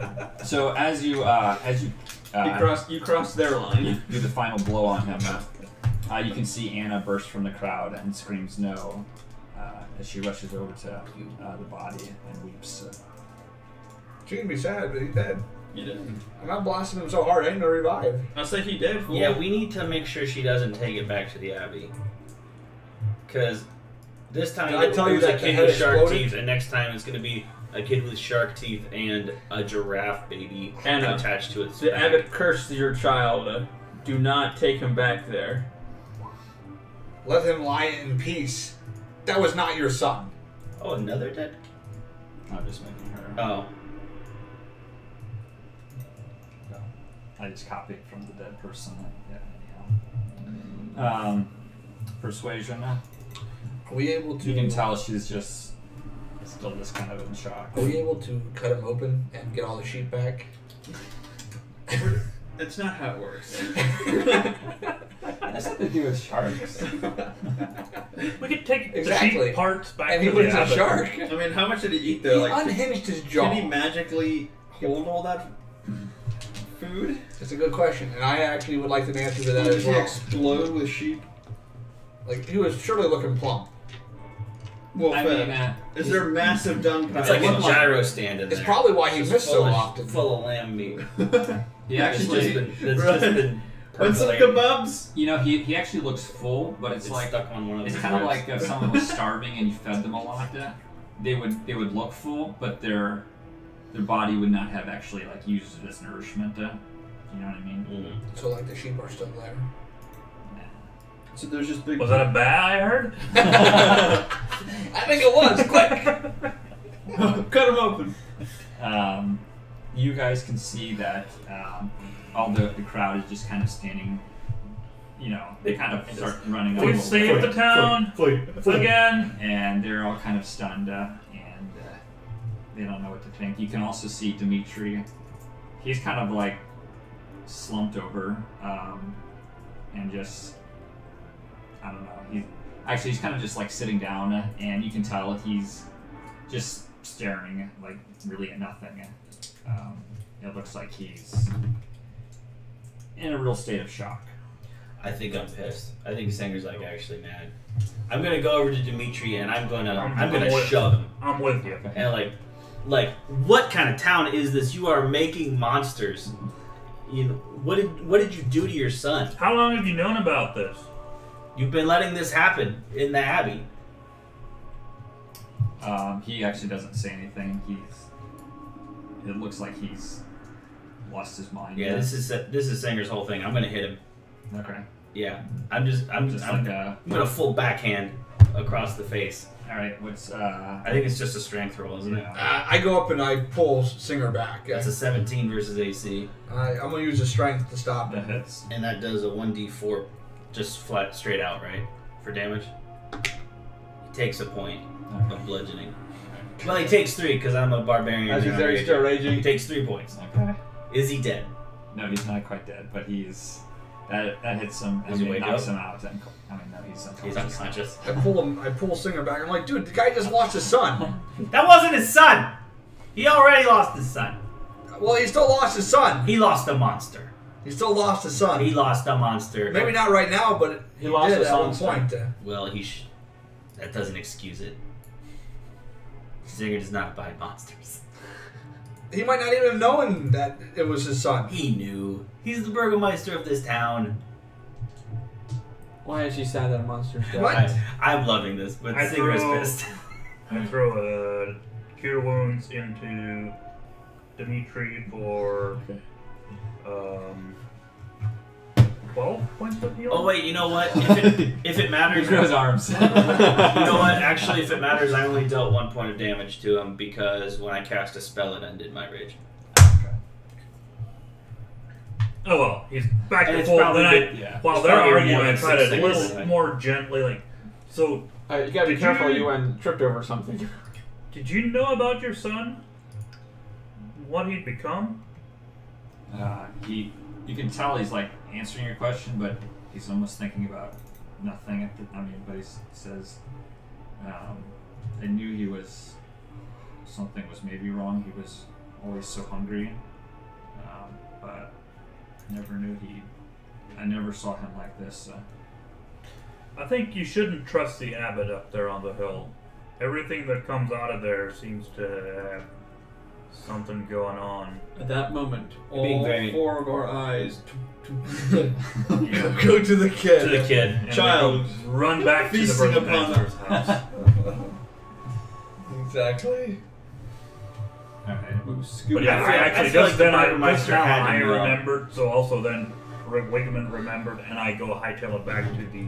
So as you You cross their line. do the final blow on him, you can see Anna burst from the crowd and screams no as she rushes over to the body and weeps. She can be sad, but he's dead. You did. I'm not blasting him so hard, I ain't gonna revive. I'll say he did. Fool. Yeah, we need to make sure she doesn't take it back to the Abbey. Because this time Did I tell you it was a that the kid head with shark exploded? teeth, and next time it's going to be a kid with shark teeth and a giraffe baby Anna, attached to its The back. abbot cursed your child. Do not take him back there. Let him lie in peace. That was not your son. Oh, another dead? I'm just making her. Oh. I just copied from the dead person. Yeah, anyhow. Persuasion. Are we able to? You can tell she's just still just kind of in shock. Are we able to cut him open and get all the sheep back? That's not how it works. That's nothing to do with sharks. We could take Exactly. the sheep parts back And to he the was a abbot. shark. I mean, how much did he eat He though? Like, unhinged his jaw. can he magically hold all that food? It's a good question, and I actually would like an answer to that Did as he well. explode with sheep? Like he was surely looking plump. Well, I fed. mean, Is there massive dung pie? It's like a looked like- gyro stand in It's there. probably why he Just missed so full of- often. Full of lamb meat. he It's just actually, been, it's just been Want some percolating. kebabs? you know, he actually looks full, but it's It's like stuck on one of it's his kind of ribs. like if someone was starving and you fed them a lot. They would look full, but their body would not have actually like used it as nourishment. You know what I mean? Mm. So like the sheep are still there. So there's just big. Was that a bat I heard? I think it was. Quick. Cut him open. You guys can see that all the crowd is just kind of standing. You know, they kind of start running We over, saved the town again. and they're all kind of stunned, and they don't know what to think. You can also see Dimitri. He's kind of like slumped over, and just I don't know. He's kind of just like sitting down, and you can tell he's just staring like really at nothing. It looks like he's in a real state of shock. I think I'm pissed. I think Sanger's like actually mad. I'm gonna go over to Dimitri and I'm gonna with- shove him. I'm with you. And like, what kind of town is this? You are making monsters. You know, what did you do to your son? How long have you known about this? You've been letting this happen in the Abbey. He actually doesn't say anything. It looks like he's lost his mind. Yeah, this is Sanger's whole thing. I'm gonna hit him. Okay. Yeah, I'm gonna full backhand across the face. All right. What's I think it's just a strength roll, isn't it? I go up and I pull Singer back. That's a 17 versus AC, I'm gonna use the strength to stop that him. hits? and that does a 1d4, just flat straight out, right, for damage. He takes a point of bludgeoning. Well, he takes 3 because I'm a barbarian. As he's and there, I'm he's still raging. He raging. takes 3 points. Okay. Is he dead? No, he's not quite dead, but he's that hits him. Does he wake knocks up? him out. And, no, he's unconscious. He's unconscious. I pull Singer back. I'm like, dude, the guy just lost his son. That wasn't his son. He already lost his son. Well, he still lost his son. He lost a monster. He still lost his son. He lost a monster. Maybe not right now, but he lost did his at one son. point. Well, that doesn't excuse it. Singer does not abide monsters. He might not even have known that it was his son. He knew. He's the burgomaster of this town. Why is she sad that a monster's dead? What? I'm loving this, but I Singer is throw- pissed. I throw cure wounds into Dimitri for 12 points of healing. Oh wait, you know what? If it matters, Through his arms. you know what? Actually, if it matters, I only dealt 1 point of damage to him because when I cast a spell, it ended my rage. Oh well, he's back And to it's full. probably Then I, good, yeah. while It's they're probably arguing, more I than try to a 6 little seconds. more gently, like, so You gotta be Did careful. you- You went tripped over something. did you know about your son? What he'd become? You can tell he's like answering your question, but he's almost thinking about nothing. But he says, I knew something was maybe wrong. He was always so hungry, but I never saw him like this. I think you shouldn't trust the abbot up there on the hill. Everything that comes out of there seems to have something going on. At that moment, Being all very- 4 of our eyes Yeah. Go to the kid. To the kid. And Child we go run back to the feasting Burger upon Master's house. Exactly. Okay. scoop. But yeah, I feel- actually, I feel just like the then I Burgermeister just now had to I know. remembered. So also then Wigman remembered, and I go hightail it back to the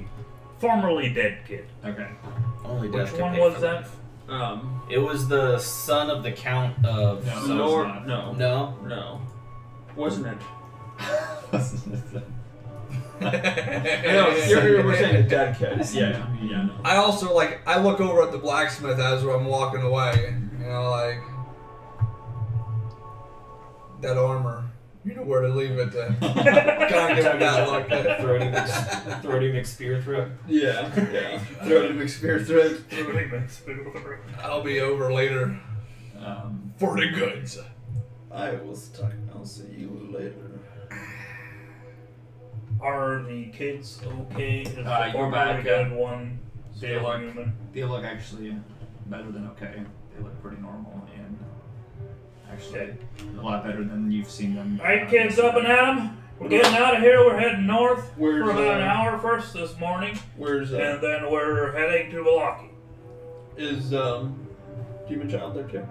formerly dead kid. Okay. Only Which death can one pay was for that? life. It was the son of the Count of. No, some- no, Nor- it's not. no, No? no, wasn't it? No, We're saying a dead kid. Yeah, yeah. No. I also I look over at the blacksmith as I'm walking away. You know, like that armor. You know where to leave it. Gotta give him that look. Throaty McSpear throat. Yeah, yeah. Throw it in McSpear throat. I'll be over later for the goods. I'll see you later. Are the kids okay? Is the You're formerly back, dead one They still look- human? They look actually better than okay. They look pretty normal and actually a lot better than you've seen them. Alright, kids, up and at 'em. We're getting out of here. We're heading north Where's, for about an hour first this morning, Where's and then we're heading to Valaki. is Demon Child there too?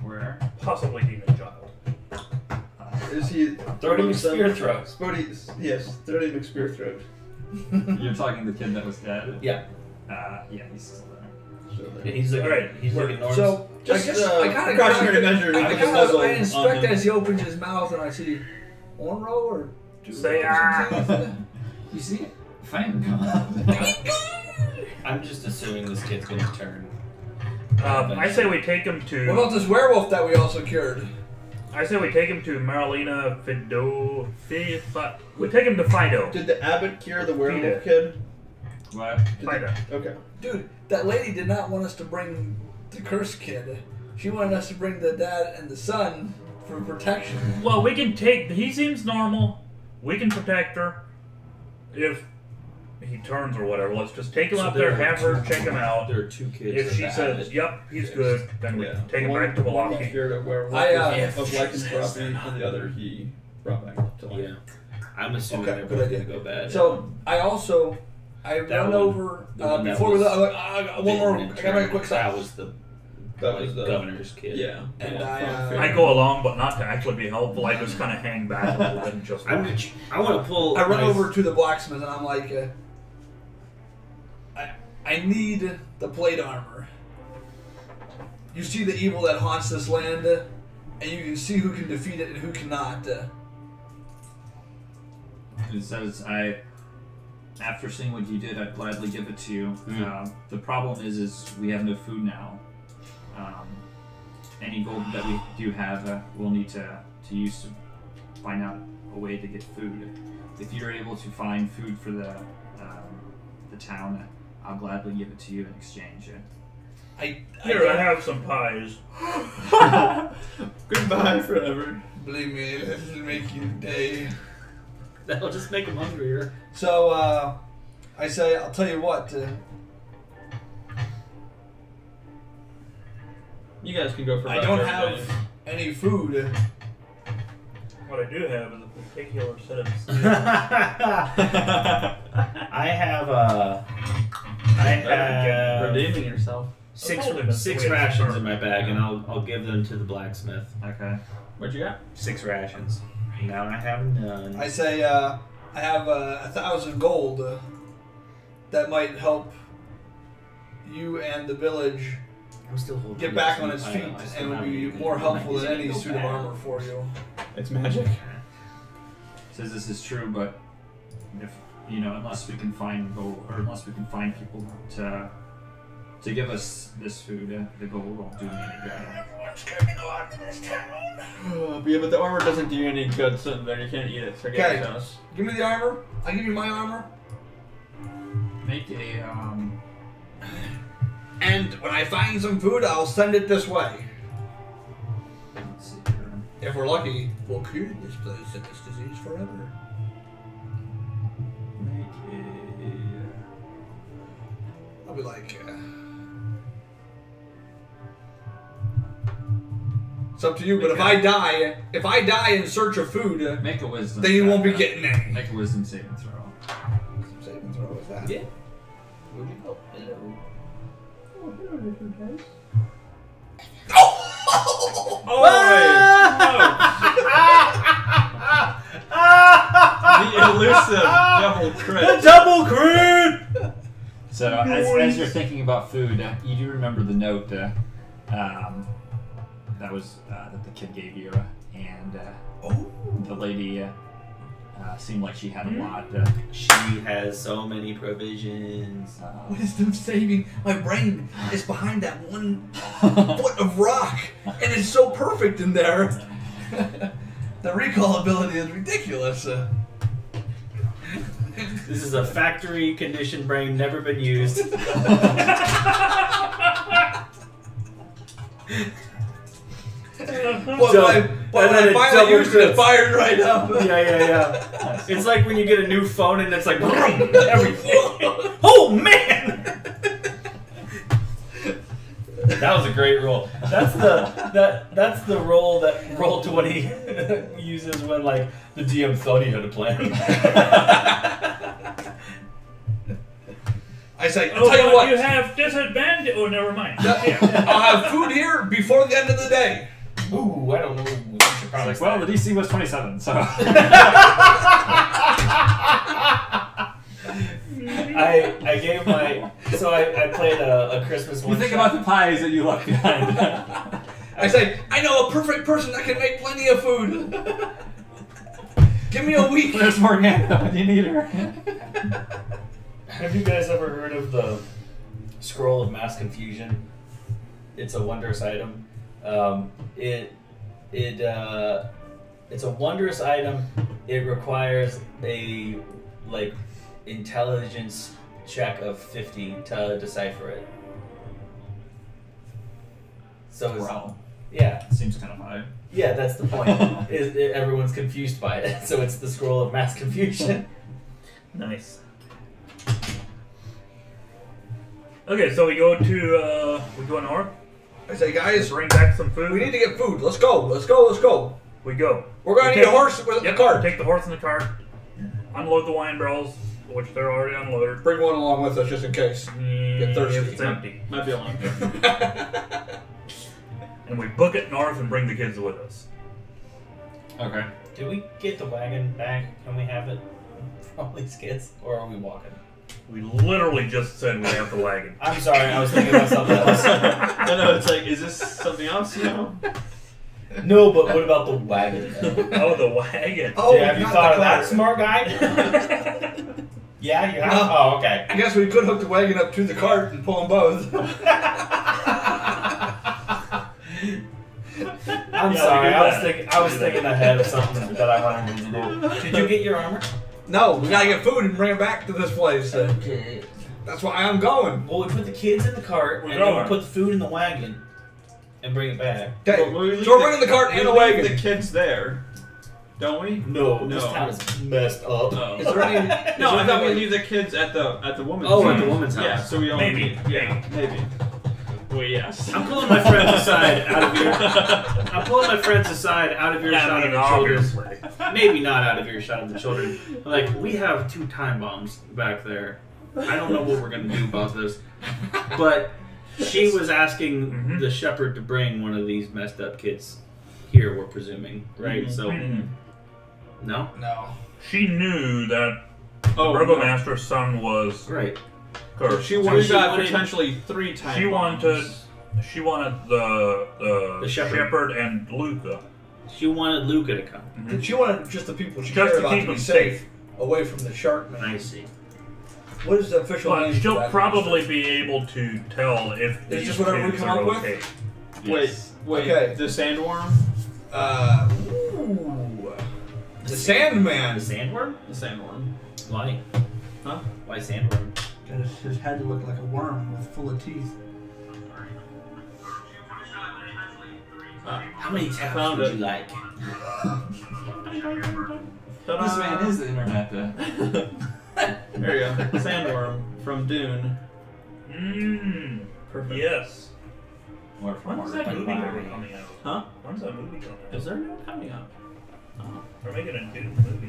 Where? Possibly Demon Child. Is he Throaty McSpear throat. Spody, yes, Throaty McSpear throat. You're talking the kid that was dead? Yeah. Yeah, he's still there. Yeah, he's looking. Alright. He's looking north. So Just I guess I kind precautionary measure to keep the muzzle I on inspect him. as he opens his mouth and I see one row or two. Say, rows ah. or something. You see it? Fine, come on. I'm just assuming this kid's gonna turn. I say we take him What to. about this werewolf that we also cured? I say we take him to Marlena Fido. We take him to Fido. Did the abbot cure the He werewolf did. kid? What? Fido. Okay. Dude, that lady did not want us to bring the cursed kid. She wanted us to bring the dad and the son for protection. Well, we can take. He seems normal. We can protect her. If he turns or whatever, let's just take him So up there, there are have her two- check him out. There are two kids. If in she the says, abbot. "Yep, he's good," then we Yeah. take him One- back to one he Valaki. cured a werewolf I, of lycanthropy, and the other he brought back to life. Yeah. I'm assuming Okay, they're good both idea. gonna go bad. So I That run one- over the one that before we was left. I got one more. I Didn't gotta make a turn. quick That stop. was the That was the governor's kid. Yeah. And Yeah. I I go along, but not to actually be helpful. I just kind of hang back a little bit and just. I want to pull. I run my- over to the blacksmith and I'm like, I need the plate armor. You see the evil that haunts this land, and you can see who can defeat it and who cannot. It says, after seeing what you did, I'd gladly give it to you. The problem is we have no food now. Any gold that we do have, we'll need to use to find out a way to get food. If you're able to find food for the town, I'll gladly give it to you in exchange. Here, I have some pies. Goodbye forever. Believe me, this will make you day. That'll just make him hungrier. So, I say, I'll tell you what. You guys can go for. I don't have any food. What I do have is a particular set of I have redeeming yourself. six I told him that's the six way to rations start. in my bag, and I'll give them to the blacksmith. Okay. What'd you got? 6 rations. Now I have none. I say, I have 1,000 gold. That might help you and the village I'm still holding get it, back so on its I- feet, I still and would have be it. more helpful Is than it any gonna go suit of bad? armor for you. It's magic. Says this is true, but if unless we can find gold, or unless we can find people to give us this food, the gold won't do me any good. Yeah, but the armor doesn't do you any good, so then you can't eat it. So get it to us. Give me the armor. I'll give you my armor. Make a And when I find some food, I'll send it this way. let's see here. If we're lucky, we'll cure this place of this disease forever. Make I'll be like, it's up to you. But if I die in search of food, make a wisdom. then you won't be check. getting any. Make a wisdom saving throw. Some saving throw with that. Yeah. Where'd you go? Hello. The elusive double crit. Double crit! So as you're thinking about food, you do remember the note that was that the kid gave you, and the lady seemed like she had a lot. She has so many provisions. Wisdom saving. My brain is behind that 1 foot of rock, and it's so perfect in there. The recall ability is ridiculous. This is a factory conditioned brain, never been used. But So- when and then I it finally double used it, it crits. fired right up. Yeah. It's like when you get a new phone and it's like everything. Oh man! That was a great roll. That's the roll that Roll20 uses when like the DM thought he had a plan. I say, Oh, tell you but what, you have disadvantage. Oh, never mind. I'll have food here before the end of the day. Ooh, I don't know. We should probably Like, well, the DC was 27, so I gave my I played a Christmas you one. think shot. about the pies that you left behind. I say, I know a perfect person that can make plenty of food. Give me a week. There's Morgana when you need her. Have you guys ever heard of the Scroll of Mass Confusion? It's a wondrous item. It's a wondrous item. It requires a intelligence check of 50 to decipher it. So it's, Wow. yeah, Seems kind of high. yeah, that's the point. Everyone's confused by it, so it's the Scroll of Mass Confusion. Nice. Okay, so we go north. I say, guys, Bring back some food. we need to get food. Let's go. Let's go. Let's go. We go. We're going to need a horse with a Yep, cart. Take the horse in the cart. Unload the wine barrels, which they're already unloaded. Bring one along with us just in case. Get thirsty. If it's empty. Might be alone. And we book it north and bring the kids with us. Okay. Did we get the wagon back? Can we have it for all these kids? Or are we walking? We literally just said we have the wagon. I'm sorry, I was thinking about something else. No, it's like, is this something else, you know? No, but what about the wagon? Oh, the wagon. Oh, Yeah, have you not thought the of that, cart. smart guy? Yeah, you have? No. Oh, okay. I guess we could hook the wagon up to the cart and pull them both. I'm Yeah, sorry, we do I was thinking ahead of something that I wanted to do. Did you get your armor? No, we gotta get food and bring it back to this place. Okay. That's why I'm going. Well, we put the kids in the cart, We're and then going. we put the food in the wagon, and bring it back. Okay, Well, we leave so we're bringing the cart we and the leave wagon. the kids there, don't we? No, No. this town is messed up. Is there any? No, I thought we leave the kids at the woman's Oh, house. at the woman's house. Yeah, so we only Maybe. Yeah, maybe. Well, yes. I'm pulling my friends aside out of your. I'm pulling my friends aside out of earshot of the children. obviously. Maybe not out of earshot of the children. Like, we have 2 time bombs back there. I don't know what we're gonna do about this, but she was asking the shepherd to bring one of these messed up kids here. We're presuming, right? So, no, No. She knew that Oh, the burgomaster's son was right. cursed. She wanted she got wanted- potentially 3 times. She wanted the shepherd. and Luca. She wanted Luca to come. And she wanted just the people she Just cared to about keep to be them safe safe. away from the shark man. I see. What is the official But name? for she'll that probably monster? be able to tell if It's these just whatever we kids come are up with? okay. Wait. Okay. The sandworm. Ooh. The Sandman. The sandworm? The sandworm. Why? Huh? Why sandworm? His head looked like a worm with full of teeth. How many taps found would it. you like? Ta-da. This man is the internet. There you go. Sandworm from Dune. Mmm. Perfect. Yes. Or from When's that Mark. movie coming out? Huh? When's that movie coming out? Is there no coming up? They're making a Dune movie.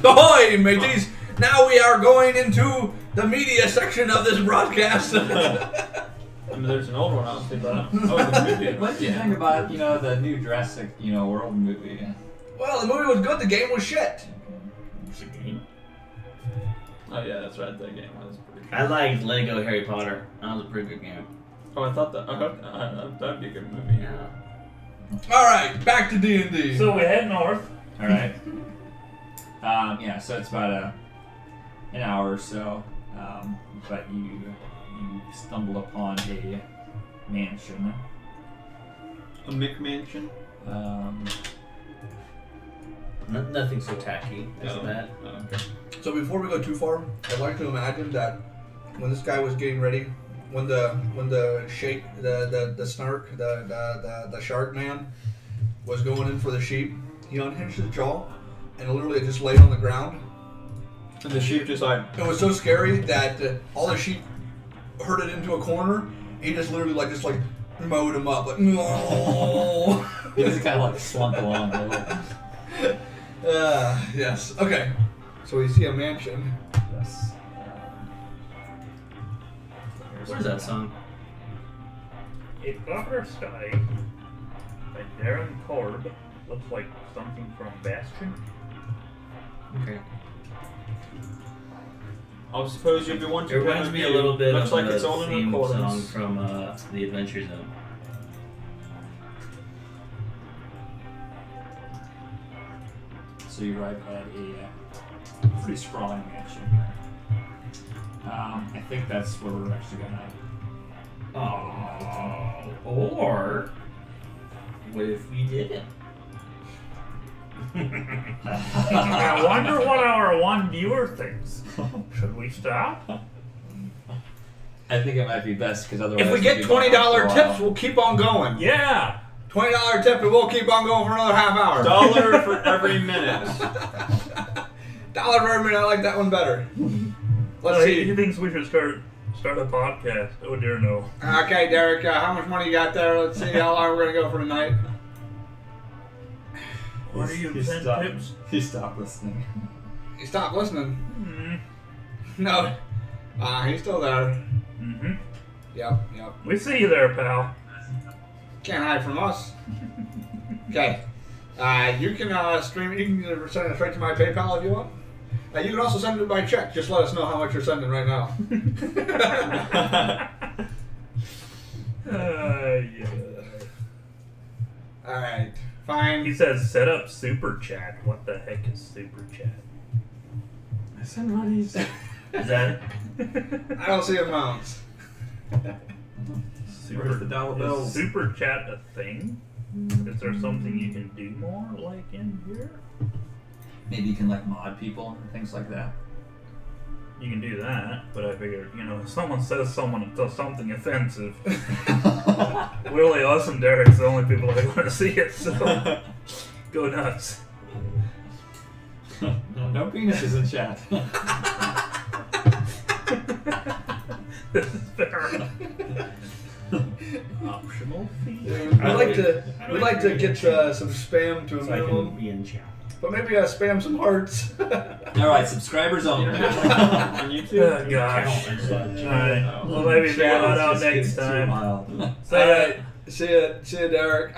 Ahoy, mateys! Now we are going into the media section of this broadcast. I mean, there's an old one out there, but oh, the movie. What do you think about the new Jurassic World movie? Well, the movie was good. The game was shit. It's a game. Oh yeah, that's right. That game was pretty. I liked Lego Harry Potter. That was a pretty good game. Oh, I thought that. That'd be a good movie. Yeah. All right, back to D&D. So we head north. All right. Yeah, so it's about an hour or so, but you stumble upon a mansion. A McMansion. Nothing so tacky as Oh. that. Oh, okay. So before we go too far, I'd like to imagine that when this guy was getting ready, when the shake the snark the shark man was going in for the sheep, he unhinged his jaw and literally just laid on the ground. And the sheep just like. It was so scary that all the sheep herded into a corner. He just literally just mowed him up like no. He just kind of slunk along a little. Yes. Okay. So we see a mansion. Yes. What is that song? A Darker Sky by Darren Korb. Looks like something from Bastion. Okay. I suppose you'd be one It to reminds me a little bit Looks of like the it's all in theme song accordance. from The Adventure Zone. So you arrive at a pretty sprawling mansion. I think that's where we're actually gonna. Oh. Or what if we didn't? I wonder what our one viewer thinks. Should we stop? I think it might be best because otherwise. If we get we'll be going on for a $20 while. tips, we'll keep on going. Yeah. $20 tip, and we'll keep on going for another half hour. $1 for every minute. Dollar for every minute. I like that one better. Let's He see. thinks we should start a podcast. Oh dear, no. Okay, Derek, how much money you got there? Let's see how long we're gonna go for tonight. What do you He send stopped- tips? He stopped listening. You stop listening. Mm-hmm. No. He's still there. Mm-hmm. Yep. We see you there, pal. Can't hide from us. Okay. You can stream it. You can send it straight to my PayPal if you want. You can also send it by check. Just let us know how much you're sending right now. Yeah. All right. Fine. He says set up super chat. What the heck is super chat? Send monies. Is that I don't see amounts. Where's the dollar Is bills? super chat a thing? Is there something you can do more like in here? Maybe you can mod people and things like that. you can do that, but I figured, if someone says someone does something offensive, really us and Derek's the only people that want to see it, so go nuts. No penises in chat. This is fair. Optional fee. We'd like to get some spam to a So I minimum, can be in chat. but maybe spam some hearts. All right, subscribers only. On YouTube? Oh, gosh. Alright, well, maybe figure that out next time. See ya, Derek.